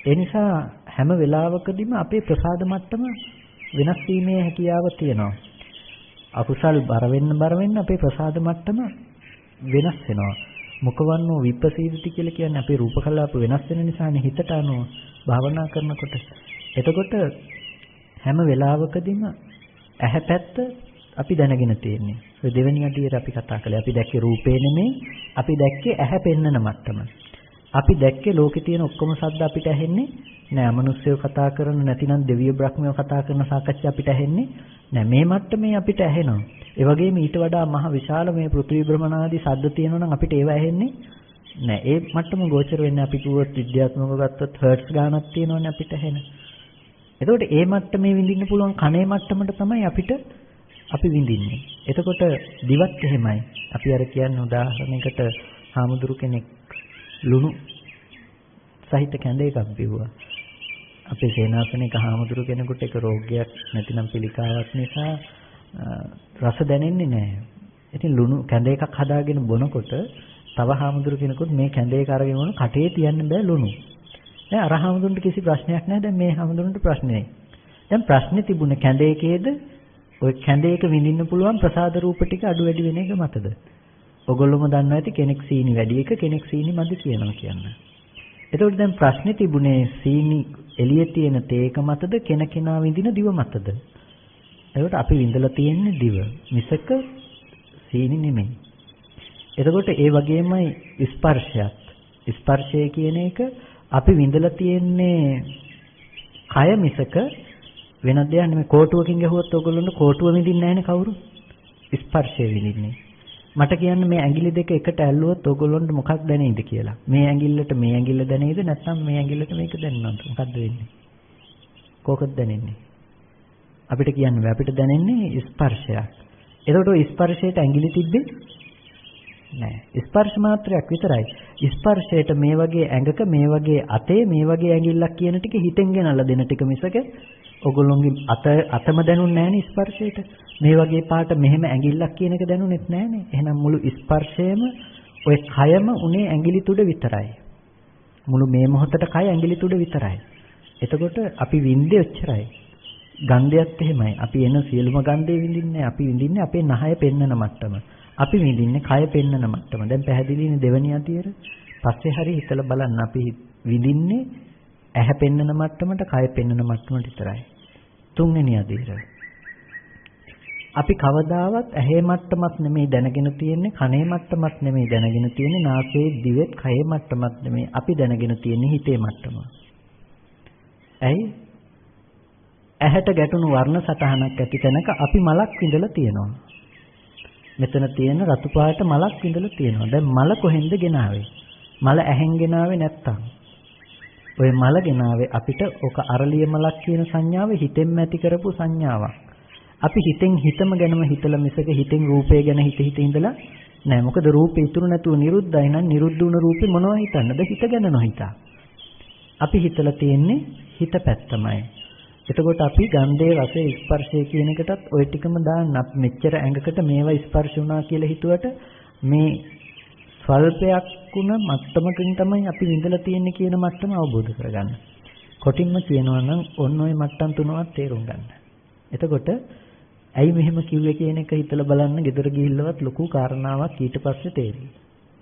ඒ නිසා හැම වෙලාවකදීම අපේ ප්‍රසාද මට්ටම වෙනස් වීමේ හැකියාව තියෙනවා. අකුසල් බර වෙන්න අපේ ප්‍රසාද මට්ටම වෙනස් වෙනවා. මොකවන්නෝ විපස්සීදති කියලා කියන්නේ අපේ රූප කලාප වෙනස් වෙන නිසානේ හිතට අනුව භාවනා කරනකොට. එතකොට හැම වෙලාවකදීම ඇහැ පැත්ත අපි දැනගෙන තියෙන්නේ. ඔය දෙවෙනි අඩියට අපි කතා කළේ. අපි දැක්කේ රූපේ නෙමෙයි. අපි දැක්කේ ඇහැ පෙන්නන මට්ටම. අපි දැක්කේ ලෝකේ තියෙන ඔක්කොම ශබ්ද අපිට ඇහෙන්නේ නෑ. අමනුෂ්‍යව කතා කරන නැතිනම් දෙවිය බ්‍රහ්මයෝ කතා කරන සාකච්ඡා අපිට ඇහෙන්නේ නෑ. මේ මට්ටමේ අපිට ඇහෙනවා. ඒ වගේම ඊට වඩා මහ විශාල මේ පෘථිවි භ්‍රමණාදී ශබ්ද තියෙනවා නම් අපිට ඒව ඇහෙන්නේ නෑ. ඒ මට්ටම ගෝචර වෙන්නේ අපි කිව්වොත් විද්‍යාත්මකව ගත්තොත් හර්ට්ස් ගානක් තියෙනවනේ අපිට ඇහෙන. එතකොට ඒ මට්ටමේ විඳින්න පුළුවන් කනේ මට්ටමට තමයි අපි විඳින්නේ. එතකොට දිවත් එහෙමයි. අපි අර කියන්නේ උදාහරණයකට හාමුදුරු කෙනෙක් ලුණු සහිත කැඳ එකක් බිව්වා. අපේ සේනාසනයක හාමුදුරු කෙනෙකුට ඒක රෝගයක් නැතිනම් පිළිකාවක් නිසා රස දැනෙන්නේ නැහැ. ඉතින් ලුණු කැඳ එකක් හදාගෙන බොනකොට තව හාමුදුරු කෙනෙකුත් මේ කැඳ එක අරගෙන වුණ කටේ තියන්න බෑ ලුණු. දැන් අර හාමුදුරන්ට කිසි ප්‍රශ්නයක් නැහැ. දැන් මේ හාමුදුරන්ට ප්‍රශ්නේ. දැන් ප්‍රශ්නේ තිබුණේ කැඳ එකේද? ඔය කැඳ එක විඳින්න පුළුවන් ප්‍රසාද රූප ටික අඩු වැඩි වෙන එක මතද? ඔගොල්ලොම දන්නවා ඇති කෙනෙක් සීනි වැඩි එක කෙනෙක් සීනි මදි කියනවා කියන්න. එතකොට දැන් ප්‍රශ්නේ තිබුණේ සීනි එළියේ තියෙන තේක මතද කෙනකෙනා විඳින දිව මතද? එතකොට අපි විඳලා තියෙන්නේ දිව මිසක සීනි නෙමෙයි. එතකොට ඒ වගේමයි ස්පර්ශයත්. ස්පර්ශය කියන එක අපි විඳලා තියෙන්නේ කය මිසක වෙන දෙයක් නෙමෙයි. කෝටුවකින් ගහුවොත් ඔයගොල්ලන්ට කෝටුව විඳින්නේ නැහැනේ කවුරු? ස්පර්ශය විඳින්නේ. මට කියන්න මේ ඇඟිලි දෙක එකට ඇල්ලුවොත් ඔයගොල්ලන්ට මොකක් දැනෙයිද කියලා. මේ ඇඟිල්ලට මේ ඇඟිල්ල දැනෙයිද නැත්නම් මේ ඇඟිල්ලට මේක දැනෙනවද? මොකක්ද වෙන්නේ? කොහොමද දැනෙන්නේ? අපිට කියන්න බෑ. අපිට දැනෙන්නේ ස්පර්ශයක්. එතකොට ස්පර්ශයට ඇඟිලි තිබ්බේ නෑ. ස්පර්ශ මාත්‍රයක් විතරයි. ස්පර්ශයට මේ වගේ ඇඟක මේ වගේ අතේ මේ වගේ ඇඟිල්ලක් කියන ටික හිතෙන් ගෙනල්ලා දෙන ටික මිසක ඔයගොල්ලෝගේ අතම දැනුන්නේ නෑනේ ස්පර්ශයට. මේ වගේ පාට මෙහෙම ඇඟිල්ලක් කියන එක දැනුනේත් නෑනේ. එහෙනම් මුළු ස්පර්ශයම ඔය කයම උනේ ඇඟිලි තුඩ විතරයි. මුළු මේ මොහොතට කය ඇඟිලි තුඩ විතරයි. එතකොට අපි විඳින්නේ ඔච්චරයි. ගන්ධයත් එහෙමයි. අපි එන සියලුම ගන්ධේ විඳින්නේ අපි විඳින්නේ අපේ නහය පෙන්නන මට්ටම. අපි විඳින්නේ කය පෙන්නන මට්ටම. දැන් පැහැදිලිනේ දෙවෙනි අදියර. පස්සේ හරි හිතලා බලන්න අපි විඳින්නේ ඇහැ පෙන්නන මට්ටමට කය පෙන්නන මට්ටමට විතරයි. තුන්වෙනි අදියර. අපි කවදාවත් ඇහි මට්ටමක් නෙමෙයි දැනගෙන තියෙන්නේ කනේ මට්ටමක් නෙමෙයි දැනගෙන තියෙන්නේ නාසයේ දිවෙත් කයේ මට්ටමක් නෙමෙයි අපි දැනගෙන තියෙන්නේ හිතේ මට්ටම. ඇයි? ඇහැට ගැටුණු වර්ණ සටහනක් ඇති තැනක අපි මලක් විඳලා තියෙනවා. මෙතන තියෙන රතු පාට මලක් විඳලා තියෙනවා. දැන් මල කොහෙන්ද ගෙනාවේ? මල ඇහෙන් ගෙනාවේ නැත්තම්. ඔය මල ගෙනාවේ අපිට ඔක අරලිය මලක් කියන සංඥාව හිතෙන්ම ඇති කරපු සංඥාවක්. අපි හිතෙන් හිතම ගැනම හිතලා මිසක හිතෙන් රූපය ගැන හිත ඉඳලා නෑ. මොකද රූපේ ඉතුරු නැතුව නිරුද්ධයි නම් නිරුද්ධ වුණ රූපේ මොනවද හිතන්නද? හිත ගැන නොහිතා. අපි හිතලා තියෙන්නේ හිත පැත්තමයි. එතකොට අපි ගන්ධයේ රසයේ ස්පර්ශය කියන එකටත් ওই ටිකම දාන්න අපි මෙච්චර ඇඟකට මේවා ස්පර්ශ වුණා කියලා හිතුවට මේ ස්වල්පයක් වුණ මට්ටමකින් තමයි අපි විඳලා තියෙන්නේ කියන මට්ටම අවබෝධ කරගන්න. කොටින්ම කියනවා නම් ඔන්න ඔය මට්ටම් තුනවත් තේරුම් ගන්න. එතකොට ඇයි මෙහෙම කිව්වේ කියන එක හිතලා බලන්න ගෙදර ගිහිල්ලවත් ලොකු කාරණාවක් ඊට පස්සේ තේරෙයි.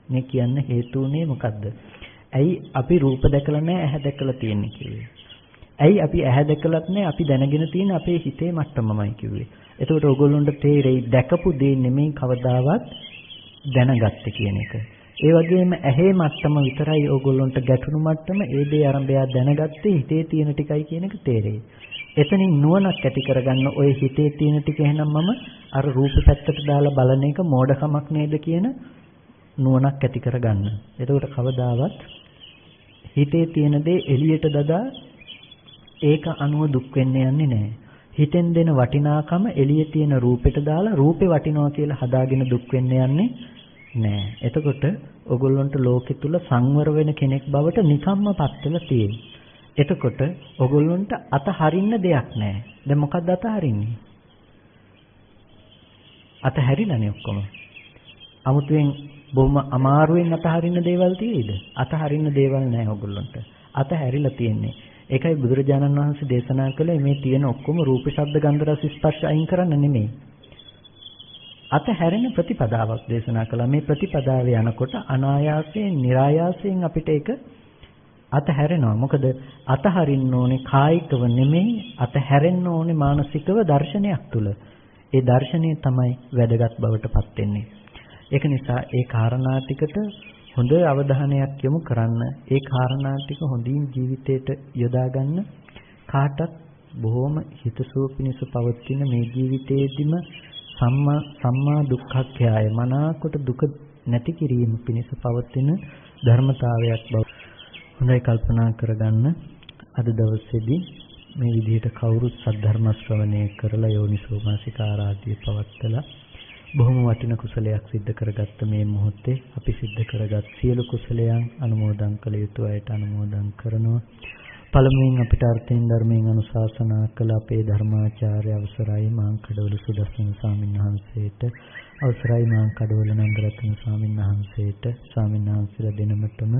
මේ කියන්න හේතු උනේ මොකද්ද? ඇයි අපි රූප දැකලා නැහැ ඇහැ දැකලා තියෙන්නේ කිව්වේ? ඇයි අපි ඇහැ දැකලත් නැහැ අපි දැනගෙන තියෙන අපේ හිතේ මට්ටමමයි කිව්වේ? එතකොට ඕගොල්ලොන්ට තේරෙයි දැකපු දේ නෙමෙයි කවදාවත් දැනගත්තේ කියන එක. ඒ වගේම ඇහි මට්ටම විතරයි ඕගොල්ලොන්ට ගැටුණු මට්ටම. ඒ දේ අරඹයා දැනගත්තේ හිතේ තියෙන ටිකයි කියන එක තේරෙයි. එතනින් නුවණක් ඇති කරගන්න ඔය හිතේ තියෙන ටික එහෙනම් මම අර රූප පැත්තට දාලා බලන එක මෝඩකමක් නේද කියන නුවණක් ඇති කරගන්න. එතකොට කවදාවත් හිතේ තියෙන දේ එළියට දදා ඒක අනුව දුක් වෙන්න යන්නේ නැහැ. හිතෙන් දෙන වටිනාකම එළියේ තියෙන රූපෙට දාලා රූපේ වටිනවා කියලා හදාගෙන දුක් වෙන්න යන්නේ නෑ. එතකොට ඔගොල්ලන්ට ලෝකෙ තුල සංවර වෙන කෙනෙක් බවට නිකම්ම පත් වෙලා තියෙන්නේ. එතකොට ඔගොල්ලන්ට අතහරින්න දෙයක් නෑ. දැන් මොකක්ද අතහරින්නේ? අතහැරිලානේ ඔක්කොම. 아무තෙන් බොහොම අමාරුවෙන් අතහරින්න දේවල් තියෙයිද? අතහරින්න දේවල් නෑ ඔයගොල්ලන්ට. අතහැරිලා තියෙන්නේ. ඒකයි බුදුරජාණන් වහන්සේ දේශනා කළේ මේ තියෙන ඔක්කොම රූප, ශබ්ද, ගන්ධ, රස, ස්පර්ශ අයින් කරන්න නෙමෙයි. අතහැරෙන ප්‍රතිපදාවක් දේශනා කළා. මේ ප්‍රතිපදාවේ යනකොට අනායාසයෙන්, નિરાයාසයෙන් අපිට ඒක අතහැරෙනවා. මොකද අතහරින්න ඕනේ කායිකව නෙමෙයි, අතහැරෙන්න ඕනේ මානසිකව දර්ශනයක් තුල. ඒ දර්ශනය තමයි වැදගත් බවට පත් වෙන්නේ. ඒක නිසා ඒ කාරණා ටිකට හොඳ අවධානයක් යොමු කරන්න. ඒ කාරණා ටික හොඳින් ජීවිතේට යොදා ගන්න. කාටත් බොහොම හිතසුව පිණිස පවතින මේ ජීවිතයේදීම සම්මා දුක්ඛක්ඛයය මනාකොට දුක නැති කිරීම පිණිස පවතින ධර්මතාවයක් බව හොඳයි කල්පනා කරගන්න. අද දවසේදී මේ විදිහට කවුරුත් සද්ධර්ම ශ්‍රවණය කරලා යෝනිසෝමනසිකාරාදී පවත්තලා බොහොම වටින කුසලයක් සිද්ධ කරගත්ත මේ මොහොතේ අපි සිද්ධ කරගත් සියලු කුසලයන් අනුමෝදන් කළ යුතු අයට අනුමෝදන් කරනවා. පළමුවෙන් අපිට අර්ථයෙන් ධර්මයෙන් අනුශාසනා කළ අපේ ධර්මාචාර්ය අවසරයි මාංකඩවල සුදස්සන ස්වාමීන් වහන්සේට, අවසරයි මාංකඩවල නන්දරත්න ස්වාමීන් වහන්සේට, ස්වාමීන් වහන්සේලා දෙනමතම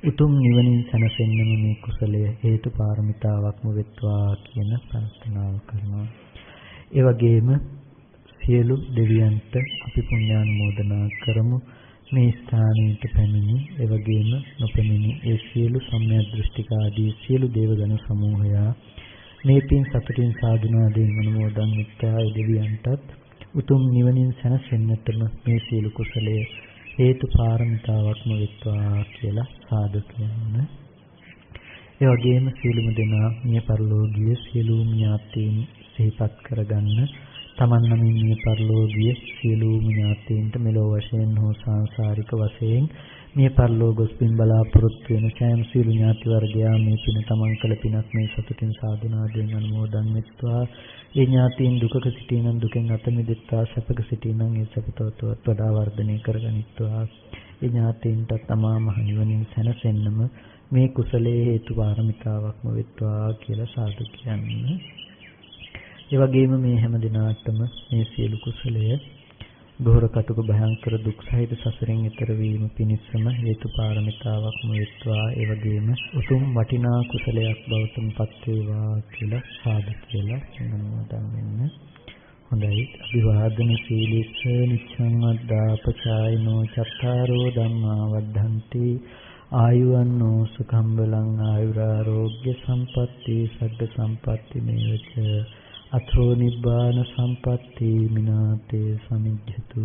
උතුම් නිවනින් සැනසෙන්නම මේ කුසලය හේතු පාරමිතාවක්ම වෙත්වා කියන ප්‍රාර්ථනාව කරනවා. ඒ වගේම සියලු දෙවියන්ට අපි පුණ්‍යානුමෝදනා කරමු. මේ ස්ථානයට පැමිණි එවැගේම නොපැමිණි ඒ සියලු සම්‍යක් දෘෂ්ටික ආදී සියලු දේවගණ සමූහයා මේ පින් සතුටින් සාධනාවෙන් අනුමෝදන් වෙත්වා. ඒ දෙවියන්ටත් උතුම් නිවනින් සැනසෙන්නටම මේ සියලු කුසලයේ හේතු පාරමිතාවක්ම වෙත්වා කියලා සාදු කියන්න. ඒ වගේම සියලුම දෙනා මිය පරලෝකීය සියලුම ඥාතීන් සිහිපත් කරගන්න. තමන් නමින් මිය පරලෝකීය සියලුම ඥාතීන්ට මෙලොව වශයෙන් හෝ සාංසාරික වශයෙන් මිය පරලෝක ගොස් පින් බලාපොරොත්තු වෙන සෑම සියලු ඥාති වර්ගයා මේ පින තමන් කළ පිනක් මේ සතුටින් සාධනාවෙන් අනුමෝදන් වෙත්වා. ඒ ඥාතීන් දුකක සිටිනන් දුකෙන් අත මිදෙත්වා, සැපක සිටිනන් ඒ සැප තවතවත් වඩා වර්ධනය කරගනිත්වා. ඒ ඥාතීන්ට තමා මහ නිවනින් සැනසෙන්නම මේ කුසලයේ හේතු පාරමිතාවක්ම වෙත්වා කියලා සාදු කියන්නේ. ඒ වගේම මේ හැම දිනාටම මේ සියලු කුසලය ගෝර කටුක භයංකර දුක් සහිත සසරෙන් ඈතර වීම පිණිසම හේතු පාරමිතාවක්ම වෙත්වා. ඒ වගේම උතුම් වටිනා කුසලයක් බවටම පත් වේවා කියලා සාදු කියලා නමෝදන් වෙන්න. හොඳයි. අභිවාදන සීලිස්ස නිච්ඡං වද්දාපචායිනෝ චත්තාරෝ ධම්මා වද්ධන්ති ආයුවන්නෝ සුඛං බලං ආයුරාෝග්‍ය සම්පatti සග්ග සම්පatti මේවච අතෝ නිබ්බාන සම්පatti මිනාතේ සමිජ්ජතු.